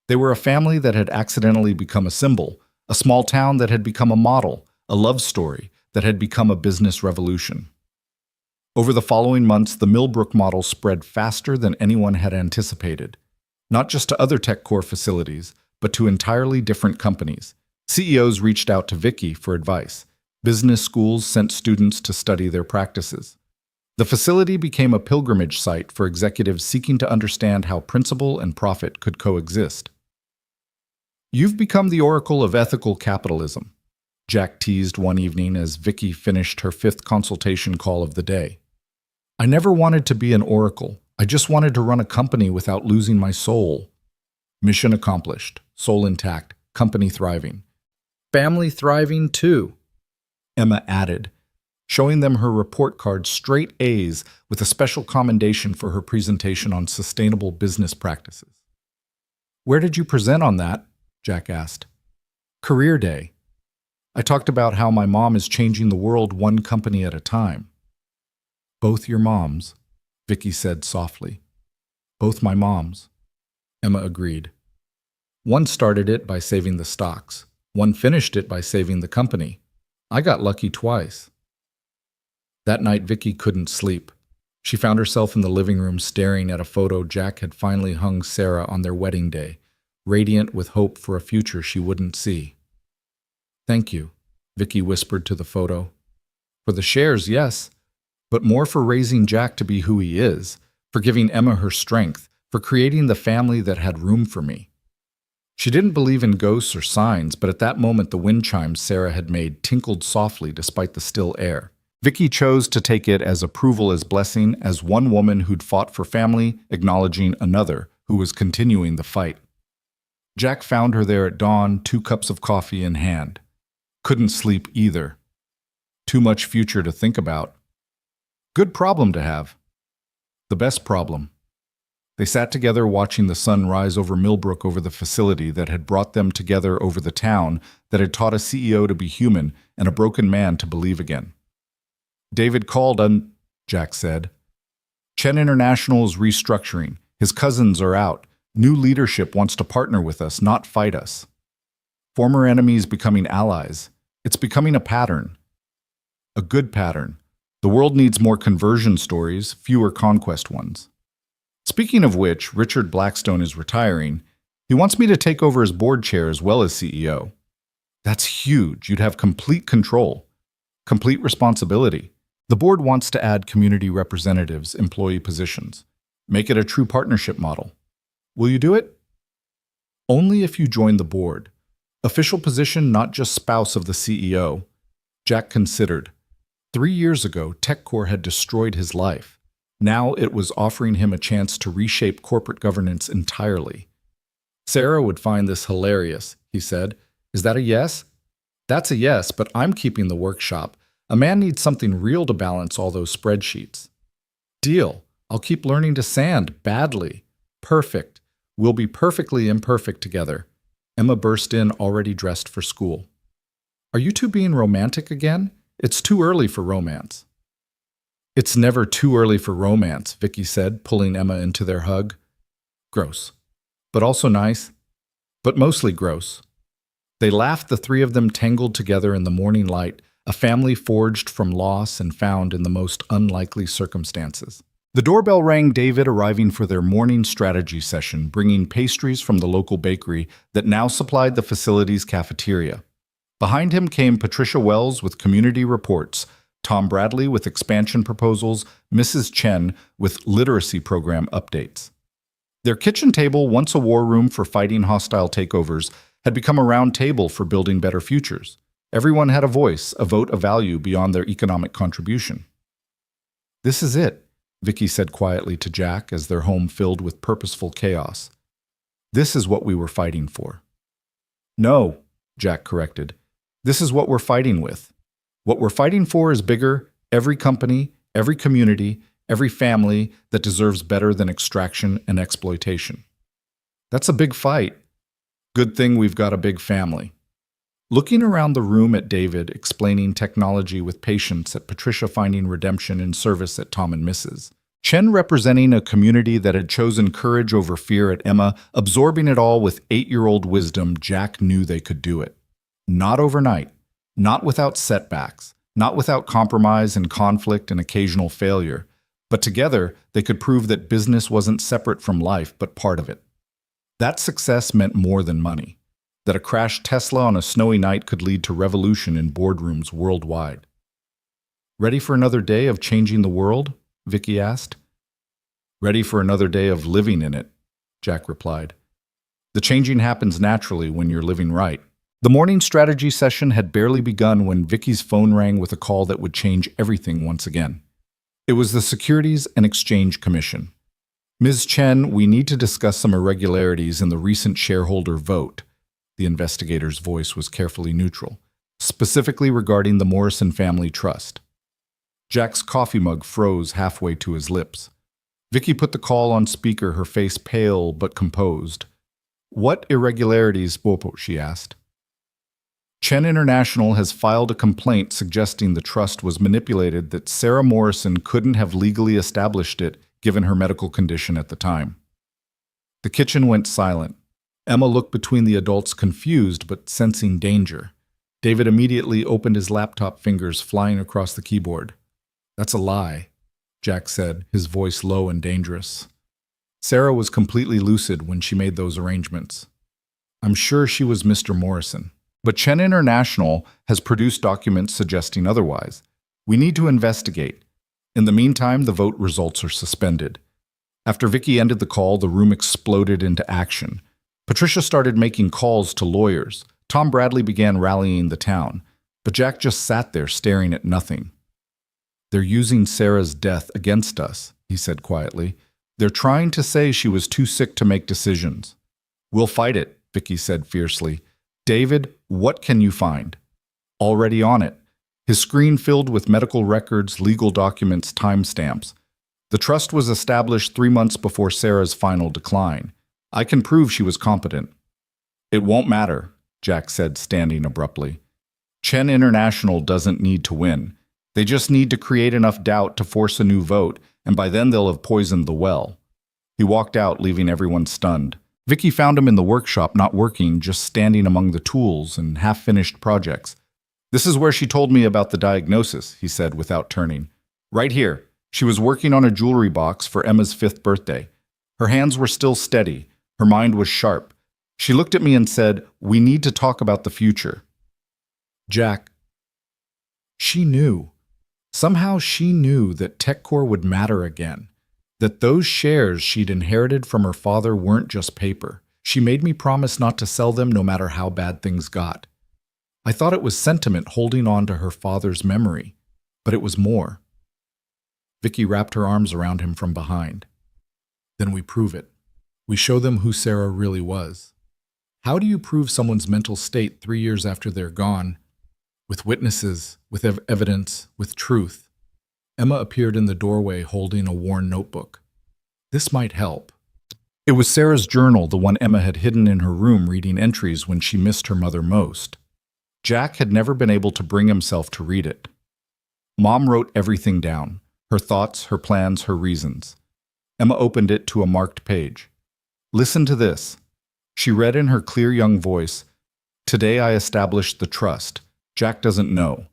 They were a family that had accidentally become a symbol, a small town that had become a model, a love story that had become a business revolution. Over the following months, the Millbrook model spread faster than anyone had anticipated. Not just to other TechCore facilities, but to entirely different companies. CEOs reached out to Vicky for advice. Business schools sent students to study their practices. The facility became a pilgrimage site for executives seeking to understand how principle and profit could coexist. "You've become the oracle of ethical capitalism," Jack teased one evening as Vicky finished her 5th consultation call of the day. "I never wanted to be an oracle. I just wanted to run a company without losing my soul." Mission accomplished, soul intact, company thriving. Family thriving too. Emma added, showing them her report card straight A's with a special commendation for her presentation on sustainable business practices. Where did you present on that? Jack asked. Career Day. I talked about how my mom is changing the world one company at a time. Both your moms, Vicky said softly. Both my moms, Emma agreed. One started it by saving the stocks. One finished it by saving the company. I got lucky twice. That night, Vicky couldn't sleep. She found herself in the living room staring at a photo Jack had finally hung Sarah on their wedding day, radiant with hope for a future she wouldn't see. Thank you, Vicky whispered to the photo. For the shares, yes, but more for raising Jack to be who he is, for giving Emma her strength, for creating the family that had room for me. She didn't believe in ghosts or signs, but at that moment the wind chimes Sarah had made tinkled softly despite the still air. Vicky chose to take it as approval as blessing, as one woman who'd fought for family, acknowledging another who was continuing the fight. Jack found her there at dawn, 2 cups of coffee in hand. Couldn't sleep either. Too much future to think about. Good problem to have. The best problem. They sat together watching the sun rise over Millbrook, over the facility that had brought them together, over the town that had taught a CEO to be human and a broken man to believe again. David called on, Jack said. Chen International is restructuring. His cousins are out. New leadership wants to partner with us, not fight us. Former enemies becoming allies. It's becoming a pattern. A good pattern. The world needs more conversion stories, fewer conquest ones. Speaking of which, Richard Blackstone is retiring. He wants me to take over as board chair as well as CEO. That's huge. You'd have complete control, complete responsibility. The board wants to add community representatives, employee positions. Make it a true partnership model. Will you do it? Only if you join the board. Official position, not just spouse of the CEO. Jack considered. 3 years ago, TechCore had destroyed his life. Now it was offering him a chance to reshape corporate governance entirely. Sarah would find this hilarious, he said. Is that a yes? That's a yes, but I'm keeping the workshop. A man needs something real to balance all those spreadsheets. Deal. I'll keep learning to sand badly. Perfect. We'll be perfectly imperfect together. Emma burst in, already dressed for school. Are you two being romantic again? It's too early for romance. It's never too early for romance, Vicky said, pulling Emma into their hug. Gross. But also nice. But mostly gross. They laughed, the 3 of them tangled together in the morning light, a family forged from loss and found in the most unlikely circumstances. The doorbell rang, David arriving for their morning strategy session, bringing pastries from the local bakery that now supplied the facility's cafeteria. Behind him came Patricia Wells with community reports, Tom Bradley with expansion proposals, Mrs. Chen with literacy program updates. Their kitchen table, once a war room for fighting hostile takeovers, had become a round table for building better futures. Everyone had a voice, a vote of value beyond their economic contribution. This is it, Vicky said quietly to Jack as their home filled with purposeful chaos. This is what we were fighting for. No, Jack corrected. This is what we're fighting with. What we're fighting for is bigger, every company, every community, every family that deserves better than extraction and exploitation. That's a big fight. Good thing we've got a big family. Looking around the room at David, explaining technology with patience, at Patricia finding redemption in service at Tom and Mrs. Chen representing a community that had chosen courage over fear at Emma, absorbing it all with 8-year-old wisdom, Jack knew they could do it. Not overnight, not without setbacks, not without compromise and conflict and occasional failure, but together they could prove that business wasn't separate from life but part of it. That success meant more than money. That a crashed Tesla on a snowy night could lead to revolution in boardrooms worldwide. Ready for another day of changing the world? Vicky asked. Ready for another day of living in it, Jack replied. The changing happens naturally when you're living right. The morning strategy session had barely begun when Vicky's phone rang with a call that would change everything once again. It was the Securities and Exchange Commission. Ms. Chen, we need to discuss some irregularities in the recent shareholder vote. The investigator's voice was carefully neutral, specifically regarding the Morrison family trust. Jack's coffee mug froze halfway to his lips. Vicky put the call on speaker, her face pale but composed. "What irregularities, Bopo?" she asked. Chen International has filed a complaint suggesting the trust was manipulated, that Sarah Morrison couldn't have legally established it given her medical condition at the time. The kitchen went silent. Emma looked between the adults, confused but sensing danger. David immediately opened his laptop, fingers flying across the keyboard. "That's a lie," Jack said, his voice low and dangerous. "Sarah was completely lucid when she made those arrangements. I'm sure she was Mr. Morrison. But Chen International has produced documents suggesting otherwise. We need to investigate. In the meantime, the vote results are suspended." After Vicky ended the call, the room exploded into action. Patricia started making calls to lawyers. Tom Bradley began rallying the town. But Jack just sat there staring at nothing. "They're using Sarah's death against us," he said quietly. "They're trying to say she was too sick to make decisions." "We'll fight it," Vicky said fiercely. "David, what can you find?" "Already on it." His screen filled with medical records, legal documents, timestamps. "The trust was established 3 months before Sarah's final decline. I can prove she was competent." "It won't matter," Jack said, standing abruptly. "Chen International doesn't need to win. They just need to create enough doubt to force a new vote, and by then they'll have poisoned the well." He walked out, leaving everyone stunned. Vicky found him in the workshop, not working, just standing among the tools and half-finished projects. "This is where she told me about the diagnosis," he said without turning. "Right here. She was working on a jewelry box for Emma's 5th birthday. Her hands were still steady. Her mind was sharp. She looked at me and said, 'We need to talk about the future.'" Jack. She knew. Somehow she knew that TechCore would matter again. That those shares she'd inherited from her father weren't just paper. "She made me promise not to sell them no matter how bad things got." I thought it was sentiment holding on to her father's memory, but it was more. Vicky wrapped her arms around him from behind. "Then we prove it. We show them who Sarah really was. How do you prove someone's mental state 3 years after they're gone? With witnesses, with evidence, with truth." Emma appeared in the doorway holding a worn notebook. "This might help." It was Sarah's journal, the one Emma had hidden in her room, reading entries when she missed her mother most. Jack had never been able to bring himself to read it. Mom wrote everything down, her thoughts, her plans, her reasons. Emma opened it to a marked page. "Listen to this." She read in her clear young voice, "Today I established the trust. Jack doesn't know.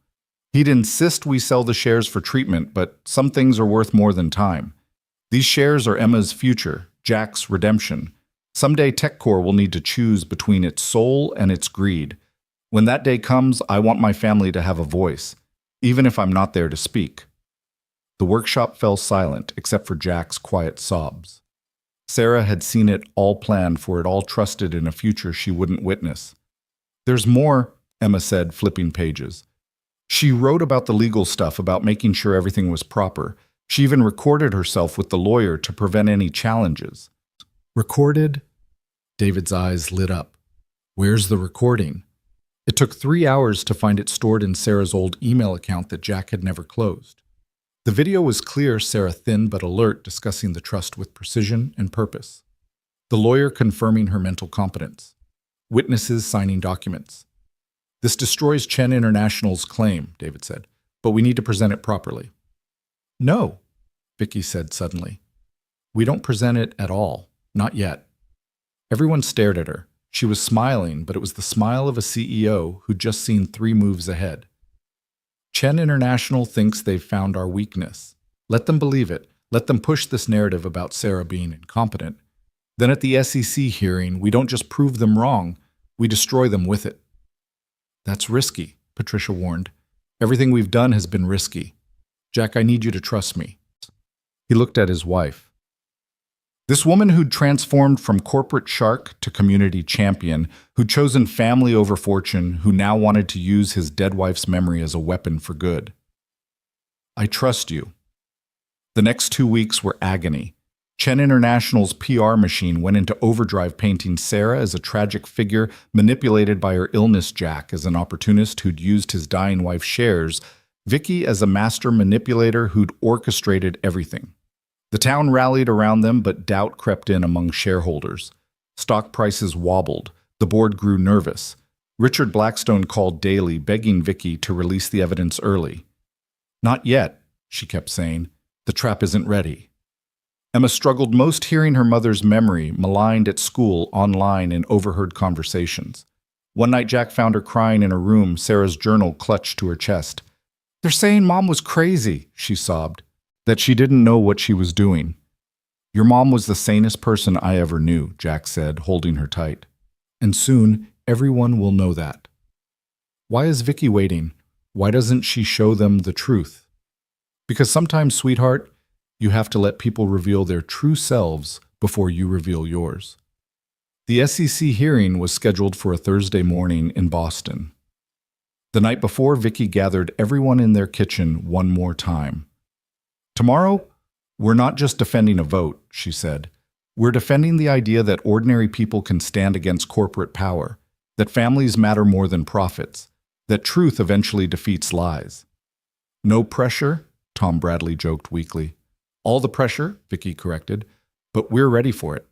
He'd insist we sell the shares for treatment, but some things are worth more than time. These shares are Emma's future, Jack's redemption. Someday TechCore will need to choose between its soul and its greed. When that day comes, I want my family to have a voice, even if I'm not there to speak." The workshop fell silent, except for Jack's quiet sobs. Sarah had seen it all planned for, it all trusted in a future she wouldn't witness. "There's more," Emma said, flipping pages. She wrote about the legal stuff, about making sure everything was proper. She even recorded herself with the lawyer to prevent any challenges. "Recorded?" David's eyes lit up. "Where's the recording?" It took 3 hours to find it stored in Sarah's old email account that Jack had never closed. The video was clear, Sarah thin but alert, discussing the trust with precision and purpose. The lawyer confirming her mental competence. Witnesses signing documents. "This destroys Chen International's claim," David said, "but we need to present it properly." "No," Vicky said suddenly. "We don't present it at all. Not yet." Everyone stared at her. She was smiling, but it was the smile of a CEO who'd just seen 3 moves ahead. "Chen International thinks they've found our weakness. Let them believe it. Let them push this narrative about Sarah being incompetent. Then at the SEC hearing, we don't just prove them wrong, we destroy them with it." "That's risky," Patricia warned. "Everything we've done has been risky. Jack, I need you to trust me." He looked at his wife. This woman who'd transformed from corporate shark to community champion, who'd chosen family over fortune, who now wanted to use his dead wife's memory as a weapon for good. "I trust you." The next 2 weeks were agony. Chen International's PR machine went into overdrive, painting Sarah as a tragic figure manipulated by her illness, Jack as an opportunist who'd used his dying wife's shares, Vicky as a master manipulator who'd orchestrated everything. The town rallied around them, but doubt crept in among shareholders. Stock prices wobbled. The board grew nervous. Richard Blackstone called daily, begging Vicky to release the evidence early. "Not yet," she kept saying. "The trap isn't ready." Emma struggled most, hearing her mother's memory, maligned at school, online, in overheard conversations. One night Jack found her crying in her room, Sarah's journal clutched to her chest. "They're saying Mom was crazy," she sobbed, "that she didn't know what she was doing." "Your mom was the sanest person I ever knew," Jack said, holding her tight. "And soon, everyone will know that." Why is Vicky waiting? Why doesn't she show them the truth? Because sometimes, sweetheart, you have to let people reveal their true selves before you reveal yours. The SEC hearing was scheduled for a Thursday morning in Boston. The night before, Vicky gathered everyone in their kitchen one more time. "Tomorrow, we're not just defending a vote," she said. "We're defending the idea that ordinary people can stand against corporate power, that families matter more than profits, that truth eventually defeats lies." "No pressure," Tom Bradley joked weakly. "All the pressure," Vicky corrected, "but we're ready for it."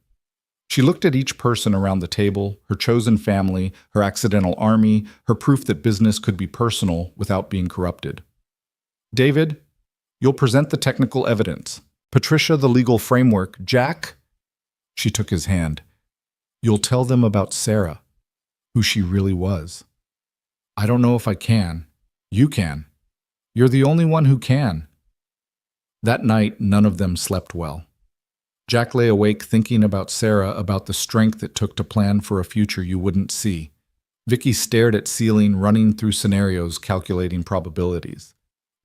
She looked at each person around the table, her chosen family, her accidental army, her proof that business could be personal without being corrupted. "David, you'll present the technical evidence. Patricia, the legal framework. Jack," she took his hand, "you'll tell them about Sarah, who she really was." "I don't know if I can." "You can. You're the only one who can." That night, none of them slept well. Jack lay awake thinking about Sarah, about the strength it took to plan for a future you wouldn't see. Vicky stared at ceiling, running through scenarios, calculating probabilities.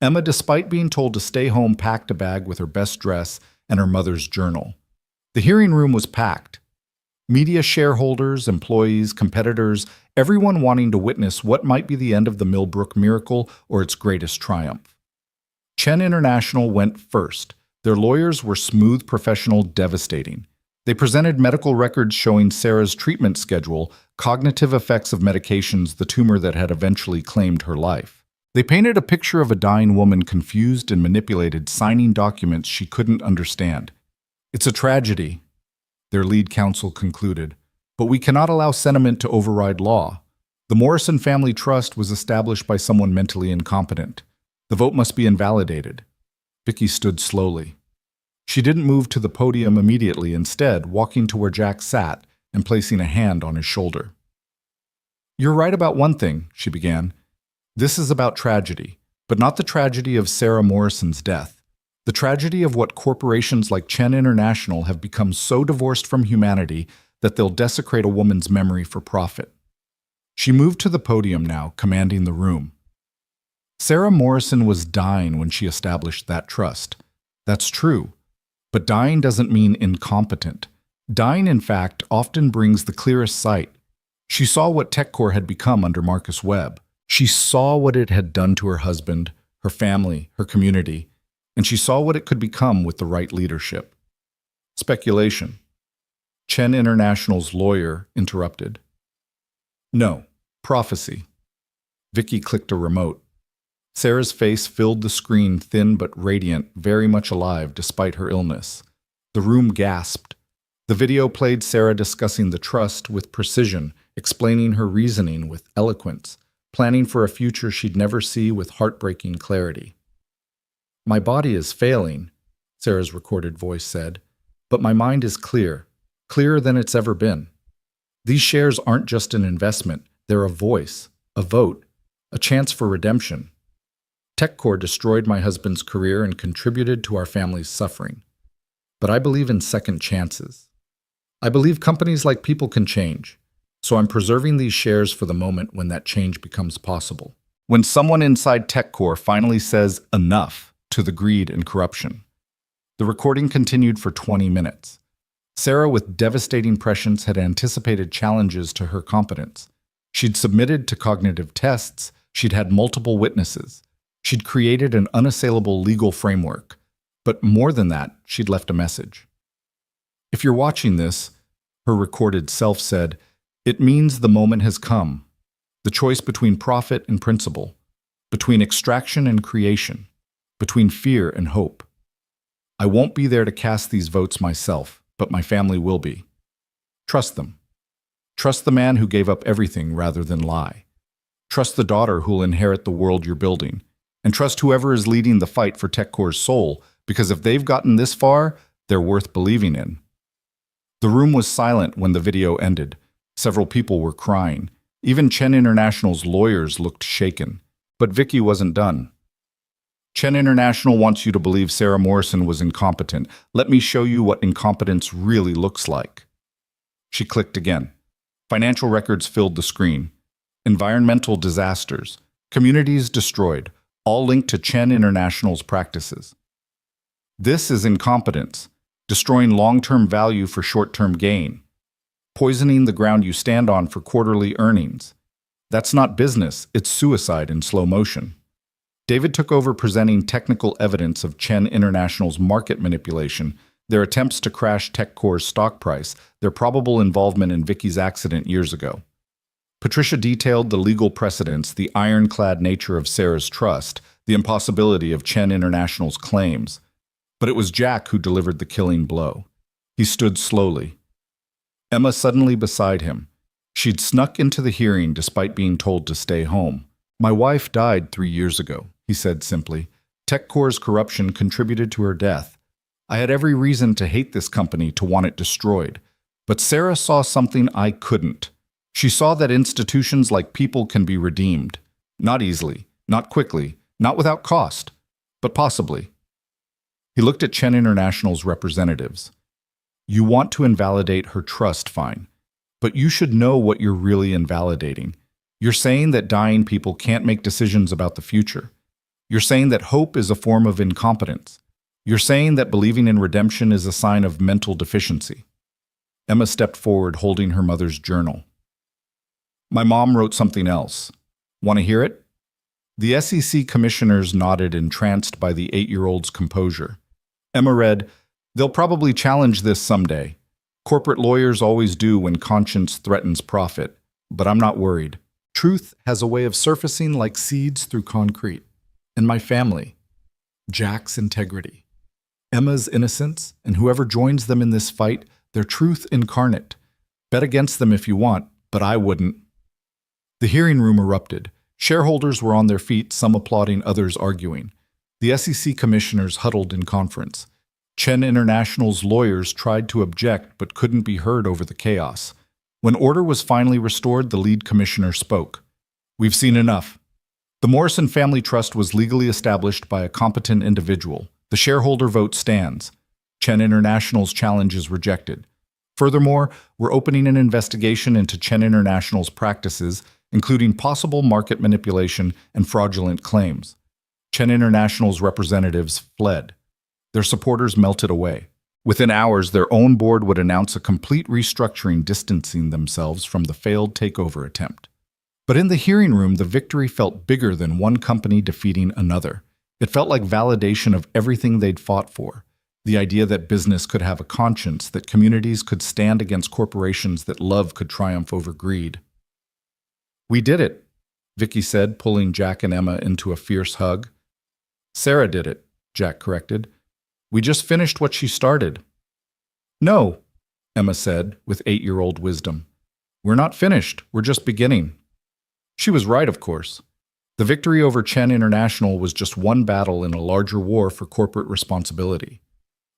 Emma, despite being told to stay home, packed a bag with her best dress and her mother's journal. The hearing room was packed. Media, shareholders, employees, competitors, everyone wanting to witness what might be the end of the Millbrook miracle or its greatest triumph. Chen International went first. Their lawyers were smooth, professional, devastating. They presented medical records showing Sarah's treatment schedule, cognitive effects of medications, the tumor that had eventually claimed her life. They painted a picture of a dying woman confused and manipulated, signing documents she couldn't understand. "It's a tragedy," their lead counsel concluded, "but we cannot allow sentiment to override law. The Morrison Family Trust was established by someone mentally incompetent. The vote must be invalidated." Vicky stood slowly. She didn't move to the podium immediately, instead walking to where Jack sat and placing a hand on his shoulder. "You're right about one thing," she began. "This is about tragedy, but not the tragedy of Sarah Morrison's death. The tragedy of what corporations like Chen International have become so divorced from humanity that they'll desecrate a woman's memory for profit." She moved to the podium now, commanding the room. Sarah Morrison was dying when she established that trust. That's true. But dying doesn't mean incompetent. Dying, in fact, often brings the clearest sight. She saw what TechCore had become under Marcus Webb. She saw what it had done to her husband, her family, her community, and she saw what it could become with the right leadership. Speculation. Chen International's lawyer interrupted. "No, prophecy." Vicky clicked a remote. Sarah's face filled the screen, thin but radiant, very much alive despite her illness. The room gasped. The video played Sarah discussing the trust with precision, explaining her reasoning with eloquence, planning for a future she'd never see with heartbreaking clarity. "My body is failing," Sarah's recorded voice said, "but my mind is clear, clearer than it's ever been. These shares aren't just an investment, they're a voice, a vote, a chance for redemption. TechCore destroyed my husband's career and contributed to our family's suffering. But I believe in second chances. I believe companies like people can change, so I'm preserving these shares for the moment when that change becomes possible." When someone inside TechCore finally says enough to the greed and corruption. The recording continued for 20 minutes. Sarah, with devastating prescience, had anticipated challenges to her competence. She'd submitted to cognitive tests, she'd had multiple witnesses. She'd created an unassailable legal framework. But more than that, she'd left a message. If you're watching this, her recorded self said, it means the moment has come. The choice between profit and principle, between extraction and creation, between fear and hope. I won't be there to cast these votes myself, but my family will be. Trust them. Trust the man who gave up everything rather than lie. Trust the daughter who'll inherit the world you're building. And trust whoever is leading the fight for TechCore's soul, because if they've gotten this far, they're worth believing in. The room was silent when the video ended. Several people were crying. Even Chen International's lawyers looked shaken. But Vicky wasn't done. Chen International wants you to believe Sarah Morrison was incompetent. Let me show you what incompetence really looks like. She clicked again. Financial records filled the screen. Environmental disasters, communities destroyed, all linked to Chen International's practices. This is incompetence, destroying long-term value for short-term gain, poisoning the ground you stand on for quarterly earnings. That's not business, it's suicide in slow motion. David took over presenting technical evidence of Chen International's market manipulation, their attempts to crash TechCore's stock price, their probable involvement in Vicky's accident years ago. Patricia detailed the legal precedents, the ironclad nature of Sarah's trust, the impossibility of Chen International's claims. But it was Jack who delivered the killing blow. He stood slowly. Emma suddenly beside him. She'd snuck into the hearing despite being told to stay home. My wife died 3 years ago, he said simply. TechCore's corruption contributed to her death. I had every reason to hate this company, to want it destroyed. But Sarah saw something I couldn't. She saw that institutions like people can be redeemed. Not easily, not quickly, not without cost, but possibly. He looked at Chen International's representatives. You want to invalidate her trust, fine. But you should know what you're really invalidating. You're saying that dying people can't make decisions about the future. You're saying that hope is a form of incompetence. You're saying that believing in redemption is a sign of mental deficiency. Emma stepped forward, holding her mother's journal. My mom wrote something else. Want to hear it? The SEC commissioners nodded, entranced by the 8-year-old's composure. Emma read, they'll probably challenge this someday. Corporate lawyers always do when conscience threatens profit. But I'm not worried. Truth has a way of surfacing like seeds through concrete. And my family, Jack's integrity, Emma's innocence, and whoever joins them in this fight, their truth incarnate. Bet against them if you want, but I wouldn't. The hearing room erupted. Shareholders were on their feet, some applauding, others arguing. The SEC commissioners huddled in conference. Chen International's lawyers tried to object but couldn't be heard over the chaos. When order was finally restored, the lead commissioner spoke. We've seen enough. The Morrison Family Trust was legally established by a competent individual. The shareholder vote stands. Chen International's challenge is rejected. Furthermore, we're opening an investigation into Chen International's practices, including possible market manipulation and fraudulent claims. Chen International's representatives fled. Their supporters melted away. Within hours, their own board would announce a complete restructuring, distancing themselves from the failed takeover attempt. But in the hearing room, the victory felt bigger than one company defeating another. It felt like validation of everything they'd fought for. The idea that business could have a conscience, that communities could stand against corporations, that love could triumph over greed. We did it, Vicky said, pulling Jack and Emma into a fierce hug. Sarah did it, Jack corrected. We just finished what she started. No, Emma said, with 8-year-old wisdom. We're not finished, we're just beginning. She was right, of course. The victory over Chen International was just one battle in a larger war for corporate responsibility.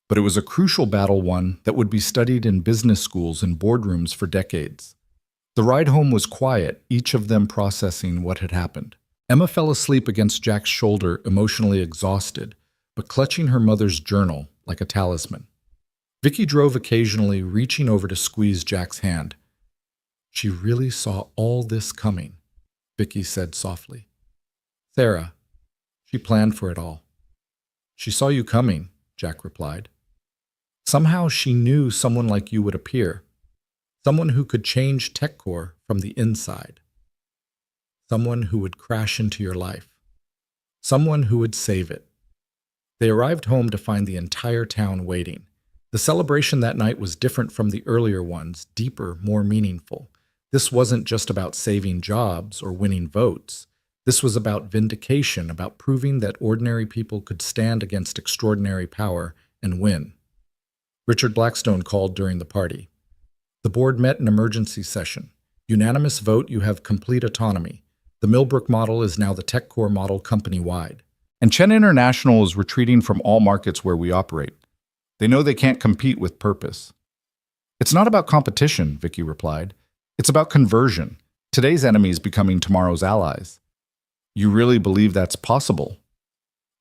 But it was a crucial battle, one that would be studied in business schools and boardrooms for decades. The ride home was quiet, each of them processing what had happened. Emma fell asleep against Jack's shoulder, emotionally exhausted, but clutching her mother's journal like a talisman. Vicky drove occasionally, reaching over to squeeze Jack's hand. She really saw all this coming, Vicky said softly. Sarah, she planned for it all. She saw you coming, Jack replied. Somehow she knew someone like you would appear. Someone who could change TechCore from the inside. Someone who would crash into your life. Someone who would save it. They arrived home to find the entire town waiting. The celebration that night was different from the earlier ones, deeper, more meaningful. This wasn't just about saving jobs or winning votes. This was about vindication, about proving that ordinary people could stand against extraordinary power and win. Richard Blackstone called during the party. The board met in emergency session. Unanimous vote, you have complete autonomy. The Millbrook model is now the TechCore model company-wide. And Chen International is retreating from all markets where we operate. They know they can't compete with purpose. It's not about competition, Vicky replied. It's about conversion. Today's enemies becoming tomorrow's allies. You really believe that's possible?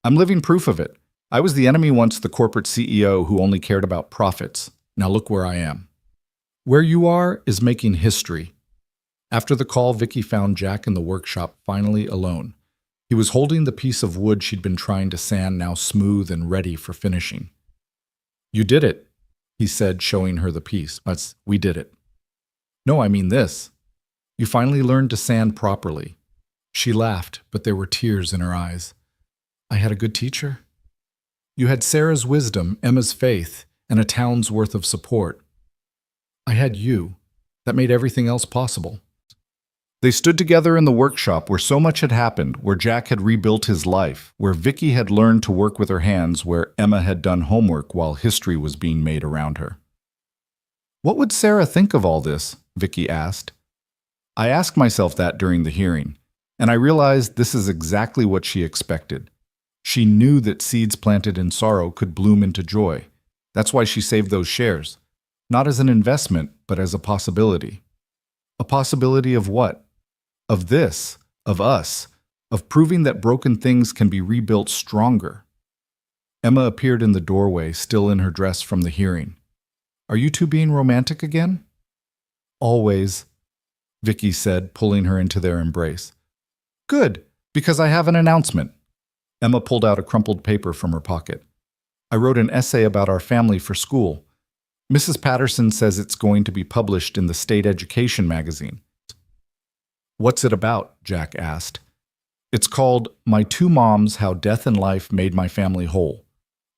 I'm living proof of it. I was the enemy once, the corporate CEO who only cared about profits. Now look where I am. Where you are is making history. After the call, Vicky found Jack in the workshop, finally alone. He was holding the piece of wood she'd been trying to sand, now smooth and ready for finishing. You did it, he said, showing her the piece. We did it. No, I mean this. You finally learned to sand properly. She laughed, but there were tears in her eyes. I had a good teacher. You had Sarah's wisdom, Emma's faith, and a town's worth of support. I had you. That made everything else possible. They stood together in the workshop where so much had happened, where Jack had rebuilt his life, where Vicky had learned to work with her hands, where Emma had done homework while history was being made around her. What would Sarah think of all this? Vicky asked. I asked myself that during the hearing, and I realized this is exactly what she expected. She knew that seeds planted in sorrow could bloom into joy. That's why she saved those shares, not as an investment, but as a possibility. A possibility of what? Of this, of us, of proving that broken things can be rebuilt stronger. Emma appeared in the doorway, still in her dress from the hearing. Are you two being romantic again? Always, Vicky said, pulling her into their embrace. Good, because I have an announcement. Emma pulled out a crumpled paper from her pocket. I wrote an essay about our family for school. Mrs. Patterson says it's going to be published in the state education magazine. What's it about? Jack asked. It's called My Two Moms, How Death and Life Made My Family Whole.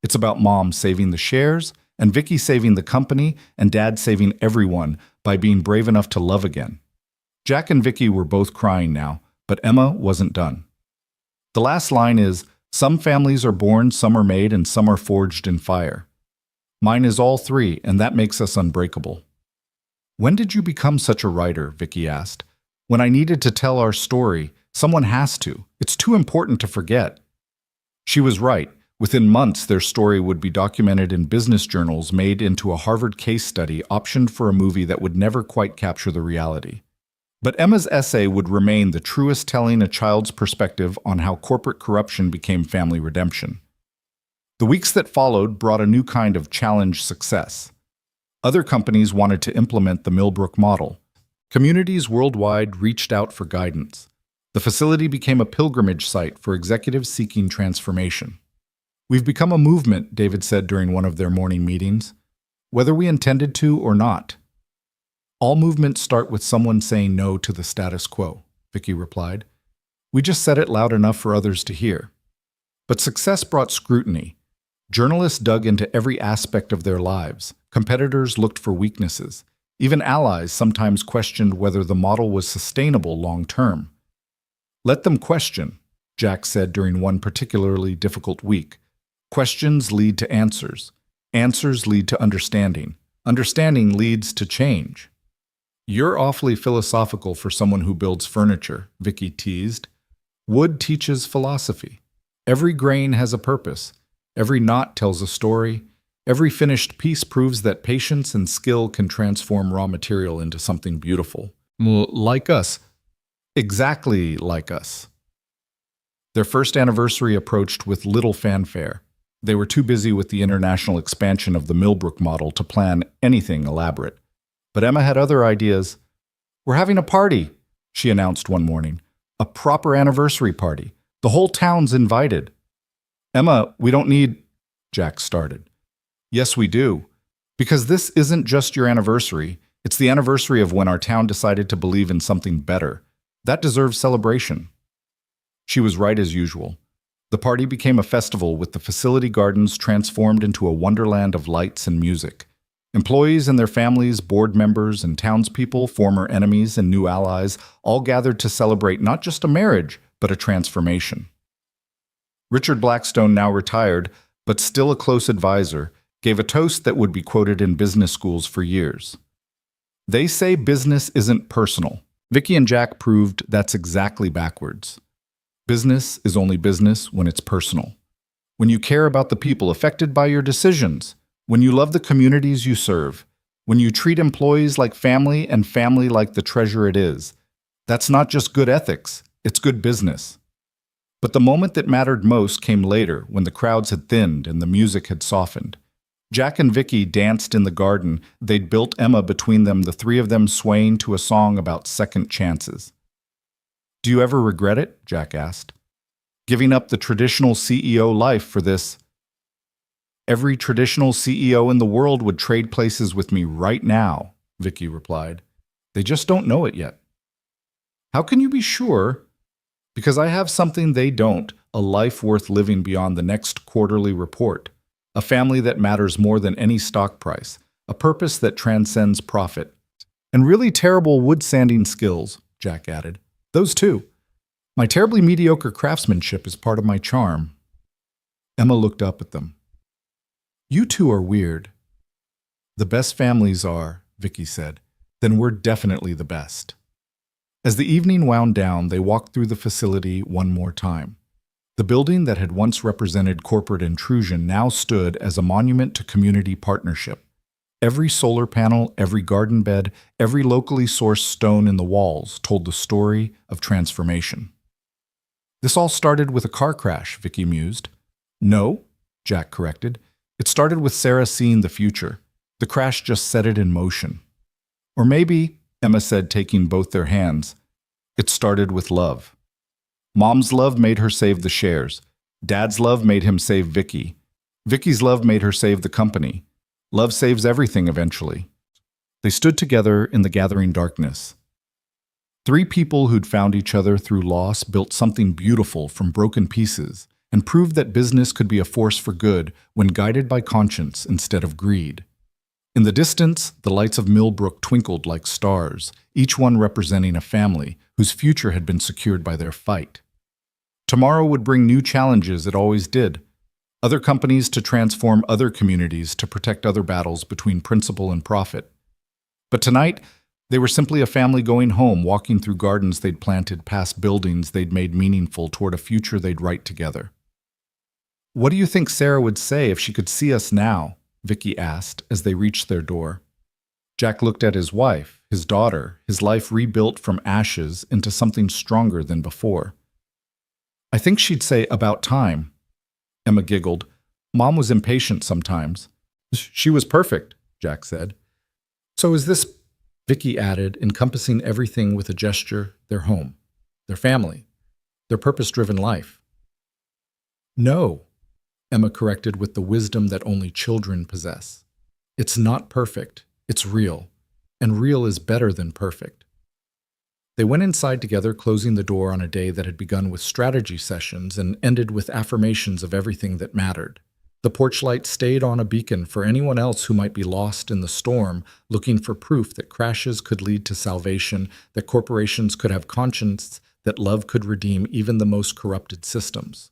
It's about Mom saving the shares, and Vicky saving the company, and Dad saving everyone by being brave enough to love again. Jack and Vicky were both crying now, but Emma wasn't done. The last line is, some families are born, some are made, and some are forged in fire. Mine is all three, and that makes us unbreakable. When did you become such a writer? Vicky asked. When I needed to tell our story, someone has to. It's too important to forget. She was right. Within months, their story would be documented in business journals, made into a Harvard case study, optioned for a movie that would never quite capture the reality. But Emma's essay would remain the truest telling a child's perspective on how corporate corruption became family redemption. The weeks that followed brought a new kind of challenge success. Other companies wanted to implement the Millbrook model. Communities worldwide reached out for guidance. The facility became a pilgrimage site for executives seeking transformation. We've become a movement, David said during one of their morning meetings, whether we intended to or not. All movements start with someone saying no to the status quo, Vicky replied. We just said it loud enough for others to hear. But success brought scrutiny. Journalists dug into every aspect of their lives. Competitors looked for weaknesses. Even allies sometimes questioned whether the model was sustainable long-term. Let them question, Jack said during one particularly difficult week. Questions lead to answers. Answers lead to understanding. Understanding leads to change. You're awfully philosophical for someone who builds furniture, Vicky teased. Wood teaches philosophy. Every grain has a purpose. Every knot tells a story. Every finished piece proves that patience and skill can transform raw material into something beautiful. Like us. Exactly like us. Their first anniversary approached with little fanfare. They were too busy with the international expansion of the Millbrook model to plan anything elaborate. But Emma had other ideas. We're having a party, she announced one morning. A proper anniversary party. The whole town's invited. Emma, we don't need... Jack started. Yes, we do. Because this isn't just your anniversary. It's the anniversary of when our town decided to believe in something better. That deserves celebration. She was right as usual. The party became a festival with the facility gardens transformed into a wonderland of lights and music. Employees and their families, board members and townspeople, former enemies and new allies, all gathered to celebrate not just a marriage, but a transformation. Richard Blackstone, now retired, but still a close advisor, gave a toast that would be quoted in business schools for years. They say business isn't personal. Vicky and Jack proved that's exactly backwards. Business is only business when it's personal. When you care about the people affected by your decisions, when you love the communities you serve, when you treat employees like family and family like the treasure it is, that's not just good ethics, it's good business. But the moment that mattered most came later, when the crowds had thinned and the music had softened. Jack and Vicky danced in the garden. They'd built Emma between them, the three of them swaying to a song about second chances. "Do you ever regret it?" Jack asked. "Giving up the traditional CEO life for this?" "Every traditional CEO in the world would trade places with me right now," Vicky replied. "They just don't know it yet." "How can you be sure?" "Because I have something they don't, a life worth living beyond the next quarterly report, a family that matters more than any stock price, a purpose that transcends profit, and really terrible wood sanding skills," Jack added. "Those too. My terribly mediocre craftsmanship is part of my charm." Emma looked up at them. "You two are weird." "The best families are," Vicky said. "Then we're definitely the best." As the evening wound down, they walked through the facility one more time. The building that had once represented corporate intrusion now stood as a monument to community partnership. Every solar panel, every garden bed, every locally sourced stone in the walls told the story of transformation. "This all started with a car crash," Vicky mused. "No," Jack corrected. "It started with Sarah seeing the future. The crash just set it in motion." "Or maybe," Emma said, taking both their hands, "it started with love. Mom's love made her save the shares. Dad's love made him save Vicky. Vicky's love made her save the company. Love saves everything eventually." They stood together in the gathering darkness. Three people who'd found each other through loss built something beautiful from broken pieces and proved that business could be a force for good when guided by conscience instead of greed. In the distance, the lights of Millbrook twinkled like stars, each one representing a family whose future had been secured by their fight. Tomorrow would bring new challenges, it always did. Other companies to transform other communities to protect other battles between principle and profit. But tonight, they were simply a family going home, walking through gardens they'd planted, past buildings they'd made meaningful, toward a future they'd write together. "What do you think Sarah would say if she could see us now?" Vicky asked as they reached their door. Jack looked at his wife, his daughter, his life rebuilt from ashes into something stronger than before. "I think she'd say, about time." Emma giggled. "Mom was impatient sometimes." "She was perfect," Jack said. "So is this," Vicky added, encompassing everything with a gesture, their home, their family, their purpose-driven life. "No," Emma corrected with the wisdom that only children possess. "It's not perfect, it's real, and real is better than perfect." They went inside together, closing the door on a day that had begun with strategy sessions and ended with affirmations of everything that mattered. The porch light stayed on, a beacon for anyone else who might be lost in the storm, looking for proof that crashes could lead to salvation, that corporations could have conscience, that love could redeem even the most corrupted systems.